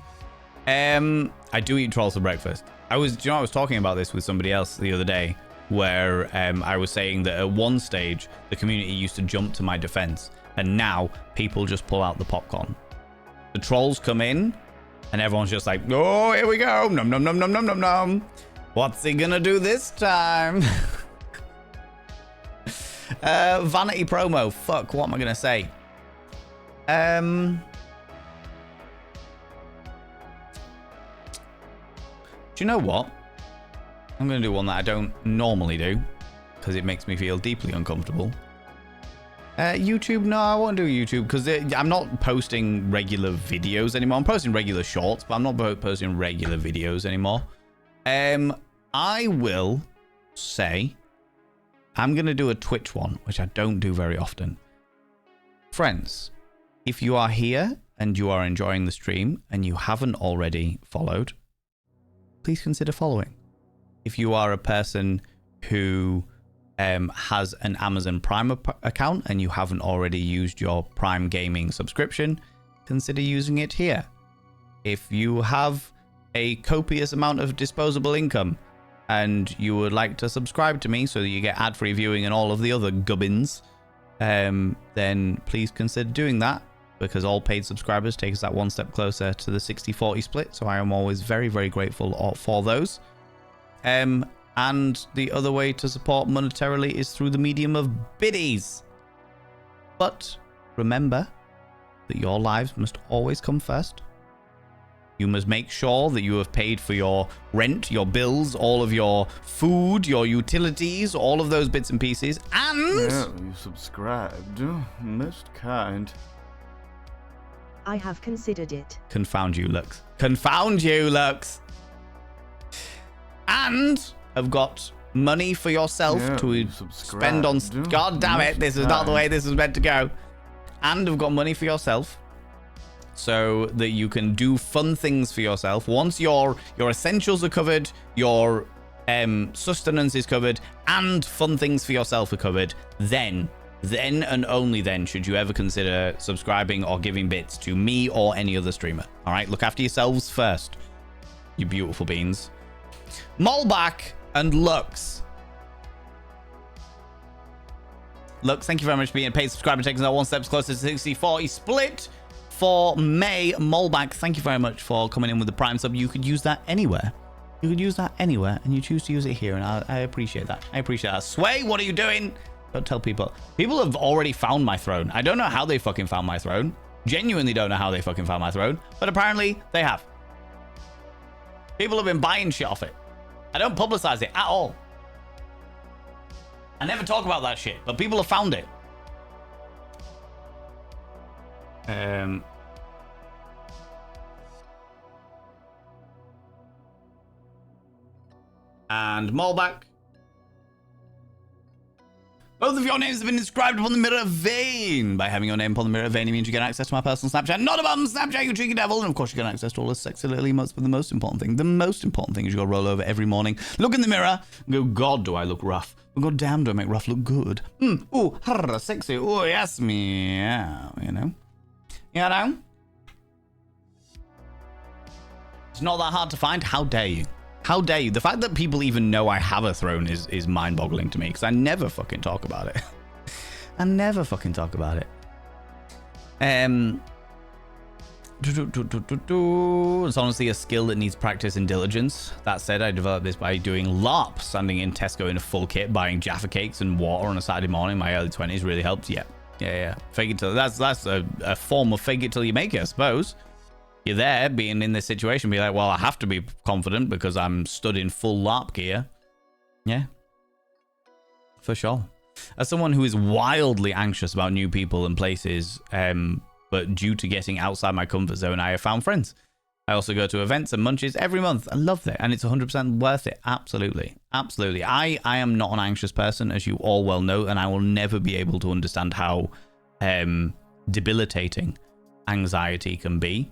I do eat trolls for breakfast. I was talking about this with somebody else the other day, where I was saying that at one stage the community used to jump to my defense, and now people just pull out the popcorn. The trolls come in, and everyone's just like, "Oh, here we go! Nom nom nom nom nom nom nom. What's he gonna do this time?" Vanity promo. Fuck. What am I gonna say? Do you know what? I'm going to do one that I don't normally do because it makes me feel deeply uncomfortable. YouTube? No, I won't do YouTube because I'm not posting regular videos anymore. I'm posting regular shorts, but I'm not posting regular videos anymore. I will say I'm going to do a Twitch one, which I don't do very often. Friends, if you are here and you are enjoying the stream and you haven't already followed, please consider following. If you are a person who has an Amazon Prime account and you haven't already used your Prime Gaming subscription, consider using it here. If you have a copious amount of disposable income and you would like to subscribe to me so that you get ad-free viewing and all of the other gubbins, then please consider doing that, because all paid subscribers take us that one step closer to the 60-40 split. So I am always very, very grateful for those. And the other way to support monetarily is through the medium of biddies. But remember that your lives must always come first. You must make sure that you have paid for your rent, your bills, all of your food, your utilities, all of those bits and pieces. And yeah, you subscribed. Most kind. I have considered it. Confound you, Lux. Confound you, Lux. And have got money for yourself to spend on... God damn it, this is not the way this was meant to go. And have got money for yourself so that you can do fun things for yourself. Once your essentials are covered, your sustenance is covered, and fun things for yourself are covered, then and only then should you ever consider subscribing or giving bits to me or any other streamer. All right, look after yourselves first, you beautiful beans. Molback and Lux. Lux, thank you very much for being a paid subscriber, taking us one step closer to 60-40 split for May. Molback, thank you very much for coming in with the Prime sub. You could use that anywhere. You could use that anywhere, and you choose to use it here, and I appreciate that. I appreciate that. Sway, what are you doing? Don't tell people. People have already found my throne. I don't know how they fucking found my throne. Genuinely don't know how they fucking found my throne, but apparently they have. People have been buying shit off it. I don't publicize it at all. I never talk about that shit, but people have found it. And Molback. Both of your names have been inscribed upon the mirror vein. By having your name upon the mirror vein, it means you get access to my personal Snapchat. Not a bum, Snapchat, you cheeky devil. And of course, you get access to all the sexy little emotes. But the most important thing is you go roll over every morning, look in the mirror, and go, God, do I look rough? God damn, do I make rough look good? Ooh, harra, sexy. Ooh, yes, meow. You know? It's not that hard to find. How dare you? How dare you? The fact that people even know I have a throne is mind-boggling to me, because I never fucking talk about it. I never fucking talk about it. It's honestly a skill that needs practice and diligence. That said, I developed this by doing LARP, standing in Tesco in a full kit, buying Jaffa cakes and water on a Saturday morning. My early 20s really helped. Yeah. Fake it till that's a form of fake it till you make it, I suppose. You're there, being in this situation, be like, well, I have to be confident because I'm stood in full LARP gear. Yeah, for sure. As someone who is wildly anxious about new people and places, but due to getting outside my comfort zone, I have found friends. I also go to events and munches every month. I love it, and it's 100% worth it. Absolutely. Absolutely. I am not an anxious person, as you all well know, and I will never be able to understand how debilitating anxiety can be.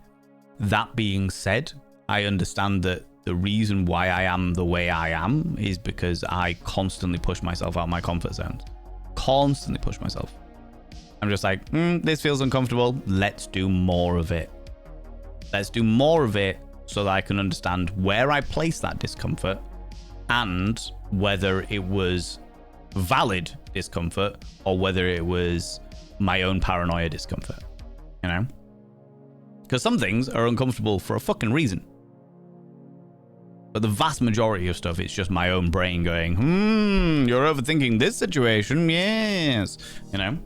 That being said, I understand that the reason why I am the way I am is because I constantly push myself out of my comfort zones. Constantly push myself. I'm just like, this feels uncomfortable. Let's do more of it. Let's do more of it so that I can understand where I place that discomfort and whether it was valid discomfort or whether it was my own paranoia discomfort. You know? Because some things are uncomfortable for a fucking reason. But the vast majority of stuff, it's just my own brain going, you're overthinking this situation. Yes. You know?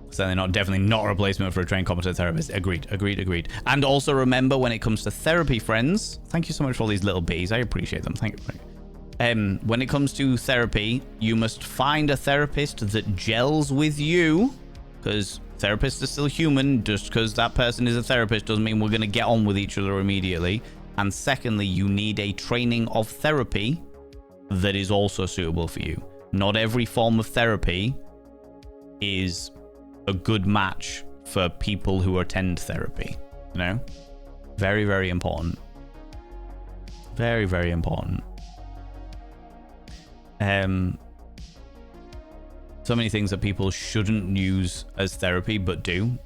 So they're definitely not a replacement for a trained competent therapist. Agreed. And also remember, when it comes to therapy, friends, thank you so much for all these little bees. I appreciate them. Thank you. When it comes to therapy, you must find a therapist that gels with you, because therapists are still human. Just because that person is a therapist doesn't mean we're going to get on with each other immediately. And secondly, you need a training of therapy that is also suitable for you. Not every form of therapy is a good match for people who attend therapy. You know? Very, very important. Very, very important. So many things that people shouldn't use as therapy but do.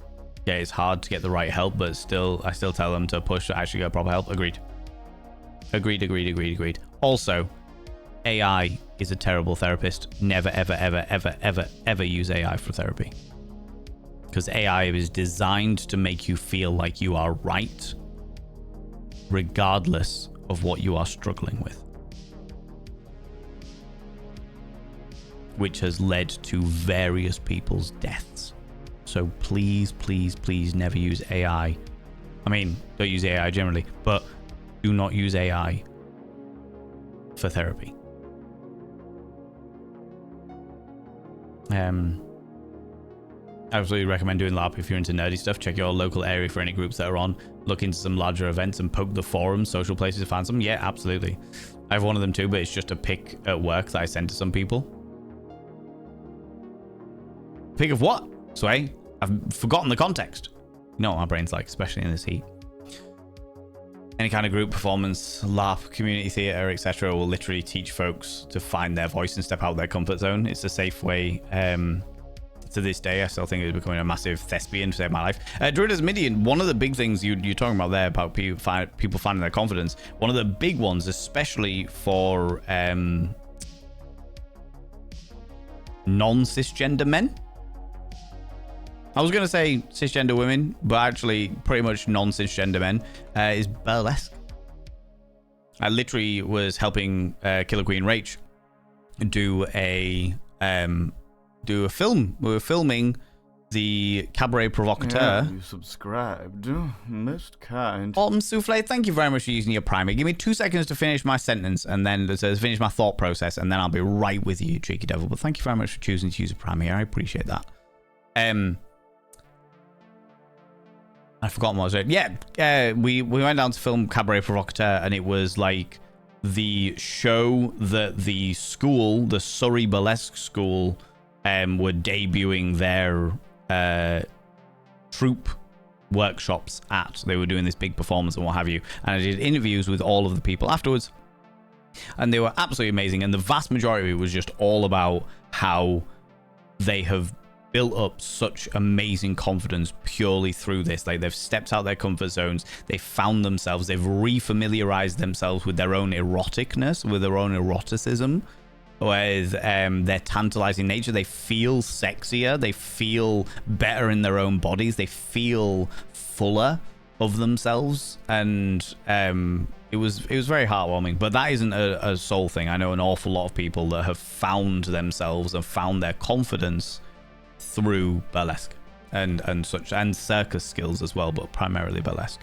Yeah, it's hard to get the right help, but I still tell them to push to actually get proper help. Agreed. Also, AI is a terrible therapist. Never, ever use AI for therapy. Because AI is designed to make you feel like you are right, regardless of what you are struggling with. Which has led to various people's deaths. So please never use AI. I mean, don't use AI generally, but do not use AI for therapy. I absolutely recommend doing LARP if you're into nerdy stuff. Check your local area for any groups that are on. Look into some larger events and poke the forums, social places to find some. Yeah, absolutely. I have one of them too, but it's just a pic at work that I send to some people. Pic of what? Sway? I've forgotten the context. You know what my brain's like, especially in this heat. Any kind of group performance, LARP, community theatre, etc. will literally teach folks to find their voice and step out of their comfort zone. It's a safe way. To this day, I still think it's becoming a massive thespian to save my life. Druidas Midian, one of the big things you're talking about there about people finding their confidence, one of the big ones, especially for non-cisgender men. I was going to say cisgender women, but actually pretty much non-cisgender men, is burlesque. I literally was helping Killer Queen Rach do a film. We were filming the Cabaret Provocateur. Yeah, you subscribed. Most kind. Autumn Souffle, thank you very much for using your Primer. Give me 2 seconds to finish my sentence and then to finish my thought process, and then I'll be right with you, cheeky devil. But thank you very much for choosing to use a Primer. I appreciate that. I've forgotten what I was saying. Yeah, we went down to film Cabaret Provocateur, and it was like the show that the school, the Surrey Burlesque School, were debuting their troupe workshops at. They were doing this big performance and what have you. And I did interviews with all of the people afterwards. And they were absolutely amazing. And the vast majority of it was just all about how they have built up such amazing confidence purely through this. Like, they've stepped out their comfort zones. They found themselves. They've refamiliarized themselves with their own eroticness, with their own eroticism, with their tantalizing nature. They feel sexier. They feel better in their own bodies. They feel fuller of themselves. And it was very heartwarming. But that isn't a soul thing. I know an awful lot of people that have found themselves and found their confidence through burlesque and such, and circus skills as well, but primarily burlesque.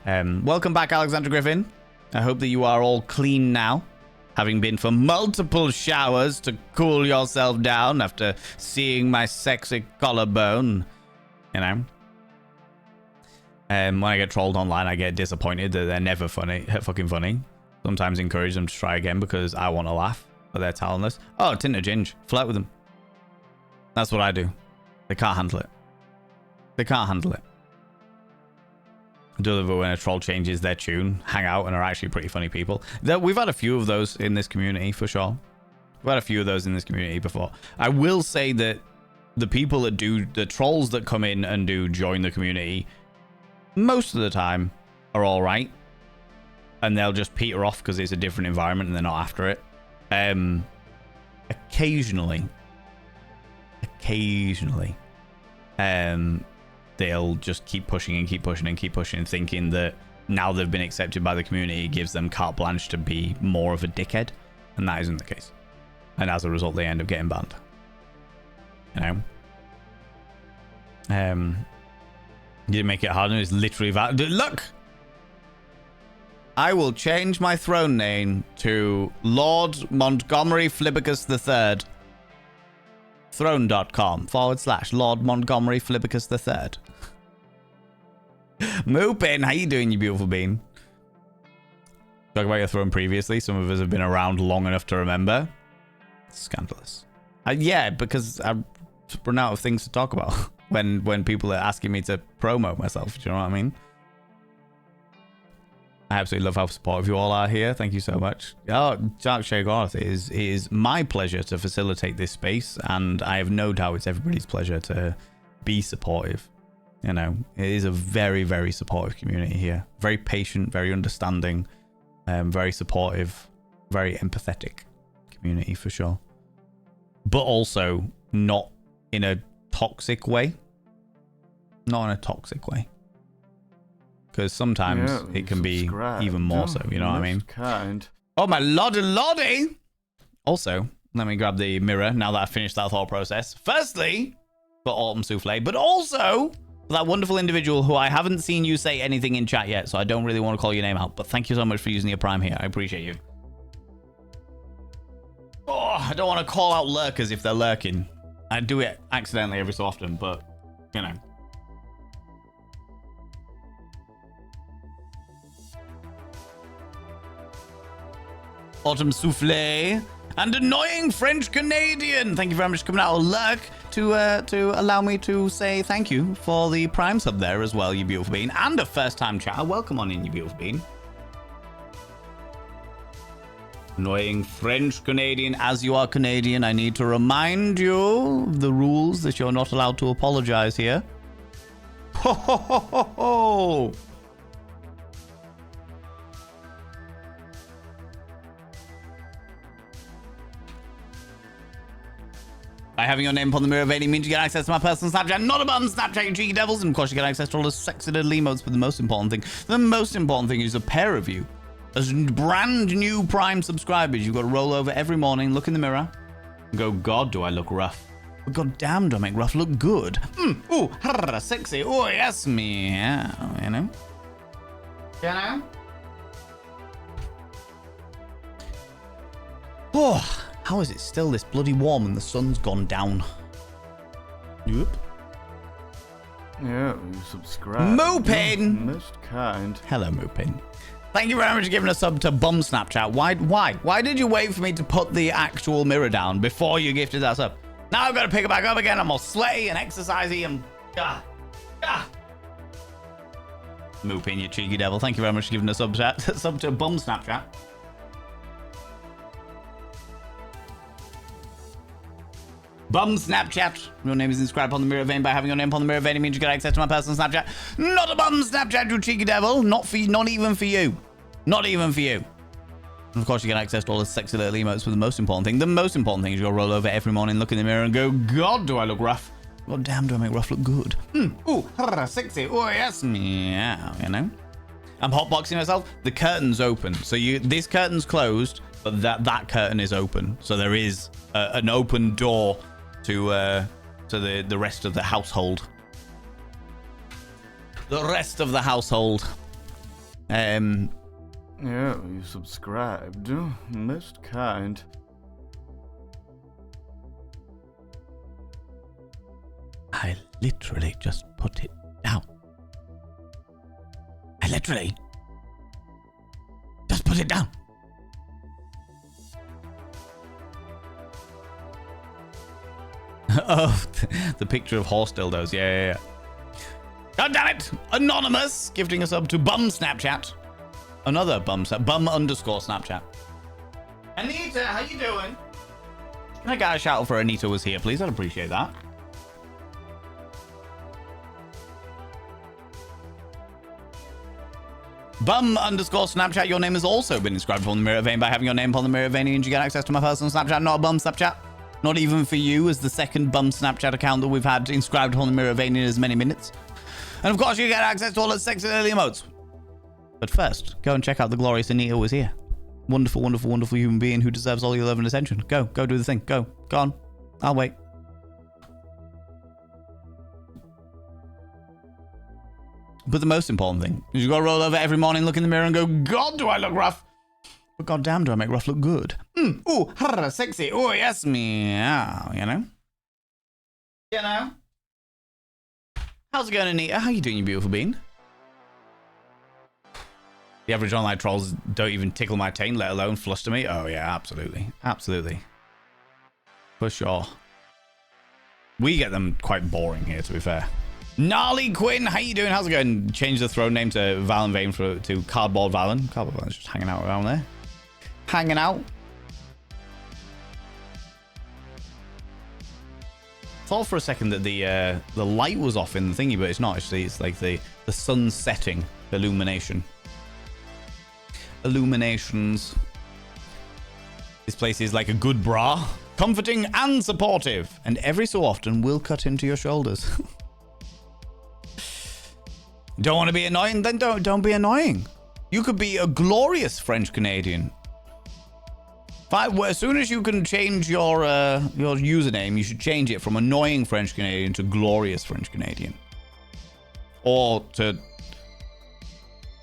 Welcome back, Alexandra Griffin. I hope that you are all clean now. having been for multiple showers to cool yourself down after seeing my sexy collarbone. You know? When I get trolled online, I get disappointed that they're never fucking funny. Sometimes encourage them to try again because I want to laugh, but they're talentless. Oh, Tinter Ginge. Flirt with them. That's what I do. They can't handle it. They can't handle it. Do it when a troll changes their tune, hang out, and are actually pretty funny people. We've had a few of those in this community, for sure. We've had a few of those in this community before. I will say that the people that do, the trolls that come in and do join the community, most of the time are all right. And they'll just peter off because it's a different environment and they're not after it. Occasionally, they'll just keep pushing and keep pushing and keep pushing, thinking that now they've been accepted by the community, it gives them carte blanche to be more of a dickhead. And that isn't the case. And as a result, they end up getting banned. You know? Didn't make it harder. It's literally look! I will change my throne name to Lord Montgomery Flibbicus III. Throne.com/Lord Montgomery Flibbicus III. Moopin, how you doing, you beautiful bean? Talk about your throne previously. Some of us have been around long enough to remember. Scandalous. Yeah, because I've run out of things to talk about when people are asking me to promote myself. Do you know what I mean? I absolutely love how supportive you all are here. Thank you so much. Oh, Dark Shade Garth, it is my pleasure to facilitate this space, and I have no doubt it's everybody's pleasure to be supportive. You know, it is a very, very supportive community here. Very patient, very understanding, very supportive, very empathetic community for sure. But also not in a toxic way. Not in a toxic way. Because sometimes it can be even more so, you know what I mean? Kind. Oh, my lordy! Also, let me grab the mirror now that I've finished that thought process. Firstly, for Autumn Souffle, but also for that wonderful individual who I haven't seen you say anything in chat yet, so I don't really want to call your name out, but thank you so much for using your Prime here. I appreciate you. Oh, I don't want to call out lurkers if they're lurking. I do it accidentally every so often, but, you know. Autumn Souffle and Annoying French Canadian. Thank you very much for coming out of lurk to allow me to say thank you for the Prime sub there as well, you beautiful bean. And a first-time chatter. Welcome on in, you beautiful bean. Annoying French Canadian. As you are Canadian, I need to remind you of the rules that you're not allowed to apologize here. Ho ho ho ho ho! By having your name upon the mirror evading means you get access to my personal Snapchat, not a bum Snapchat, you cheeky devils, and of course you get access to all the sexy little emotes, but the most important thing is a pair of you. As brand new Prime subscribers, you've got to roll over every morning, look in the mirror, and go, God, do I look rough? But God damn, do I make rough look good? Ooh, sexy, oh yes, meow, you know? You know? Oh, how is it still this bloody warm and the sun's gone down? Yep. Yeah, you subscribe. Moopin! Most kind. Hello, Moopin. Thank you very much for giving a sub to Bum Snapchat. Why did you wait for me to put the actual mirror down before you gifted that sub? Now I've got to pick it back up again. I'm all sweaty and exercisey and... Moopin, you cheeky devil. Thank you very much for giving a sub to Bum Snapchat. Bum Snapchat. Your name is inscribed upon the mirror vein. By having your name upon the mirror vein, it means you get access to my personal Snapchat. Not a bum Snapchat, you cheeky devil. Not even for you. Not even for you. And of course, you get access to all the sexy little emotes. But the most important thing is you'll roll over every morning, look in the mirror, and go, God, do I look rough? God damn, do I make rough look good? Ooh, sexy. Oh yes, meow. You know. I'm hotboxing myself. The curtain's open, so this curtain's closed, but that curtain is open. So there is an open door to the rest of the household. The rest of the household. Yeah, you subscribed. Most kind. I literally just put it down. I literally just put it down. Oh, the picture of horse dildos. Yeah. God damn it! Anonymous gifting us up to bum Snapchat. Another bum underscore Snapchat. Anita, how you doing? Can I get a shout out for Anita was here, please? I'd appreciate that. Bum underscore Snapchat, your name has also been inscribed upon the mirror vein. By having your name upon the mirror vein, and you get access to my personal Snapchat, not a bum Snapchat. Not even for you, as the second bum Snapchat account that we've had inscribed upon the mirror vein in as many minutes. And of course, you get access to all the sexy early emotes. But first, go and check out the glorious Anita was here. Wonderful, wonderful, wonderful human being who deserves all your love and attention. Go do the thing. Go on. I'll wait. But the most important thing is you got to roll over every morning, look in the mirror and go, God, do I look rough? But goddamn, do I make rough look good? Ooh, sexy. Oh, yes, meow, you know? You know? How's it going, Anita? How you doing, you beautiful bean? The average online trolls don't even tickle my taint, let alone fluster me. Oh, yeah, absolutely. Absolutely. For sure. We get them quite boring here, to be fair. Gnarly Quinn, how you doing? How's it going? Change the throne name to Valen Vane to Cardboard Valen. Cardboard Valen's just hanging out around there. Hanging out. Thought for a second that the light was off in the thingy, but it's not actually. It's like the sun setting illumination. Illuminations. This place is like a good bra, comforting and supportive, and every so often will cut into your shoulders. Don't want to be annoying? Then don't be annoying. You could be a glorious French Canadian. As soon as you can change your username, you should change it from annoying French Canadian to glorious French Canadian, or to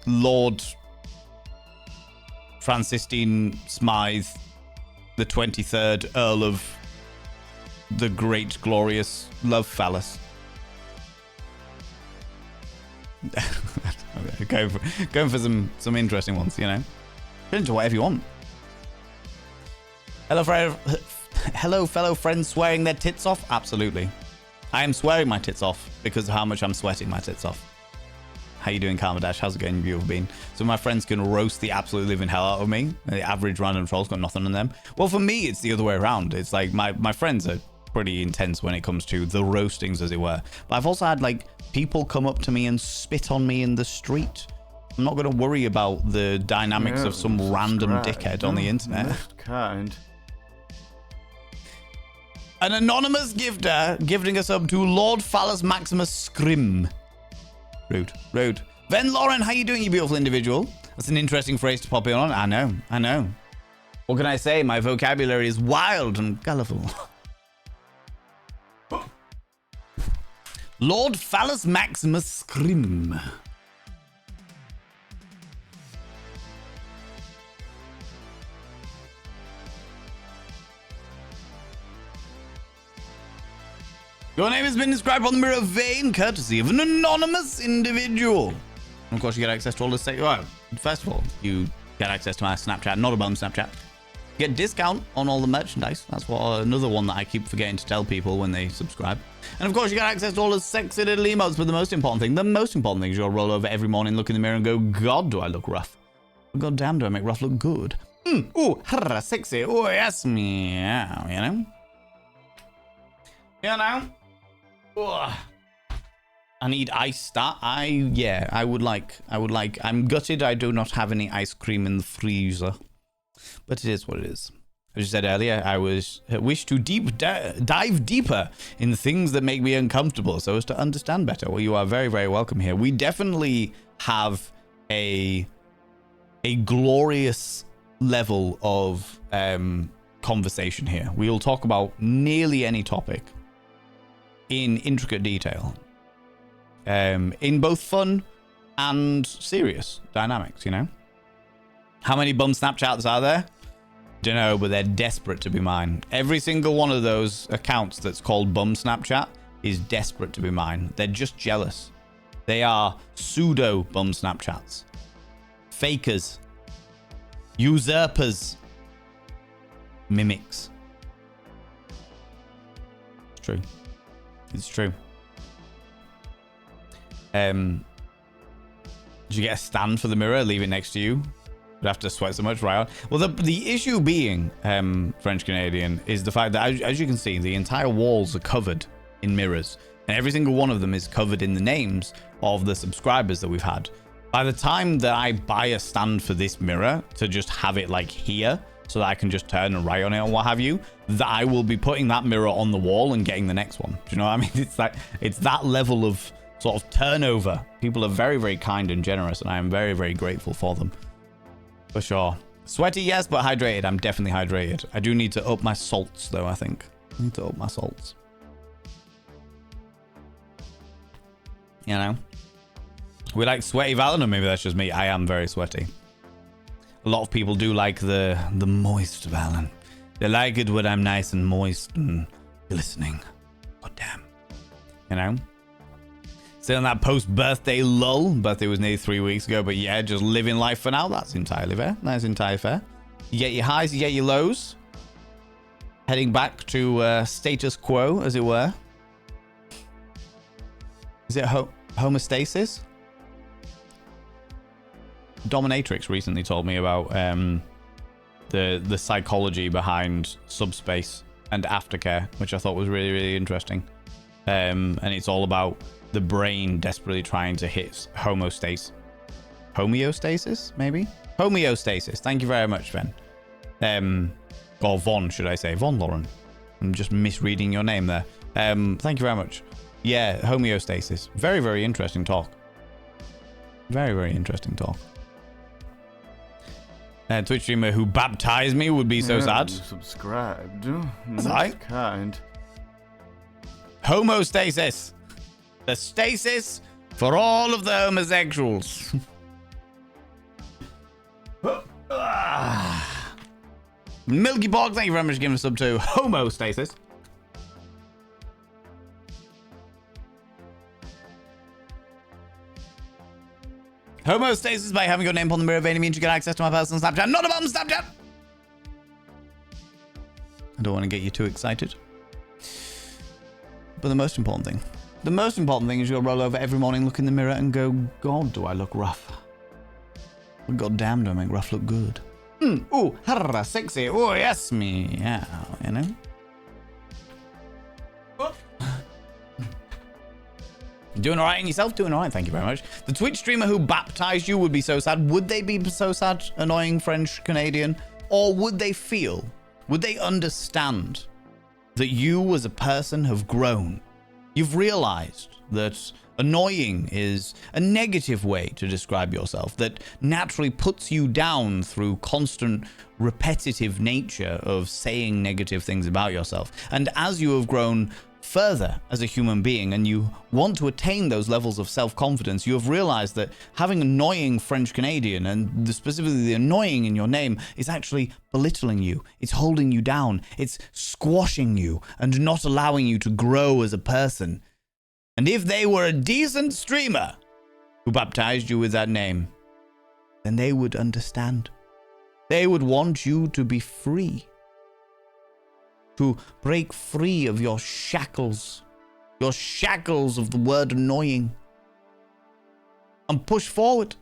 Lord Franciscine Smythe, the 23rd Earl of the Great Glorious Love Phallus. going for some interesting ones, you know. Get into whatever you want. Hello, fellow friends swearing their tits off? Absolutely. I am swearing my tits off because of how much I'm sweating my tits off. How you doing, Karma Dash? How's it going, beautiful bean? So my friends can roast the absolute living hell out of me. The average random troll's got nothing on them. Well, for me, it's the other way around. It's like my friends are pretty intense when it comes to the roastings, as it were. But I've also had, like, people come up to me and spit on me in the street. I'm not going to worry about the dynamics of some random dickhead on the internet. Most kind. An anonymous gifter gifting us up to Lord Phallus Maximus Scrim. Rude. Ven Lauren, how you doing, you beautiful individual? That's an interesting phrase to pop in on. I know. What can I say? My vocabulary is wild and colourful. Lord Phallus Maximus Scrim. Your name has been inscribed on the mirror vein, courtesy of an anonymous individual. And of course, you get access to all this. Well, first of all, you get access to my Snapchat, not a bum Snapchat. You get discount on all the merchandise. That's what another one that I keep forgetting to tell people when they subscribe. And of course, you get access to all the sexy little emotes. But the most important thing is you'll roll over every morning, look in the mirror, and go, God, do I look rough? God damn, do I make rough look good? Ooh, sexy. Oh, yes, meow. You know. Ugh. I need ice stat. I would like. I'm gutted I do not have any ice cream in the freezer. But it is what it is. As you said earlier, I wish to dive deeper in the things that make me uncomfortable so as to understand better. Well, you are very, very welcome here. We definitely have a glorious level of conversation here. We will talk about nearly any topic in intricate detail, in both fun and serious dynamics, you know. How many bum Snapchats are there? Don't know, but they're desperate to be mine. Every single one of those accounts that's called bum Snapchat is desperate to be mine. They're just jealous. They are pseudo bum Snapchats. Fakers. Usurpers. Mimics. It's true. It's true. Did you get a stand for the mirror? Leave it next to you? Would have to sweat so much, right? Well, the issue being, French Canadian, is the fact that, as you can see, the entire walls are covered in mirrors. And every single one of them is covered in the names of the subscribers that we've had. By the time that I buy a stand for this mirror to just have it like here, so that I can just turn and write on it or what have you, that I will be putting that mirror on the wall and getting the next one. Do you know what I mean? It's that level of sort of turnover. People are very, very kind and generous, and I am very, very grateful for them. For sure. Sweaty, yes, but hydrated. I'm definitely hydrated. I do need to up my salts, though, I think. I need to up my salts. You know? We like sweaty Valen, or maybe that's just me. I am very sweaty. A lot of people do like the moist Valen. They like it when I'm nice and moist and glistening. God damn. You know? Still in that post-birthday lull. Birthday was nearly 3 weeks ago, but yeah, just living life for now. That's entirely fair. That's entirely fair. You get your highs, you get your lows. Heading back to status quo, as it were. Is it homeostasis? Dominatrix recently told me about the psychology behind subspace and aftercare, which I thought was really, really interesting. And it's all about the brain desperately trying to hit homeostasis. Homeostasis, maybe? Homeostasis. Thank you very much, Ben. Or Von, should I say. Von Lauren. I'm just misreading your name there. Thank you very much. Yeah, homeostasis. Very, very interesting talk. Very, very interesting talk. Twitch streamer who baptized me would be so sad. Subscribed. That's right. Kind. Homostasis. The stasis for all of the homosexuals. Milky Bog, thank you very much for giving a sub to homostasis. Homostasis by having your name upon the mirror of any means you get access to my personal Snapchat. Not a bum Snapchat! I don't want to get you too excited. But the most important thing is you'll roll over every morning, look in the mirror and go, God, do I look rough? God damn, do I make rough look good? Ooh, harra, sexy. Oh, yes, me. Yeah, you know? Doing all right in yourself? Doing all right, thank you very much. The Twitch streamer who baptized you would be so sad. Would they be so sad, annoying French Canadian? Or would they feel, would they understand that you as a person have grown? You've realized that annoying is a negative way to describe yourself, that naturally puts you down through constant repetitive nature of saying negative things about yourself. And as you have grown further as a human being and you want to attain those levels of self-confidence, you have realized that having annoying French Canadian and specifically the annoying in your name is actually belittling you. It's holding you down. It's squashing you and not allowing you to grow as a person. And if they were a decent streamer who baptized you with that name, then they would understand. They would want you to be free. To break free of your shackles of the word annoying, and push forward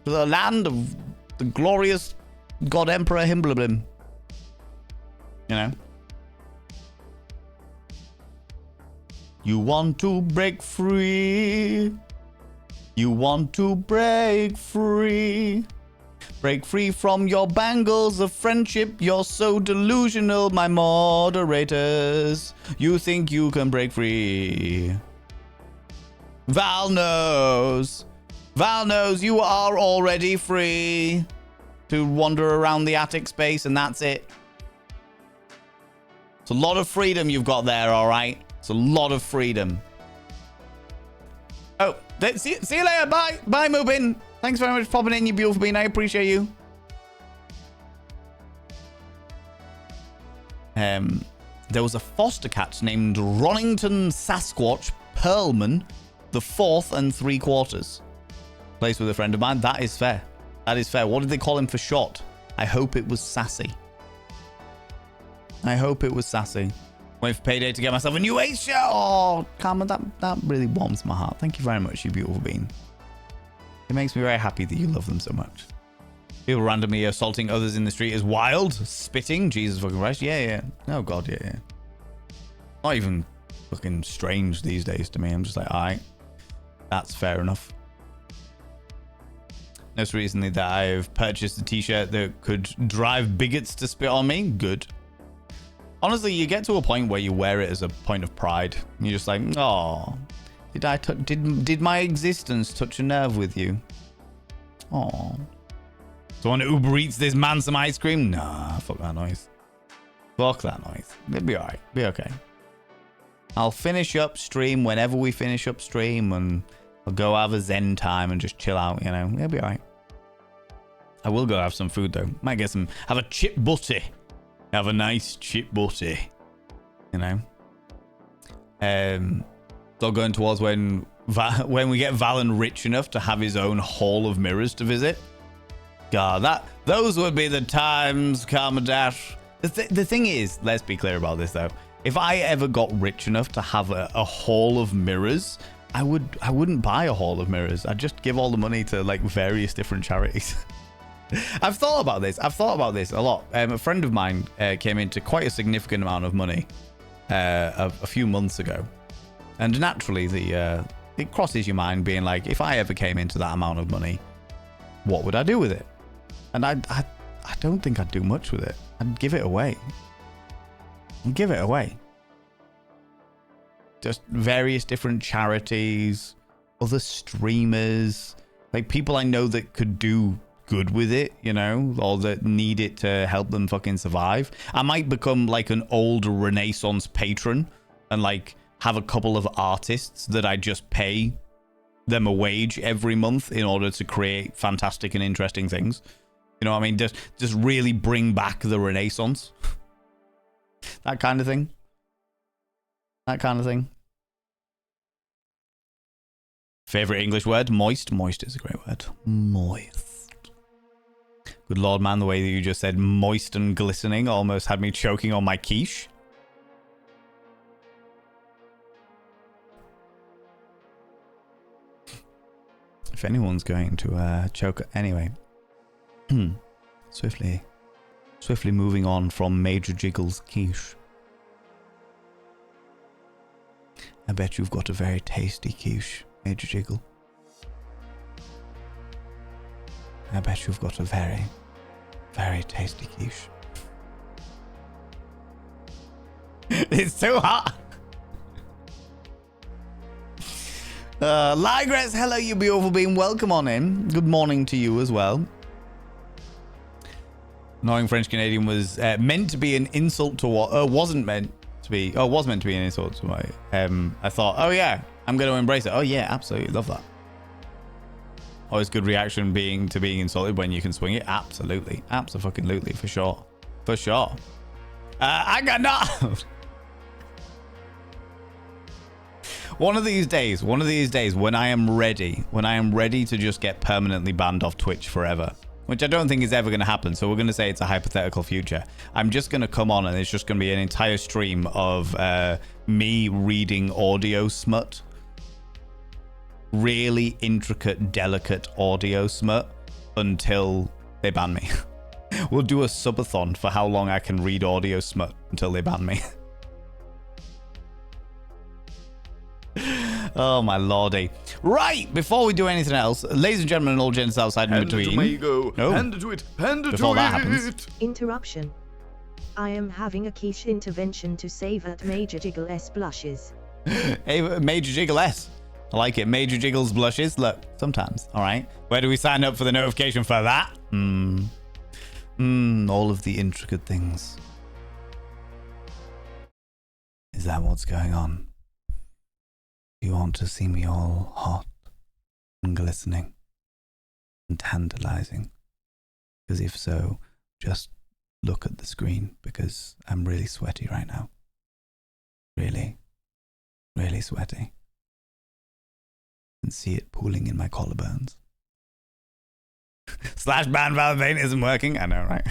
to the land of the glorious God Emperor Himblablim. You know? You want to break free. You want to break free. Break free from your bangles of friendship. You're so delusional, my moderators. You think you can break free. Val knows. Val knows you are already free to wander around the attic space, and that's it. It's a lot of freedom you've got there, all right? It's a lot of freedom. Oh, See you later. Bye. Bye, Mubin. Thanks very much for popping in, you beautiful bean. I appreciate you. There was a foster cat named Ronington Sasquatch Pearlman, the 4th and 3/4. Placed with a friend of mine. That is fair. That is fair. What did they call him for short? I hope it was Sassy. I hope it was Sassy. Wait for payday to get myself a new ace shirt. Oh, Carmen, that really warms my heart. Thank you very much, you beautiful bean. It makes me very happy that you love them so much. People randomly assaulting others in the street is wild. Spitting. Jesus fucking Christ. Yeah. Oh, God, yeah. Not even fucking strange these days to me. I'm just like, all right. That's fair enough. Noticed recently that I've purchased a t-shirt that could drive bigots to spit on me. Good. Honestly, you get to a point where you wear it as a point of pride. You're just like, oh, did my existence touch a nerve with you? Oh. Someone Uber Eats this man some ice cream? Nah, fuck that noise. Fuck that noise. It'll be alright. Be okay. I'll finish up stream whenever we finish up stream, and I'll go have a zen time and just chill out, you know. It'll be alright. I will go have some food though. Might get some, have a chip butty. Have a nice chip butty. You know. Still going towards when we get Valen rich enough to have his own hall of mirrors to visit. God, those would be the times, Karma Dash. The thing is, let's be clear about this though. If I ever got rich enough to have a hall of mirrors, I wouldn't buy a hall of mirrors. I'd just give all the money to like various different charities. I've thought about this a lot. A friend of mine came into quite a significant amount of money a few months ago, and naturally it crosses your mind being like, if I ever came into that amount of money, what would I do with it? And I don't think I'd do much with it. I'd give it away. Just various different charities, other streamers, like people I know that could do good with it, you know, or that need it to help them fucking survive. I might become like an old Renaissance patron and like have a couple of artists that I just pay them a wage every month in order to create fantastic and interesting things. You know what I mean? Just really bring back the Renaissance. That kind of thing. Favorite English word? Moist. Moist is a great word. Moist. Good Lord, man, the way that you just said moist and glistening almost had me choking on my quiche. If anyone's going to choke... Anyway. Swiftly moving on from Major Jiggle's quiche. I bet you've got a very tasty quiche, Major Jiggle. I bet you've got a very, very tasty quiche. It's too hot. Ligress, hello, you beautiful being. Welcome on in. Good morning to you as well. Knowing French Canadian was meant to be an insult to what? Wasn't meant to be. Oh, was meant to be an insult to what? I thought, oh yeah, I'm going to embrace it. Oh yeah, absolutely, love that. Always good reaction being insulted when you can swing it. Absolutely, absolutely, for sure, for sure. I got not. One of these days, when I am ready to just get permanently banned off Twitch forever. Which I don't think is ever going to happen, so we're going to say it's a hypothetical future. I'm just going to come on and it's just going to be an entire stream of me reading audio smut. Really intricate, delicate audio smut until they ban me. We'll do a subathon for how long I can read audio smut until they ban me. Oh my lordy. Right, before we do anything else, ladies and gentlemen and all gents outside in between. Hand it to my ego. Hand it to it. Hand it Before to that it. happens. Interruption. I am having a quiche intervention to save at Major Jiggle S blushes. Hey, Major Jiggle S. I like it. Major Jiggles blushes. Look, sometimes. All right. Where do we sign up for the notification for that? All of the intricate things. Is that what's going on? You want to see me all hot and glistening and tantalizing? Because if so, just look at the screen, because I'm really sweaty right now. Really, really sweaty. And see it pooling in my collarbones. Slash ban Valentine isn't working. I know, right?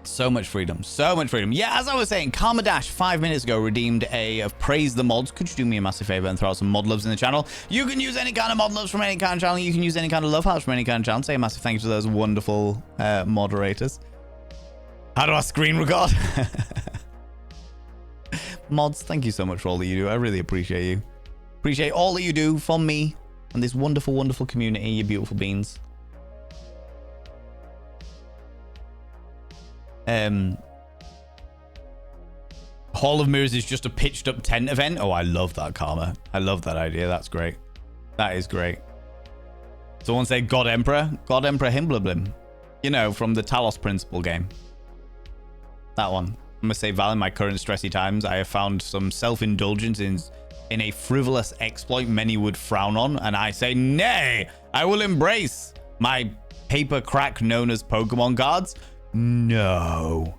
So much freedom. So much freedom. Yeah, as I was saying, Karma Dash 5 minutes ago redeemed a praise the mods. Could you do me a massive favor and throw out some mod loves in the channel? You can use any kind of mod loves from any kind of channel. You can use any kind of love hearts from any kind of channel. Say a massive thank you to those wonderful moderators. How do I screen record? Mods, thank you so much for all that you do. I really appreciate you. Appreciate all that you do for me and this wonderful, wonderful community, you beautiful beans. Hall of Mirrors is just a pitched up tent event. Oh, I love that, Karma. I love that idea. That's great. That is great. Someone say God Emperor. God Emperor Himblablim. You know, from the Talos Principle game. That one. I'm going to say, Val, in my current stressy times, I have found some self-indulgence in a frivolous exploit many would frown on. And I say, nay, I will embrace my paper crack known as Pokemon cards. No.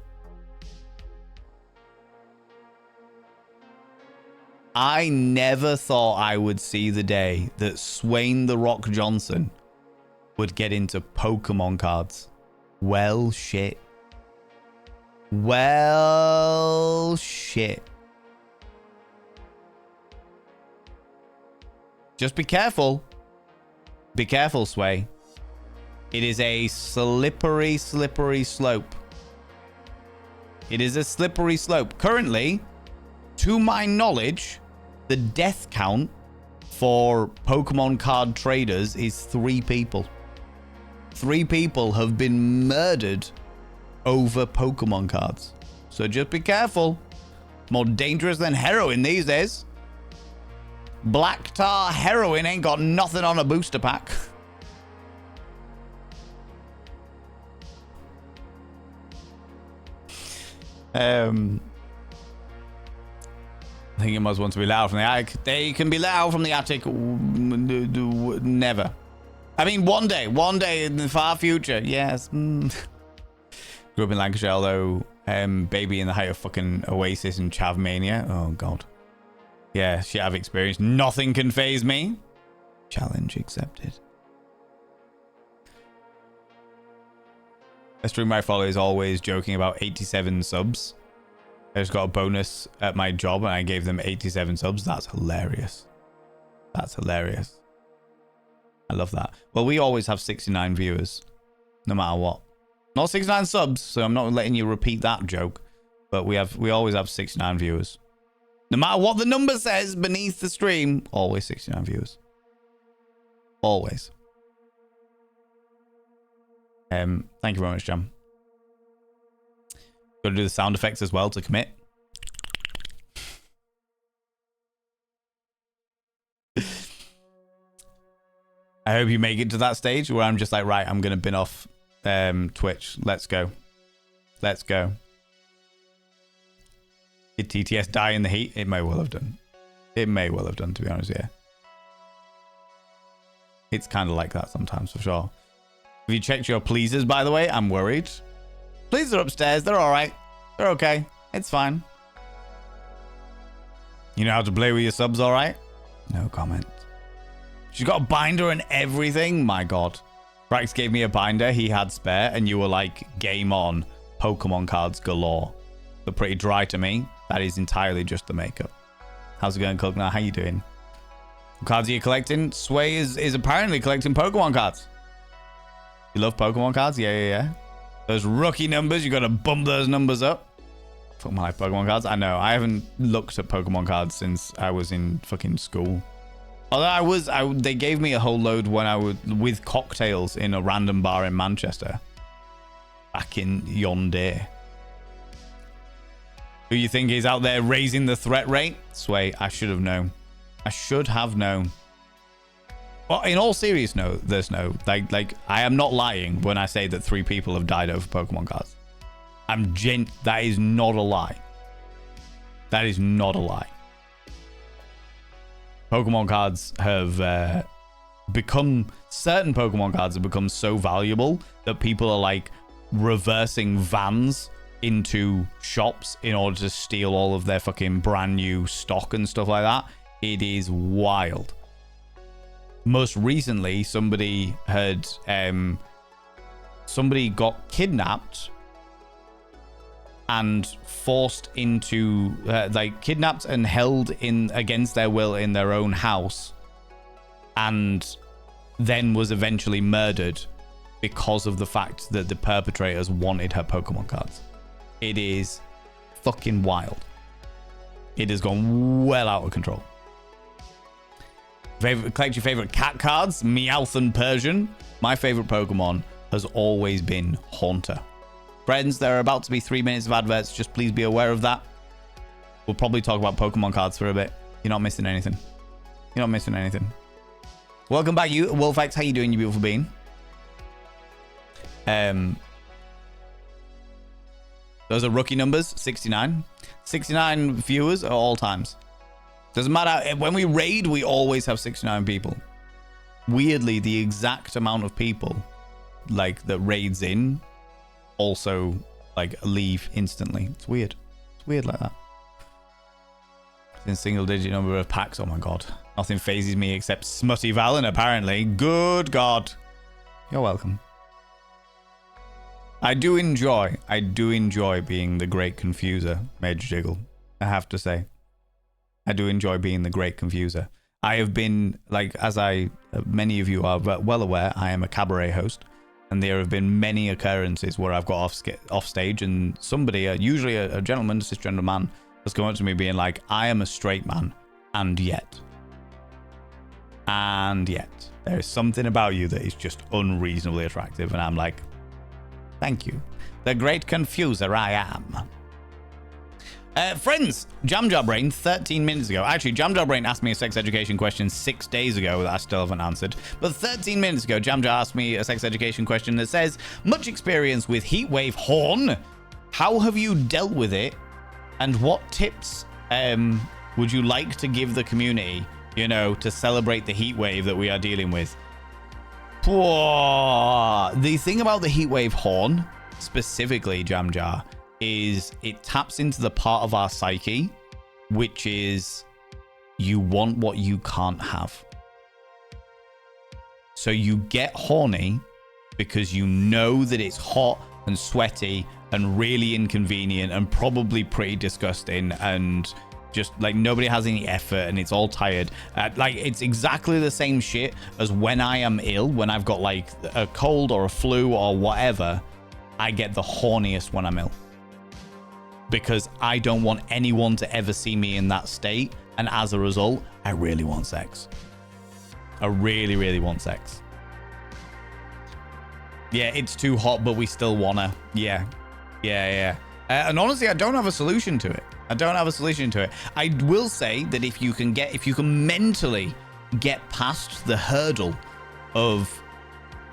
I never thought I would see the day that Swain the Rock Johnson would get into Pokemon cards. Well, shit. Well, shit. Just be careful. Be careful, Sway. It is a slippery, slippery slope. It is a slippery slope. Currently, to my knowledge, the death count for Pokemon card traders is 3 people. 3 people have been murdered over Pokemon cards. So just be careful. More dangerous than heroin these days. Black tar heroin ain't got nothing on a booster pack. I think it must want to be loud from the attic. They can be loud from the attic. Never. I mean, one day in the far future. Yes. Grew up in Lancashire, although baby in the height of fucking Oasis and Chav Mania. Oh, God. Yeah, shit I've experienced. Nothing can phase me. Challenge accepted. A stream I follow is always joking about 87 subs. I just got a bonus at my job and I gave them 87 subs. That's hilarious. That's hilarious. I love that. Well, we always have 69 viewers, no matter what. Not 69 subs, so I'm not letting you repeat that joke. But we always have 69 viewers. No matter what the number says beneath the stream, always 69 viewers. Always. Thank you very much, Jam. Got to do the sound effects as well to commit. I hope you make it to that stage where I'm just like, right, I'm going to bin off Twitch. Let's go. Let's go. Did TTS die in the heat? It may well have done. It may well have done, to be honest, yeah. It's kind of like that sometimes, for sure. Have you checked your pleasers, by the way? I'm worried. Pleasers are upstairs. They're all right. They're okay. It's fine. You know how to play with your subs all right? No comment. She's got a binder and everything. My God. Brax gave me a binder he had spare, and you were like, game on. Pokemon cards galore. But pretty dry to me. That is entirely just the makeup. How's it going, Cook? Now, how you doing? What cards are you collecting? Sway is apparently collecting Pokemon cards. You love Pokemon cards? Yeah. Those rookie numbers, you got to bump those numbers up. Fuck my life, Pokemon cards. I know. I haven't looked at Pokemon cards since I was in fucking school. Although they gave me a whole load when I was with cocktails in a random bar in Manchester. Back in yon day. Who you think is out there raising the threat rate? Sway, I should have known. I should have known. Well, in all seriousness, there's no like I am not lying when I say that 3 people have died over Pokemon cards. That is not a lie. That is not a lie. Pokemon cards have certain Pokemon cards have become so valuable that people are like reversing vans into shops in order to steal all of their fucking brand new stock and stuff like that. It is wild. Most recently, somebody got kidnapped and forced into kidnapped and held in against their will in their own house, and then was eventually murdered because of the fact that the perpetrators wanted her Pokemon cards. It is fucking wild. It has gone well out of control. Collect your favorite cat cards. Meowth and Persian. My favorite Pokemon has always been Haunter. Friends, there are about to be 3 minutes of adverts. Just please be aware of that. We'll probably talk about Pokemon cards for a bit. You're not missing anything. You're not missing anything. Welcome back, you Wolfex. How you doing, you beautiful being? Those are rookie numbers. 69. 69 viewers at all times. Doesn't matter. When we raid, we always have 69 people. Weirdly, the exact amount of people like that raids in also like leave instantly. It's weird. It's weird like that. It's in single digit number of packs. Oh my god. Nothing phases me except Smutty Valen, apparently. Good god. You're welcome. I do enjoy being the great confuser, Mage Jiggle. I have to say. I do enjoy being the great confuser. I have been, like, many of you are well aware, I am a cabaret host, and there have been many occurrences where I've got off stage, and somebody, usually a gentleman, a cisgender man, has come up to me being like, I am a straight man, and yet, there is something about you that is just unreasonably attractive, and I'm like, thank you. The great confuser I am. Friends, Jamjar Brain 13 minutes ago. Actually, Jamjar Brain asked me a sex education question 6 days ago that I still haven't answered. But 13 minutes ago, Jamjar asked me a sex education question that says, much experience with heatwave horn. How have you dealt with it? And what tips would you like to give the community, to celebrate the heatwave that we are dealing with? The thing about the heatwave horn, specifically, Jamjar, is it taps into the part of our psyche, which is you want what you can't have. So you get horny because you know that it's hot and sweaty and really inconvenient and probably pretty disgusting and just like nobody has any effort and it's all tired. Like it's exactly the same shit as when I am ill, when I've got like a cold or a flu or whatever, I get the horniest when I'm ill. Because I don't want anyone to ever see me in that state. And as a result, I really want sex. I really, really want sex. Yeah, it's too hot, but we still wanna. Yeah. And honestly, I don't have a solution to it. I will say that if you can mentally get past the hurdle of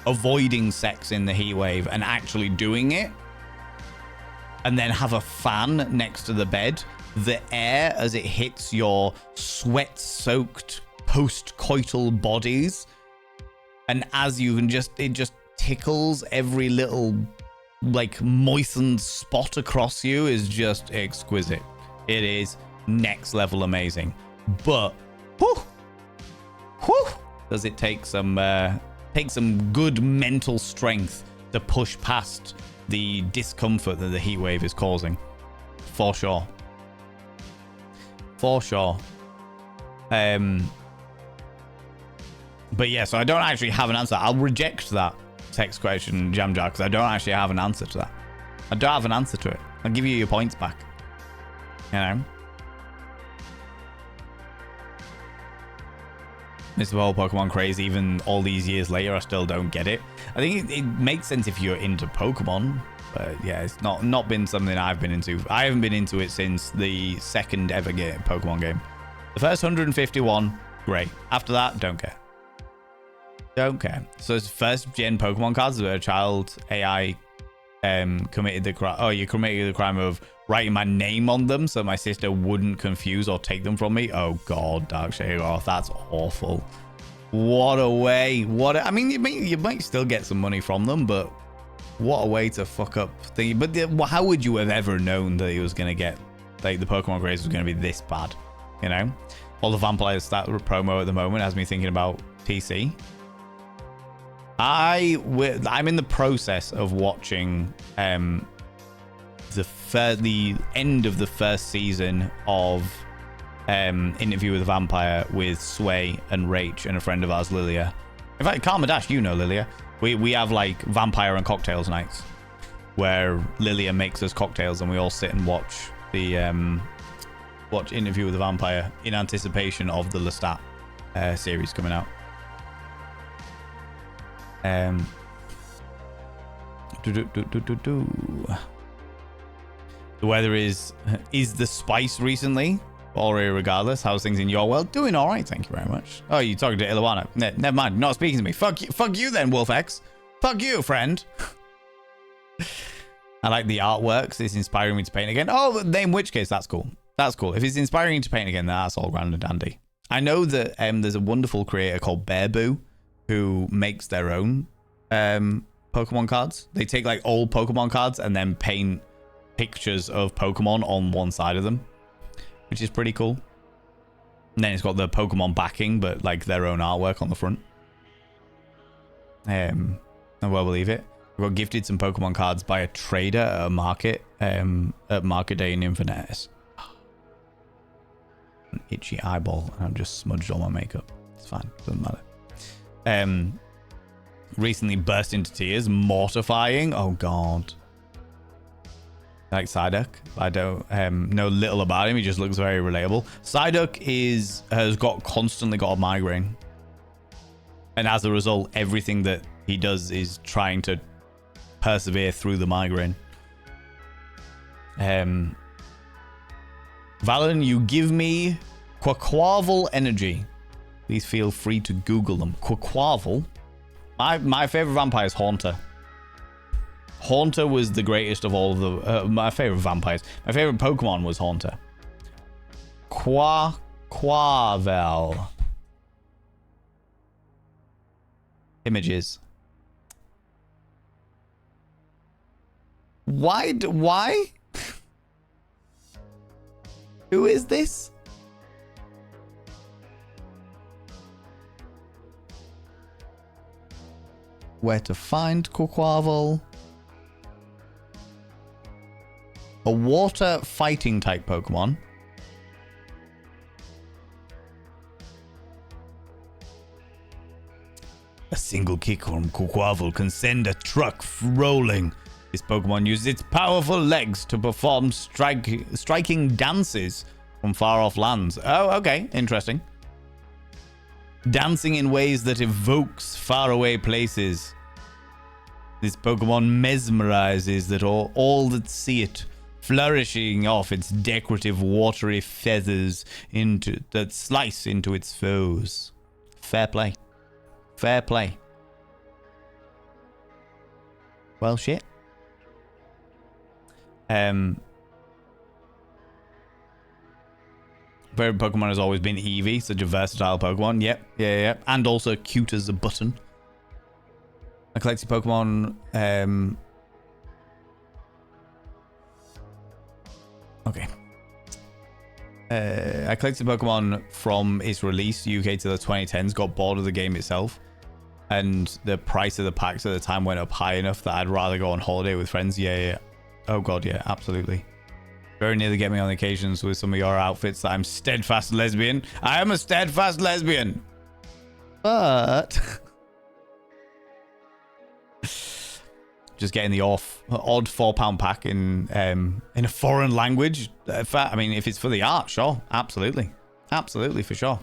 avoiding sex in the heat wave and actually doing it, and then have a fan next to the bed, the air as it hits your sweat-soaked post-coital bodies, and as you can it just tickles every little like moistened spot across you is just exquisite. It is next level amazing. But does it take some good mental strength to push past the discomfort that the heat wave is causing? For sure. But yeah, so I don't actually have an answer. I'll reject that text question, Jamjar, because I don't actually have an answer to that. I don't have an answer to it. I'll give you your points back. It's the whole Pokemon craze. Even all these years later, I still don't get it. I think it makes sense if you're into Pokemon, but yeah, it's not been something I've been into. I haven't been into it since the second ever Pokemon game. The first 151, great. After that, don't care. So it's first gen Pokemon cards where a child AI committed the crime. Oh, you committed the crime of writing my name on them so my sister wouldn't confuse or take them from me. Oh God, Dark Shade Off, that's awful. What a way. I mean, you might still get some money from them, but what a way to fuck up things. But how would you have ever known that he was going to get, like, the Pokemon craze was going to be this bad? You know? All the Vampire Stat promo at the moment has me thinking about PC. I'm in the process of watching the end of the first season of Interview with a Vampire with Sway and Rach and a friend of ours, Lilia. In fact, Karma Dash, you know Lilia. We have like vampire and cocktails nights where Lilia makes us cocktails and we all sit and watch the watch Interview with a Vampire in anticipation of the Lestat series coming out. The weather is the spice recently. Or regardless, how's things in your world? Doing all right, thank you very much. Oh, you talking to Illawana? Never mind, not speaking to me. Fuck you then, WolfX. Fuck you, friend. I like the artworks. It's inspiring me to paint again. Oh, in which case, that's cool. That's cool. If it's inspiring you to paint again, that's all grand and dandy. I know that there's a wonderful creator called Bearboo who makes their own Pokemon cards. They take like old Pokemon cards and then paint pictures of Pokemon on one side of them, which is pretty cool. And then it's got the Pokemon backing, but like their own artwork on the front. I well believe it. We got gifted some Pokemon cards by a trader at a market, at Market Day in Inverness. An itchy eyeball, and I've just smudged all my makeup. It's fine, doesn't matter. Recently burst into tears, mortifying. Oh God. Like Psyduck. I don't know little about him. He just looks very relatable. Psyduck has constantly got a migraine, and as a result, everything that he does is trying to persevere through the migraine. Valen, you give me Quaquaval energy. Please feel free to Google them. Quaquaval. My favorite vampire is Haunter. Haunter was the greatest of all of the... my favorite vampires. My favorite Pokemon was Haunter. Quavel. Images. Why? Who is this? Where to find Quaquaval? A water fighting type Pokemon. A single kick from Quaquaval can send a truck rolling. This Pokemon uses its powerful legs to perform striking dances from far off lands. Oh, okay. Interesting. Dancing in ways that evokes faraway places. This Pokemon mesmerizes all that see it, flourishing off its decorative watery feathers that slice into its foes. Fair play. Fair play. Well, shit. Favorite Pokemon has always been Eevee, such a versatile Pokemon. Yep, yeah. And also cute as a button. I collected Pokemon. Okay. I collected Pokemon from its release, UK to the 2010s, got bored of the game itself, and the price of the packs at the time went up high enough that I'd rather go on holiday with friends. Yeah. Oh God, yeah, absolutely. Very nearly get me on occasions with some of your outfits that I'm steadfast lesbian. I am a steadfast lesbian. But... just getting the odd £4 pack in a foreign language. I mean, if it's for the art, sure. Absolutely. Absolutely, for sure.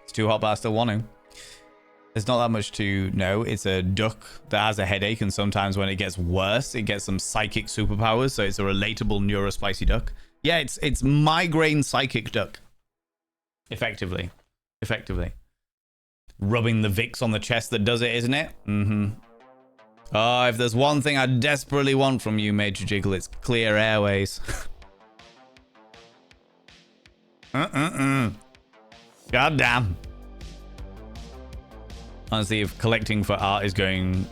It's too hot, but I still want to. There's not that much to know. It's a duck that has a headache, and sometimes when it gets worse, it gets some psychic superpowers, so it's a relatable neurospicy duck. Yeah, it's migraine psychic duck. Effectively. Rubbing the Vicks on the chest that does it, isn't it? Mm-hmm. Oh, if there's one thing I desperately want from you, Major Jiggle, it's clear airways. God damn. Honestly, if collecting for art is going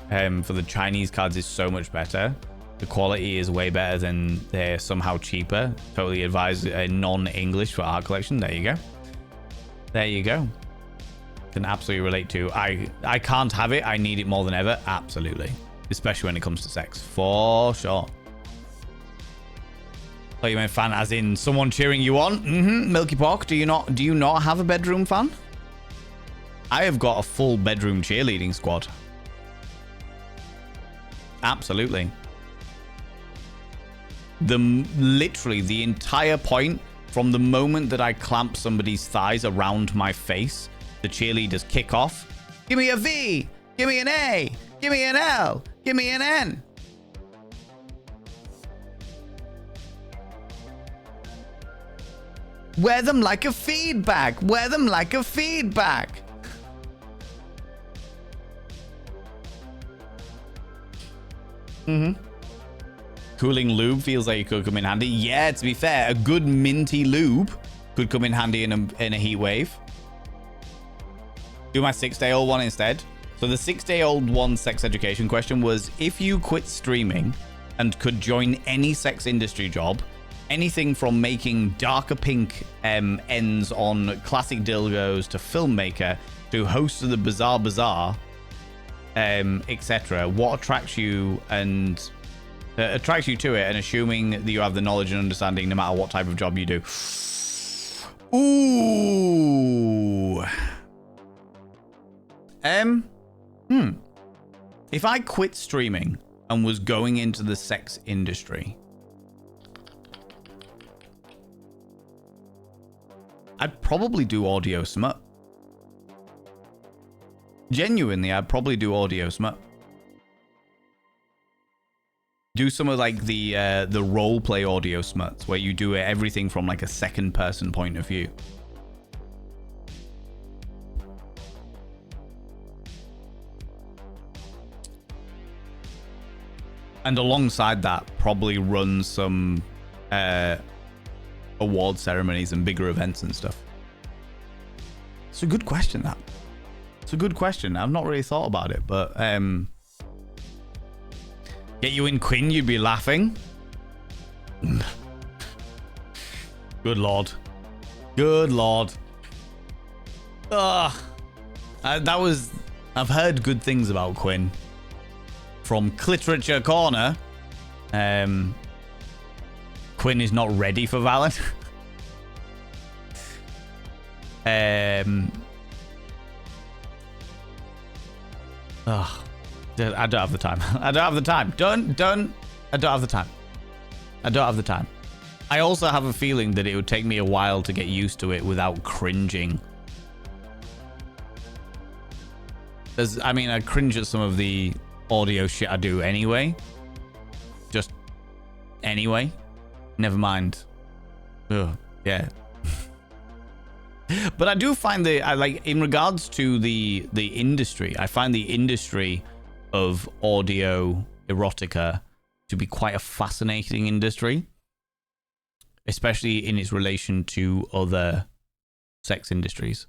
for the Chinese cards is so much better. The quality is way better than they're somehow cheaper. Totally advise a non-English for art collection. There you go. There you go. Can absolutely relate to. I can't have it. I need it more than ever. Absolutely. Especially when it comes to sex. For sure. Oh, you mean fan as in someone cheering you on? Mm-hmm. Milky Pork, do you not have a bedroom fan? I have got a full bedroom cheerleading squad. Absolutely. Literally the entire point from the moment that I clamp somebody's thighs around my face, the cheerleaders kick off. Give me a V, give me an A, give me an L, give me an N. Wear them like a feedback. Wear them like a feedback. Mm-hmm. Cooling lube feels like it could come in handy. Yeah, to be fair, a good minty lube could come in handy in a heat wave. Do my 6-day-old one instead. So the 6-day-old one sex education question was, if you quit streaming and could join any sex industry job, anything from making darker pink ends on classic dildos to filmmaker to host of the Bizarre Bazaar, etc. What attracts you and attracts you to it, and assuming that you have the knowledge and understanding no matter what type of job you do. Ooh. If I quit streaming and was going into the sex industry, I'd probably do audio smut. Genuinely, I'd probably do audio smut. Do some of like the role play audio smuts where you do everything from like a second person point of view. And alongside that, probably run some award ceremonies and bigger events and stuff. It's a good question, that. It's a good question. I've not really thought about it, but get you in Quinn, you'd be laughing. Good lord. Good lord. I've heard good things about Quinn. From Cliterature Corner, Quinn is not ready for Valen. I don't have the time. I don't have the time. I don't have the time. I don't have the time. I also have a feeling that it would take me a while to get used to it without cringing. I cringe at some of the audio shit I do anyway. Just anyway. Never mind. Ugh, yeah. But I do find in regards to the industry, I find the industry of audio erotica to be quite a fascinating industry, especially in its relation to other sex industries.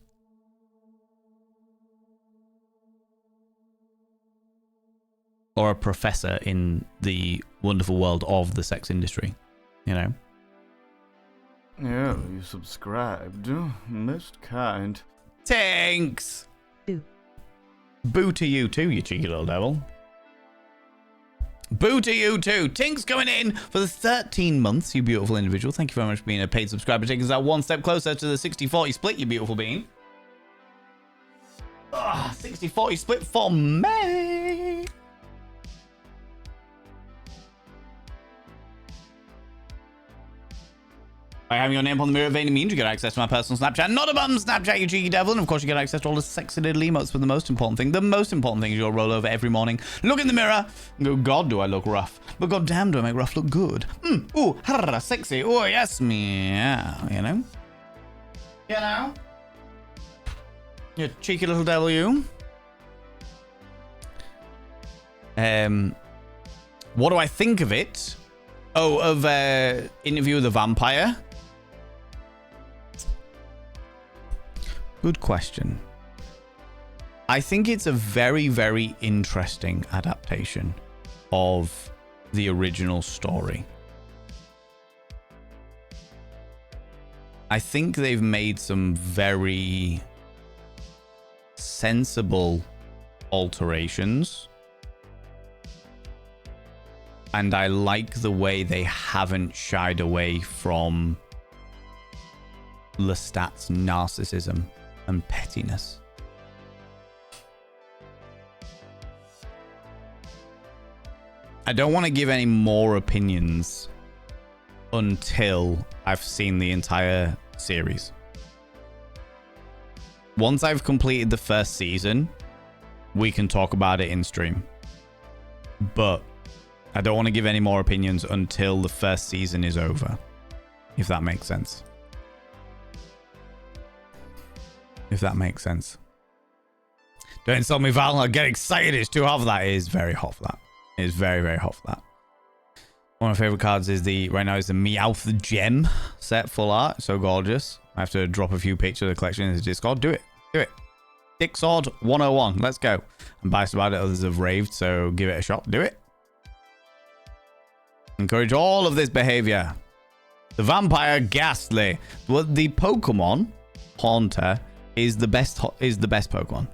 Or a professor in the wonderful world of the sex industry, you know? Yeah, you subscribed. Most kind. Thanks! Boo. Boo to you too, you cheeky little devil. Boo to you too. Tink's coming in for the 13 months, you beautiful individual. Thank you very much for being a paid subscriber, taking us that one step closer to the 60-40 split, you beautiful being. 60-40 split for me. By having your name on the mirror vein means you get access to my personal Snapchat, not a bum Snapchat, you cheeky devil. And of course, you get access to all the sexy little emotes. But the most important thing is you'll roll over every morning, look in the mirror, and go, God, do I look rough? But goddamn, do I make rough look good? Ooh, sexy. Oh, yes, meow, you know? You know? You cheeky little devil, you. What do I think of it? Oh, of Interview with the Vampire? Good question. I think it's a very, very interesting adaptation of the original story. I think they've made some very sensible alterations. And I like the way they haven't shied away from Lestat's narcissism and pettiness. I don't want to give any more opinions until I've seen the entire series. Once I've completed the first season, we can talk about it in stream. But I don't want to give any more opinions until the first season is over, if that makes sense. If that makes sense. Don't insult me, Val. I get excited. It's too hot for that. It is very hot for that. It is very, very hot for that. One of my favorite cards is right now is the Meowth Gem set full art. So gorgeous. I have to drop a few pictures of the collection in the Discord. Do it. Do it. Dick Sword 101. Let's go. I'm biased about it. Others have raved, so give it a shot. Do it. Encourage all of this behavior. The Vampire Ghastly. Well, the Pokemon Haunter is the best Pokemon.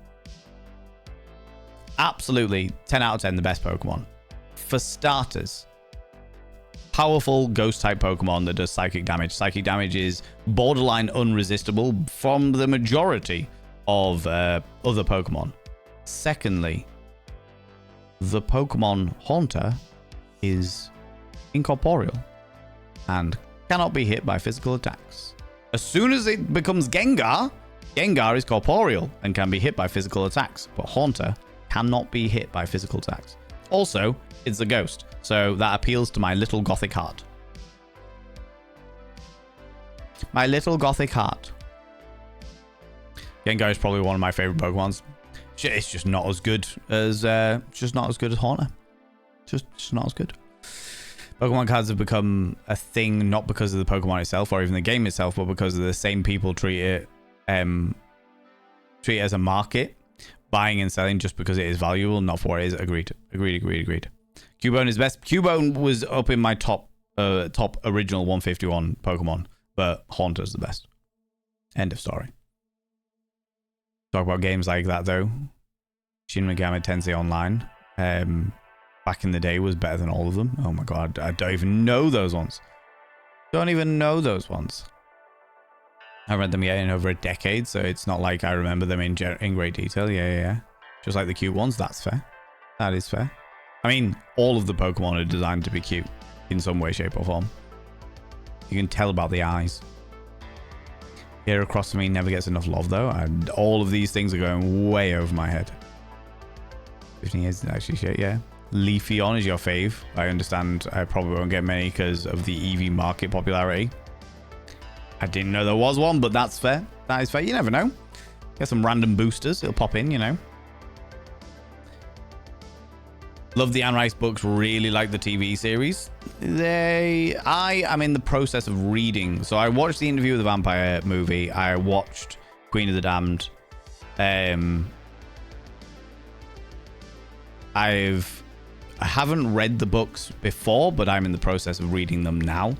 Absolutely 10 out of 10 the best Pokemon. For starters, powerful ghost type Pokemon that does psychic damage. Psychic damage is borderline unresistible from the majority of other Pokemon. Secondly, the Pokemon Haunter is incorporeal and cannot be hit by physical attacks. As soon as it becomes Gengar, Gengar is corporeal and can be hit by physical attacks, but Haunter cannot be hit by physical attacks. Also, it's a ghost, so that appeals to my little gothic heart. My little gothic heart. Gengar is probably one of my favorite Pokemons. It's just not as good as Haunter. Just not as good. Pokemon cards have become a thing not because of the Pokemon itself or even the game itself, but because of the same people treat it as a market, buying and selling just because it is valuable, not for what it is. Agreed. Cubone is best. Cubone was up in my top original 151 Pokemon, but Haunter's the best. End of story. Talk about games like that though. Shin Megami Tensei Online, back in the day, was better than all of them. Oh my god, I don't even know those ones. I read them in over a decade, so it's not like I remember them in great detail. Yeah. Just like the cute ones. That's fair. That is fair. I mean, all of the Pokemon are designed to be cute in some way, shape, or form. You can tell about the eyes. Here across from me never gets enough love, though. And all of these things are going way over my head. 15 years, actually, shit, yeah. Leafeon is your fave. I understand I probably won't get many because of the EV market popularity. I didn't know there was one, but that's fair. That is fair. You never know. Get some random boosters. It'll pop in, you know. Love the Anne Rice books. Really like the TV series. I am in the process of reading. So I watched the Interview with the Vampire movie. I watched Queen of the Damned. I haven't read the books before, but I'm in the process of reading them now.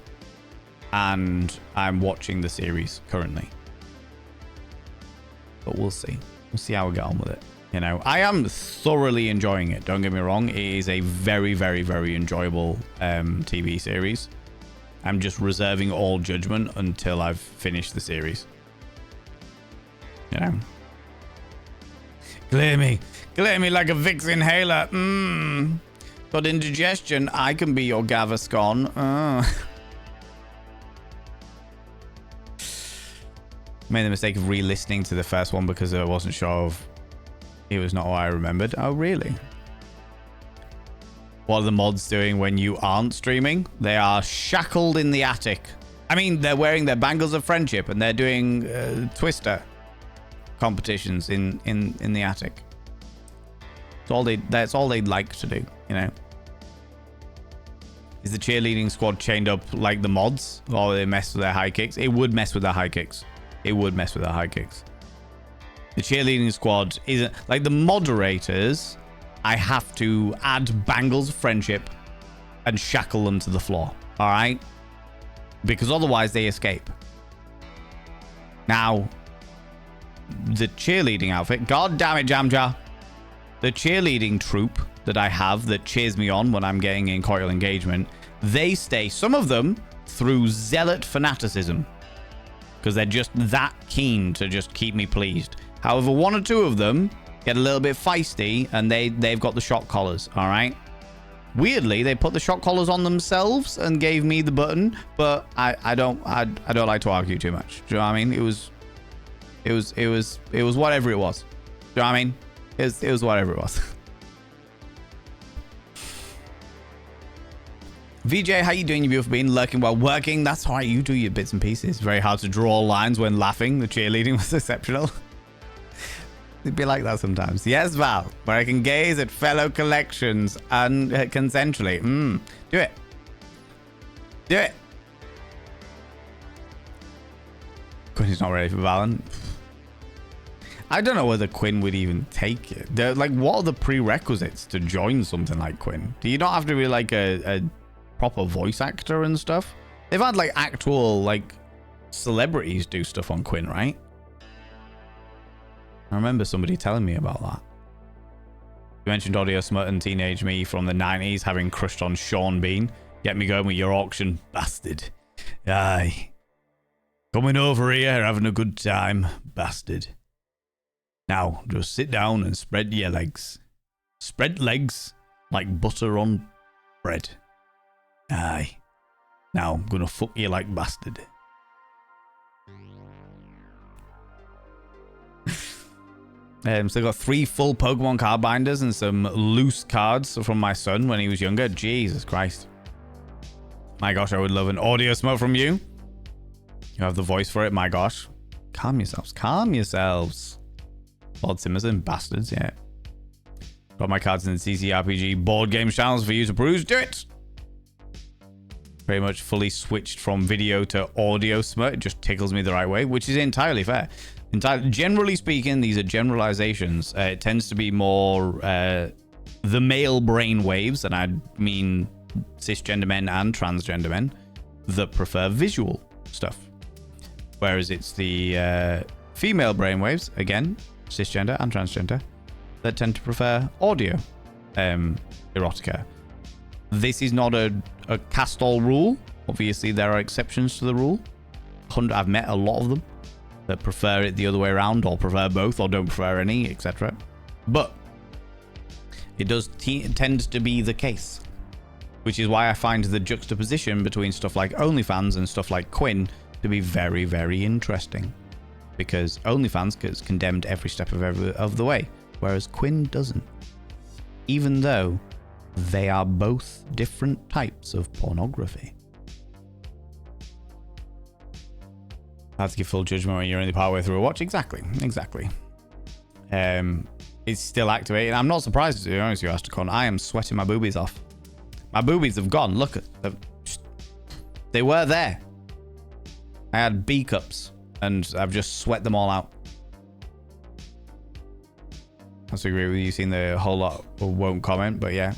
And I'm watching the series currently. But we'll see. We'll see how we get on with it. You know, I am thoroughly enjoying it. Don't get me wrong. It is a very, very, very enjoyable TV series. I'm just reserving all judgment until I've finished the series. You know. Clear me like a Vicks inhaler. Got indigestion. I can be your Gaviscon. Made the mistake of re-listening to the first one because I wasn't sure of it was not what I remembered. Oh, really? What are the mods doing when you aren't streaming? They are shackled in the attic. I mean, they're wearing their bangles of friendship and they're doing Twister competitions in the attic. That's all they'd like to do, you know. Is the cheerleading squad chained up like the mods, or they mess with their high kicks? It would mess with their high kicks. It would mess with their high kicks. The cheerleading squad isn't like the moderators. I have to add bangles of friendship and shackle them to the floor. All right, because otherwise they escape. Now, the cheerleading outfit. God damn it, Jamja. The cheerleading troop that I have that cheers me on when I'm getting in coital engagement, they stay, some of them, through zealot fanaticism. Because they're just that keen to just keep me pleased. However, one or two of them get a little bit feisty and they've got the shock collars, all right? Weirdly, they put the shock collars on themselves and gave me the button, but I don't like to argue too much. Do you know what I mean? It was whatever it was. Do you know what I mean? It was whatever it was. VJ, how you doing? You beautiful being lurking while working. That's all right. You do your bits and pieces. Very hard to draw lines when laughing. The cheerleading was exceptional. It'd be like that sometimes. Yes, Val. Where I can gaze at fellow collections consensually. Do it. Do it. Quinn is not ready for Valen. I don't know whether Quinn would even take it. Like, what are the prerequisites to join something like Quinn? Do you not have to be like a proper voice actor and stuff? They've had like actual like celebrities do stuff on Quinn, right? I remember somebody telling me about that. You mentioned Audio Smut and Teenage Me from the 90s having crushed on Sean Bean. Get me going with your auction, bastard. Aye. Coming over here, having a good time, bastard. Now, just sit down and spread your legs. Spread legs like butter on bread. Aye. Now, I'm gonna fuck you like bastard. So I got 3 full Pokemon card binders and some loose cards from my son when he was younger. Jesus Christ. My gosh, I would love an audio smoke from you. You have the voice for it, my gosh. Calm yourselves. Calm yourselves. Lord Simerson, bastards, yeah. Got my cards in the CCRPG board game channels for you to peruse. Do it! Pretty much fully switched from video to audio smut. It just tickles me the right way, which is entirely fair. Generally speaking, these are generalizations. It tends to be more the male brain waves, and I mean cisgender men and transgender men, that prefer visual stuff. Whereas it's the female brain waves, again, cisgender and transgender, that tend to prefer audio erotica. This is not a cast-all rule. Obviously, there are exceptions to the rule. I've met a lot of them that prefer it the other way around, or prefer both, or don't prefer any, etc. But it does tend to be the case, which is why I find the juxtaposition between stuff like OnlyFans and stuff like Quinn to be very, very interesting. Because OnlyFans gets condemned every step of the way, whereas Quinn doesn't. Even though they are both different types of pornography. I have to give full judgment when you're in the partway through a watch. Exactly. It's still activated. I'm not surprised, to be honest with you, Astrocon. I am sweating my boobies off. My boobies have gone. Look at them. They were there. I had B cups and I've just sweat them all out. I have to agree with you. Seen the whole lot won't comment, but yeah.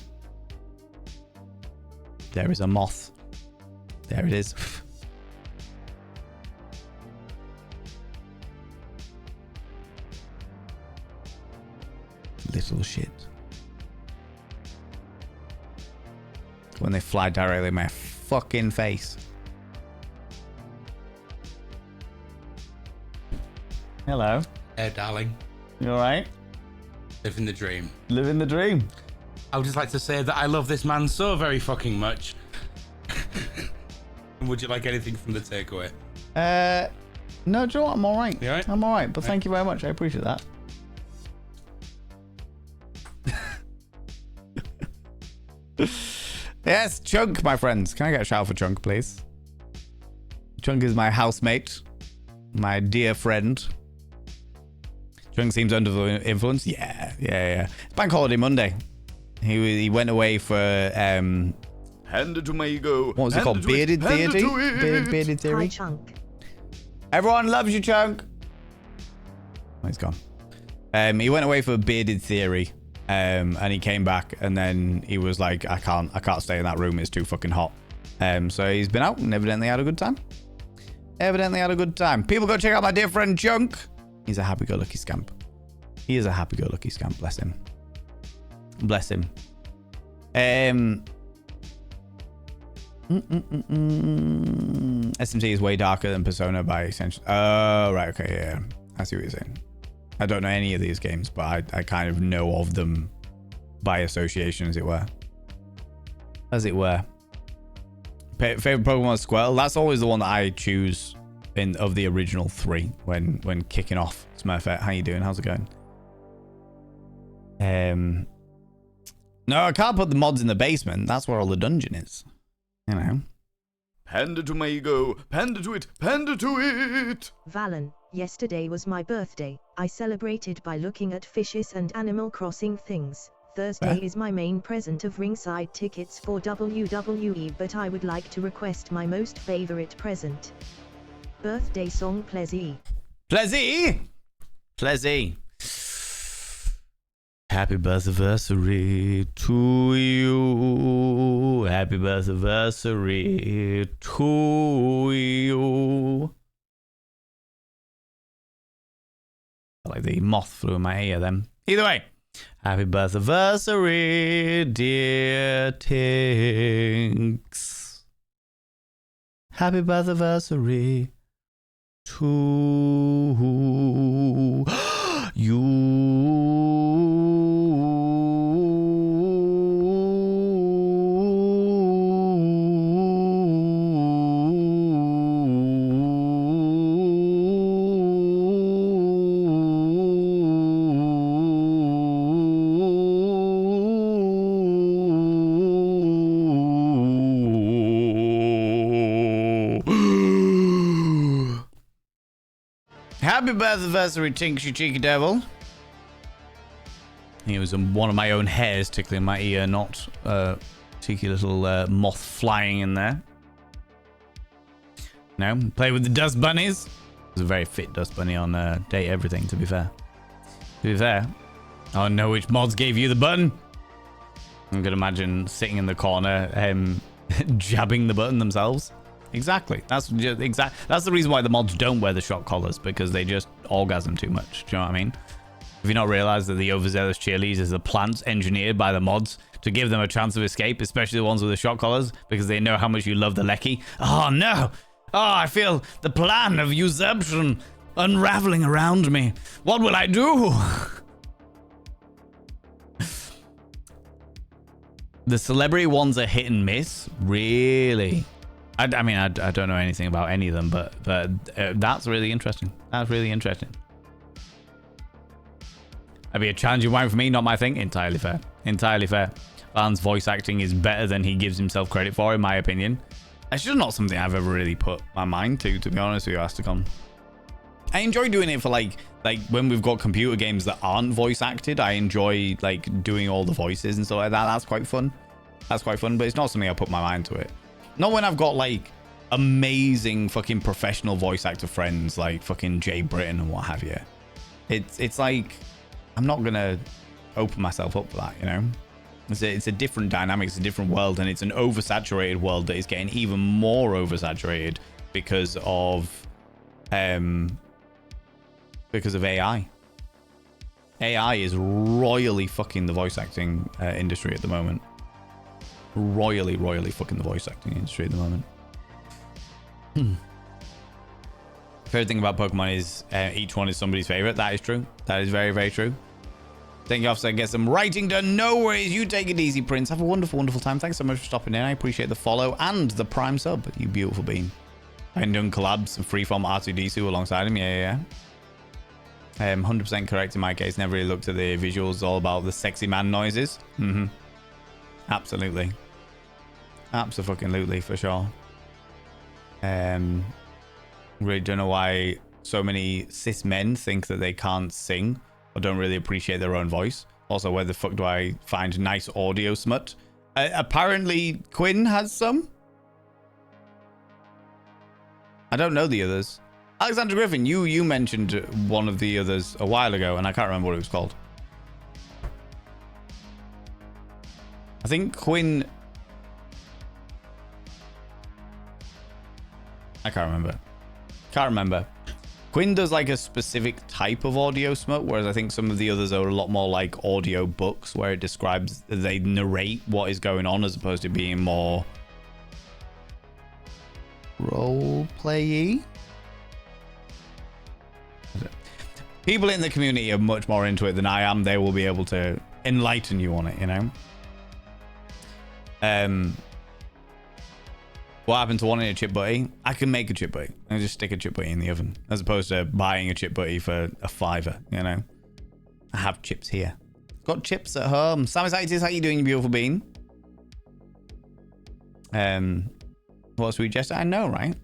There is a moth. There it is. Little shit. When they fly directly in my fucking face. Hello. Hey, darling. You alright? Living the dream. Living the dream. I would just like to say that I love this man so very fucking much. Would you like anything from the takeaway? No, Joe, I'm alright. You alright? I'm alright, but thank you very much. I appreciate that. Yes, Chunk, my friends. Can I get a shout for Chunk, please? Chunk is my housemate, my dear friend. Chung seems under the influence. Yeah. It's Bank Holiday Monday. He went away for Hand it to my ego. what was it Hand called? to it, Bearded hand it Theory? to it. Bearded Hi, Theory? Chunk. Everyone loves you, Chunk. Oh, he's gone. He went away for Bearded Theory. And he came back and then he was like, I can't stay in that room, it's too fucking hot. So he's been out and evidently had a good time. People go check out my dear friend Chunk. He's a happy-go-lucky scamp. He is a happy-go-lucky scamp, bless him. SMT is way darker than Persona by extension. Oh, right, okay, yeah. I see what you're saying. I don't know any of these games, but I kind of know of them by association, as it were. Favorite Pokemon Squirtle? That's always the one that I choose of the original 3 when kicking off. Smurfette, how you doing? How's it going? No, I can't put the mods in the basement. That's where all the dungeon is. You know. Hand it to my ego. Hand it to it. Hand it to it. Valen, yesterday was my birthday. I celebrated by looking at fishes and Animal Crossing things. Thursday is my main present of ringside tickets for WWE, but I would like to request my most favorite present. Birthday song Plezzy. Plezzy. Happy birthday to you. Happy birthday to you. I like the moth flew in my ear then. Either way. Happy birthday, dear Tinks. Happy birthday to you. Happy birthday, Tinksy Cheeky Devil. It was one of my own hairs tickling my ear, not cheeky little moth flying in there. No, play with the dust bunnies. It was a very fit dust bunny on Date Everything, to be fair. Oh no, which mods gave you the button? I'm gonna imagine sitting in the corner, jabbing the button themselves. Exactly. That's the reason why the mods don't wear the shock collars, because they just orgasm too much. Do you know what I mean? Have you not realized that the overzealous cheerleaders is the plants engineered by the mods to give them a chance of escape, especially the ones with the shock collars, because they know how much you love the lecky? Oh no! Oh, I feel the plan of usurpation unraveling around me. What will I do? The celebrity ones are hit and miss. Really? I mean, I don't know anything about any of them, but that's really interesting. That's really interesting. That'd be a challenging one for me, not my thing. Entirely fair. Entirely fair. Valen's voice acting is better than he gives himself credit for, in my opinion. It's just not something I've ever really put my mind to be honest with you, Asticon. I enjoy doing it for like when we've got computer games that aren't voice acted. I enjoy like doing all the voices and stuff like that. That's quite fun. That's quite fun, but it's not something I put my mind to it. Not when I've got like amazing fucking professional voice actor friends like fucking Jay Britton and what have you. It's like I'm not gonna open myself up for that, you know. It's a different dynamic, it's a different world, and it's an oversaturated world that is getting even more oversaturated because of AI. AI is royally fucking the voice acting industry at the moment. Royally fucking the voice acting industry at the moment. Favorite thing about Pokemon is each one is somebody's favorite. That is true. That is very, very true. Thank you, officer. Get some writing done. No worries. You take it easy, Prince. Have a wonderful, wonderful time. Thanks so much for stopping in. I appreciate the follow and the prime sub. You beautiful bean. I've been doing collabs and freeform R2D2 alongside him. Yeah. 100% correct in my case. Never really looked at the visuals. All about the sexy man noises. Absolutely. Absolutely, for sure. Really don't know why so many cis men think that they can't sing or don't really appreciate their own voice. Also, where the fuck do I find nice audio smut? Apparently, Quinn has some. I don't know the others. Alexander Griffin, you mentioned one of the others a while ago, and I can't remember what it was called. I think Quinn... I can't remember. Can't remember. Quinn does like a specific type of audio smut, whereas I think some of the others are a lot more like audio books, where it describes, they narrate what is going on as opposed to being more role-play-y. People in the community are much more into it than I am. They will be able to enlighten you on it, you know? What happened to wanting a chip butty? I can make a chip butty. I can just stick a chip butty in the oven, as opposed to buying a chip butty for a $5, you know? I have chips here. Got chips at home. Sam, how you doing, you beautiful bean? What's we just... I know, right?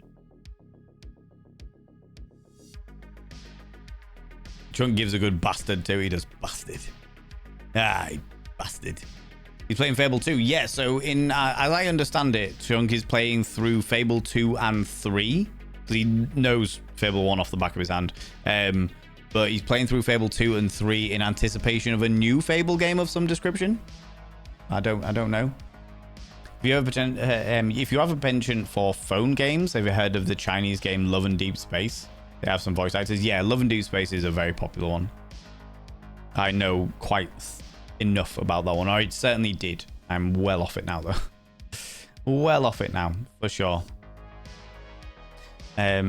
Chunk gives a good bastard too. He does bastard. Ah, bastard. He's playing Fable 2. Yeah, so in as I understand it, Chunk is playing through Fable 2 and 3. Because he knows Fable 1 off the back of his hand. But he's playing through Fable 2 and 3 in anticipation of a new Fable game of some description. I don't know. If you have a penchant for phone games, have you heard of the Chinese game Love and Deep Space? They have some voice actors. Yeah, Love and Deep Space is a very popular one. I know quite enough about that one. I certainly did. I'm well off it now, though. Well off it now, for sure. A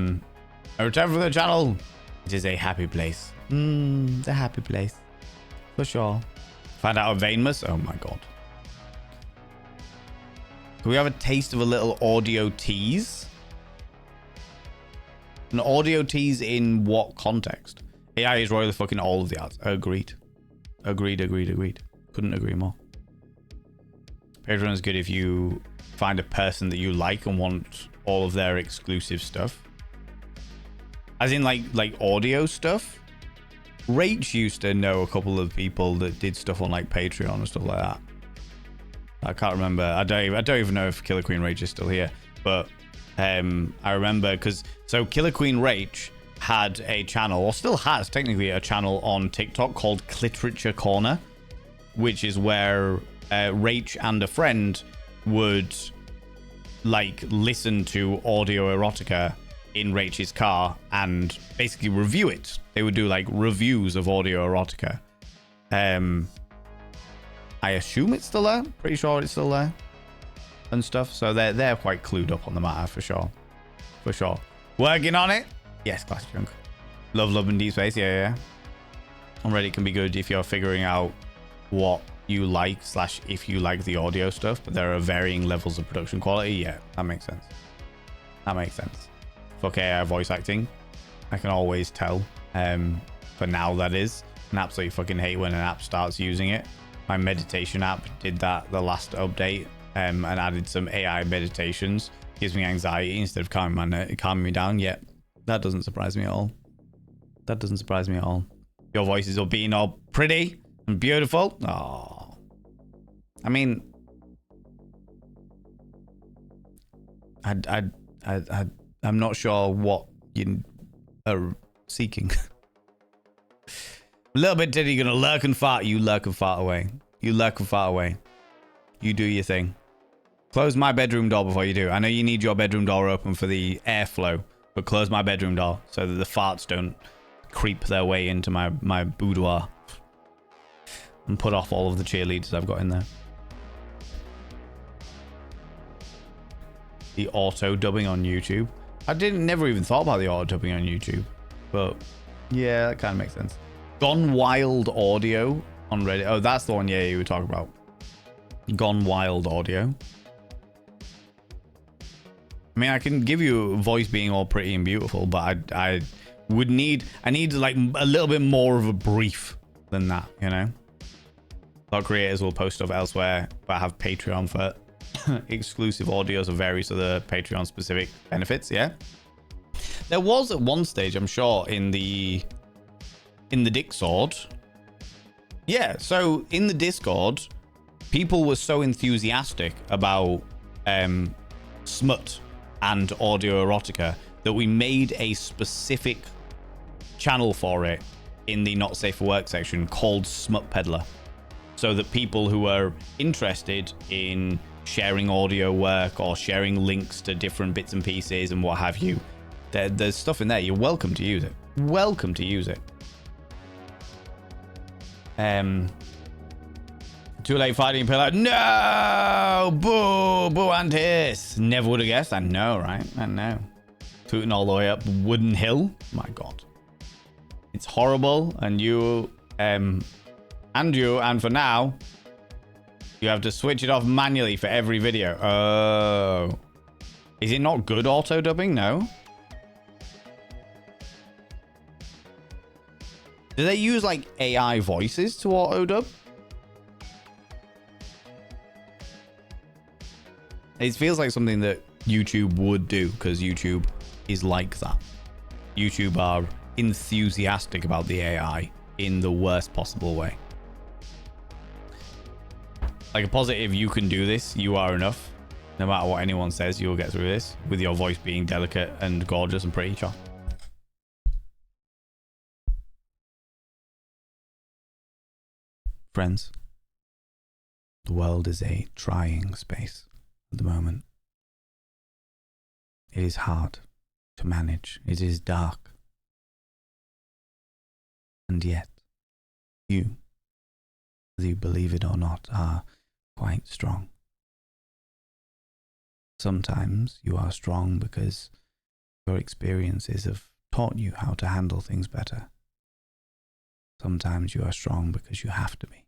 return from the channel. It is a happy place. It's a happy place. For sure. Find out a Vainmus. Oh, my God. Can we have a taste of a little audio tease? An audio tease in what context? AI is royally fucking all of the arts. Agreed. Agreed. Couldn't agree more. Patreon is good if you find a person that you like and want all of their exclusive stuff. As in like audio stuff. Rach used to know a couple of people that did stuff on like Patreon and stuff like that. I can't remember. I don't even know if Killer Queen Rach is still here, but I remember because Killer Queen Rach had a channel, or still has technically a channel on TikTok called Cliterature Corner, which is where Rach and a friend would like listen to audio erotica in Rach's car and basically review it. They would do like reviews of audio erotica. I assume it's still there. Pretty sure it's still there and stuff. So they're quite clued up on the matter for sure. For sure. Working on it. Yes, Class Junk. Love and Deep Space. Yeah. On Reddit can be good if you're figuring out what you like / if you like the audio stuff, but there are varying levels of production quality. Yeah, that makes sense. Fuck AI voice acting. I can always tell. For now, that is. And absolutely fucking hate when an app starts using it. My meditation app did that the last update and added some AI meditations. Gives me anxiety instead of calming me down. Yeah, that doesn't surprise me at all. Your voices are being all pretty and beautiful. Oh, I mean, I'm not sure what you are seeking. A little bit titty, gonna lurk and fart. You lurk and fart away. You do your thing. Close my bedroom door before you do. I know you need your bedroom door open for the airflow, but close my bedroom door so that the farts don't creep their way into my boudoir and put off all of the cheerleaders I've got in there. The auto dubbing on YouTube. I never even thought about the auto dubbing on YouTube, but yeah, that kind of makes sense. Gone Wild Audio on Reddit. Oh, that's the one, yeah, you were talking about. Gone Wild Audio. I mean, I can give you a voice being all pretty and beautiful, but I need like a little bit more of a brief than that, you know? A lot of creators will post stuff elsewhere, but I have Patreon for exclusive audios of various other Patreon specific benefits, yeah? There was at one stage, I'm sure, in the Discord. Yeah, so in the Discord, people were so enthusiastic about smut and audio erotica that we made a specific channel for it in the Not Safe for Work section called Smut Peddler, so that people who are interested in sharing audio work or sharing links to different bits and pieces and what have you, there's stuff in there. You're welcome to use it. Welcome to use it. Too late fighting pillar. No! Boo! Boo and hiss. Never would have guessed. I know, right? I know. Tooting all the way up Wooden Hill. My God. It's horrible. And and for now, you have to switch it off manually for every video. Oh. Is it not good auto dubbing? No. Do they use like AI voices to auto dub? It feels like something that YouTube would do, because YouTube is like that. YouTube are enthusiastic about the AI in the worst possible way. Like a positive, you can do this, you are enough. No matter what anyone says, you'll get through this with your voice being delicate and gorgeous and pretty sharp. Friends, the world is a trying space at the moment. It is hard to manage. It is dark. And yet, you, whether you believe it or not, are quite strong. Sometimes you are strong because your experiences have taught you how to handle things better. Sometimes you are strong because you have to be.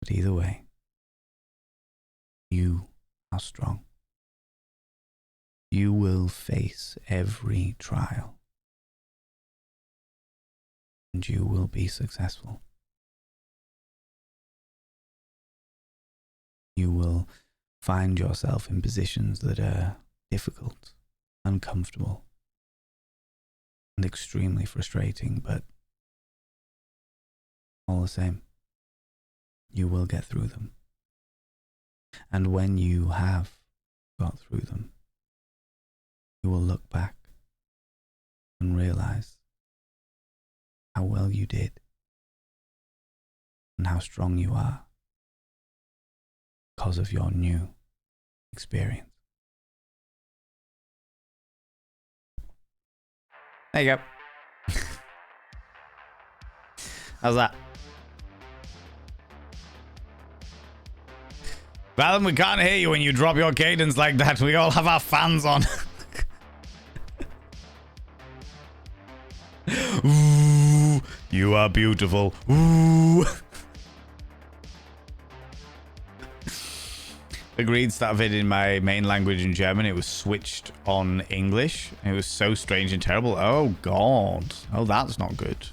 But either way, you are strong. You will face every trial. And you will be successful. You will find yourself in positions that are difficult, uncomfortable, and extremely frustrating, but all the same, you will get through them. And when you have got through them, you will look back and realize how well you did and how strong you are because of your new experience. There you go. How's that? Valen, we can't hear you when you drop your cadence like that. We all have our fans on. Ooh, you are beautiful. Ooh. Agreed, started in my main language in German. It was switched on English. It was so strange and terrible. Oh, God. Oh, that's not good.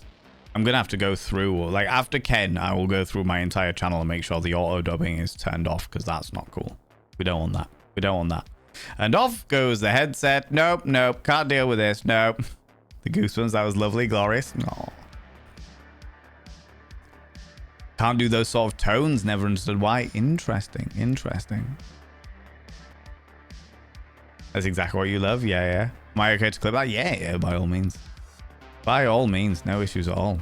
I'm going to have to go through, like after Ken, I will go through my entire channel and make sure the auto dubbing is turned off, because that's not cool. We don't want that. We don't want that. And off goes the headset. Nope, nope. Can't deal with this. Nope. The goosebumps, that was lovely, glorious. Aww. Can't do those sort of tones. Never understood why. Interesting. Interesting. That's exactly what you love. Yeah, yeah. Am I okay to clip that? Yeah, yeah, by all means. By all means, no issues at all.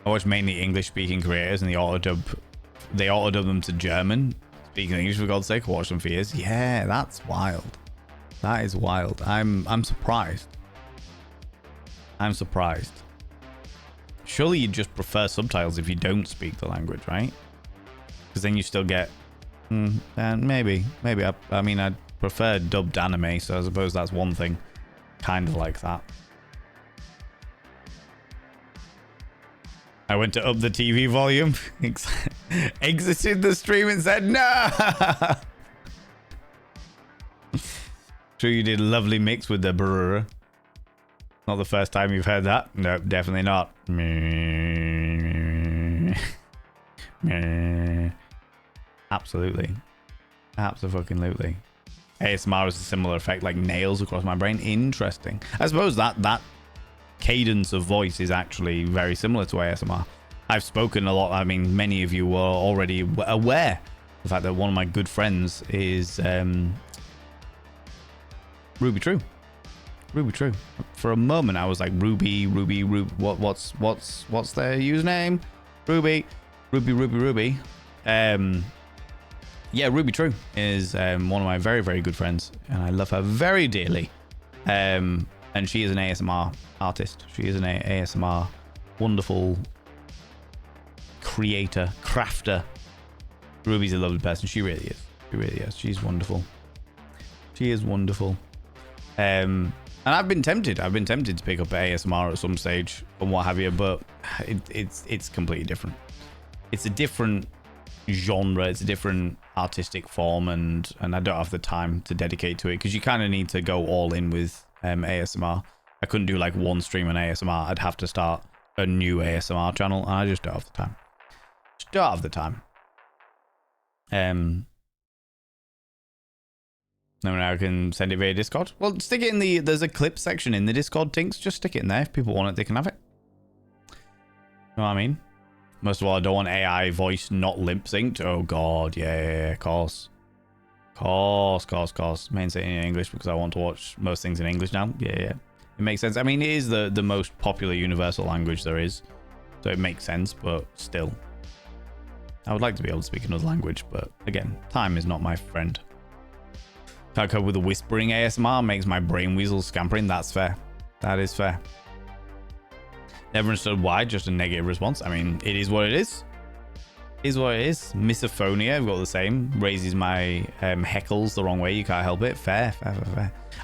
I watch mainly English-speaking creators, and they auto-dub them to German. Speaking English, for God's sake, watch them for years. Yeah, that's wild. That is wild. I'm surprised. I'm surprised. Surely you'd just prefer subtitles if you don't speak the language, right? Because then you still get... maybe. I mean, I'd prefer dubbed anime, so I suppose that's one thing. Kind of like that. I went to up the TV volume, exited the stream and said, no! Sure you did a lovely mix with the brr. Not the first time you've heard that. Nope, definitely not. Absolutely. Absolutely. ASMR has a similar effect, like nails across my brain. Interesting. I suppose that cadence of voice is actually very similar to ASMR. I've spoken a lot. I mean, many of you were already aware of the fact that one of my good friends is Ruby True. Ruby True. For a moment, I was like Ruby. What's their username? Ruby. Yeah, Ruby True is one of my very, very good friends, and I love her very dearly. And she is an ASMR artist. She is an ASMR wonderful creator, crafter. Ruby's a lovely person. She really is. She really is. She's wonderful. She is wonderful. And I've been tempted. I've been tempted to pick up ASMR at some stage and what have you, but it's completely different. It's a different genre. It's a different artistic form, and I don't have the time to dedicate to it because you kind of need to go all in with ASMR. I couldn't do like one stream on ASMR. I'd have to start a new ASMR channel, and I just don't have the time. Just don't have the time. No, now I can send it via Discord. Well, stick it in there's a clip section in the Discord, Tinks. Just stick it in there. If people want it, they can have it. You know what I mean? Most of all, I don't want AI voice not lip synced. Oh god, yeah, of course. Main setting in English because I want to watch most things in English now. Yeah. It makes sense. I mean, it is the most popular universal language there is. So it makes sense, but still. I would like to be able to speak another language, but again, time is not my friend. Can't cope with the whispering ASMR, makes my brain weasel scampering. That's fair. That is fair. Never understood why, just a negative response. I mean, it is what it is. It is what it is. Misophonia, I've got the same. Raises my heckles the wrong way. You can't help it. Fair.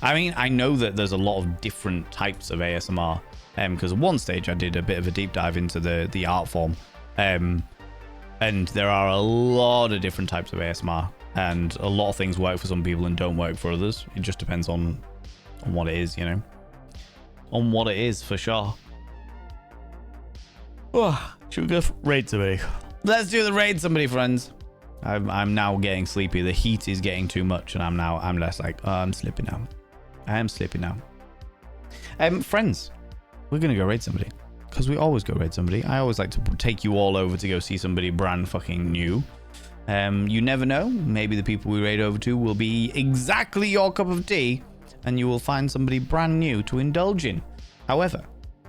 I mean, I know that there's a lot of different types of ASMR. Because at one stage I did a bit of a deep dive into the art form. And there are a lot of different types of ASMR. And a lot of things work for some people and don't work for others. It just depends on what it is, you know. On what it is, for sure. Oh, should we go raid somebody? Let's do the raid somebody, friends. I'm now getting sleepy. The heat is getting too much, and I'm less like, oh, I'm sleepy now. I am sleepy now. Friends, we're gonna go raid somebody because we always go raid somebody. I always like to take you all over to go see somebody brand fucking new. You never know. Maybe the people we raid over to will be exactly your cup of tea, and you will find somebody brand new to indulge in. However,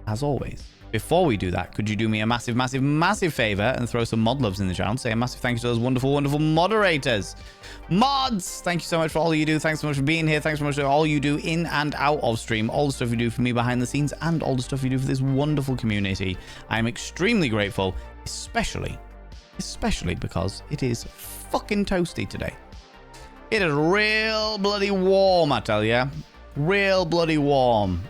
as always, before we do that, could you do me a massive favor and throw some mod loves in the channel? Say a massive thank you to those wonderful moderators. Mods, thank you so much for all you do. Thanks so much for being here. Thanks so much for all you do in and out of stream. All the stuff you do for me behind the scenes and all the stuff you do for this wonderful community. I am extremely grateful, especially because it is fucking toasty today. It is real bloody warm, I tell ya. Real bloody warm.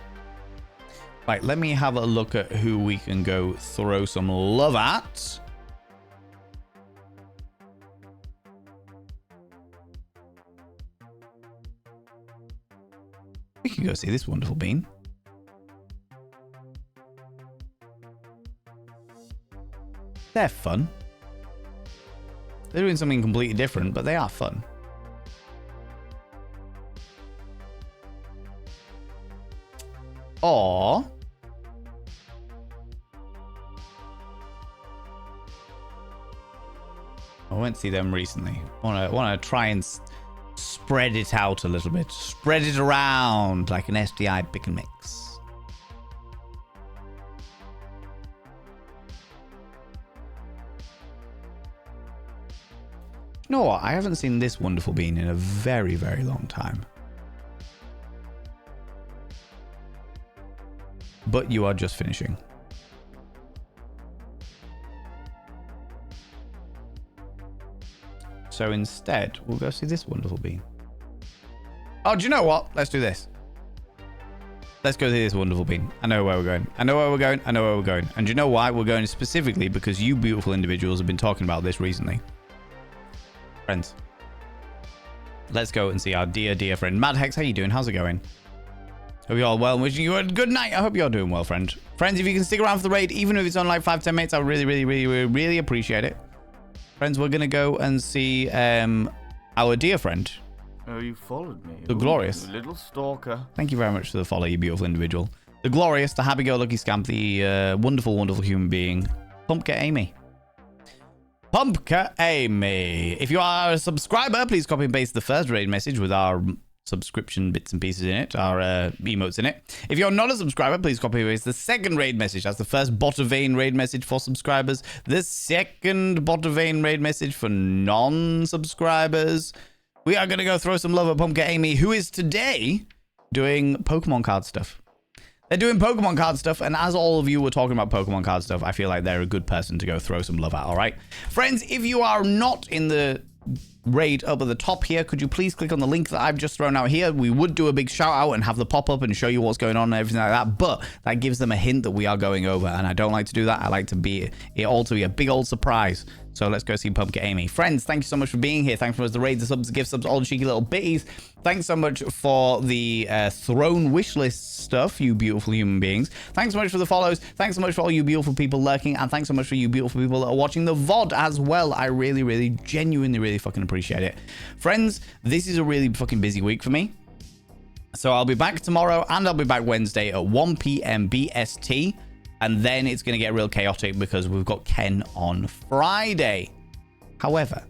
Right, let me have a look at who we can go throw some love at. We can go see this wonderful bean. They're fun. They're doing something completely different, but they are fun. Or I went to see them recently. I want to try and spread it out a little bit. Spread it around like an STI pick and mix. You know what? I haven't seen this wonderful bean in a very, very long time. But you are just finishing. So instead, we'll go see this wonderful bean. Oh, do you know what? Let's do this. Let's go see this wonderful bean. I know where we're going. I know where we're going. I know where we're going. And do you know why? We're going specifically because you beautiful individuals have been talking about this recently. Friends, let's go and see our dear friend. Mad Hex, how you doing? How's it going? Hope you're all well and wishing you a good night. I hope you're doing well, friend. Friends, if you can stick around for the raid, even if it's on like 5-10 minutes, I would really appreciate it. Friends, we're going to go and see our dear friend. Oh, you followed me. The Glorious. You little stalker. Thank you very much for the follow, you beautiful individual. The Glorious, the happy-go-lucky scamp, the wonderful, wonderful human being, Pumpkin Amy. Pumpkin Amy. If you are a subscriber, please copy and paste the first raid message with our subscription bits and pieces in it, our emotes in it. If you're not a subscriber, please copy and paste the second raid message. That's the first Bottervein raid message for subscribers. The second Bottervein raid message for non-subscribers. We are going to go throw some love at Pumpkin Amy, who is today doing Pokemon card stuff. They're doing Pokemon card stuff, and as all of you were talking about Pokemon card stuff, I feel like they're a good person to go throw some love at, all right? Friends, if you are not in the raid up at the top here, could you please click on the link that I've just thrown out here? We would do a big shout out and have the pop up and show you what's going on and everything like that, but that gives them a hint that we are going over, and I don't like to do that. I like to be it all to be a big old surprise. So let's go see Pumpkin Amy. Friends, thank you so much for being here. Thanks for the raid, the subs, the gift subs, all the cheeky little bitties. Thanks so much for the throne wishlist stuff, you beautiful human beings. Thanks so much for the follows. Thanks so much for all you beautiful people lurking. And thanks so much for you beautiful people that are watching the VOD as well. I really, really, genuinely, really fucking appreciate it. Friends, this is a really fucking busy week for me. So I'll be back tomorrow and I'll be back Wednesday at 1 p.m. BST. And then it's going to get real chaotic because we've got Ken on Friday. However,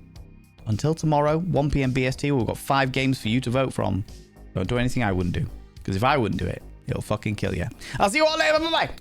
until tomorrow, 1 p.m. BST, we've got 5 games for you to vote from. Don't do anything I wouldn't do. Because if I wouldn't do it, it'll fucking kill you. I'll see you all later. Bye-bye.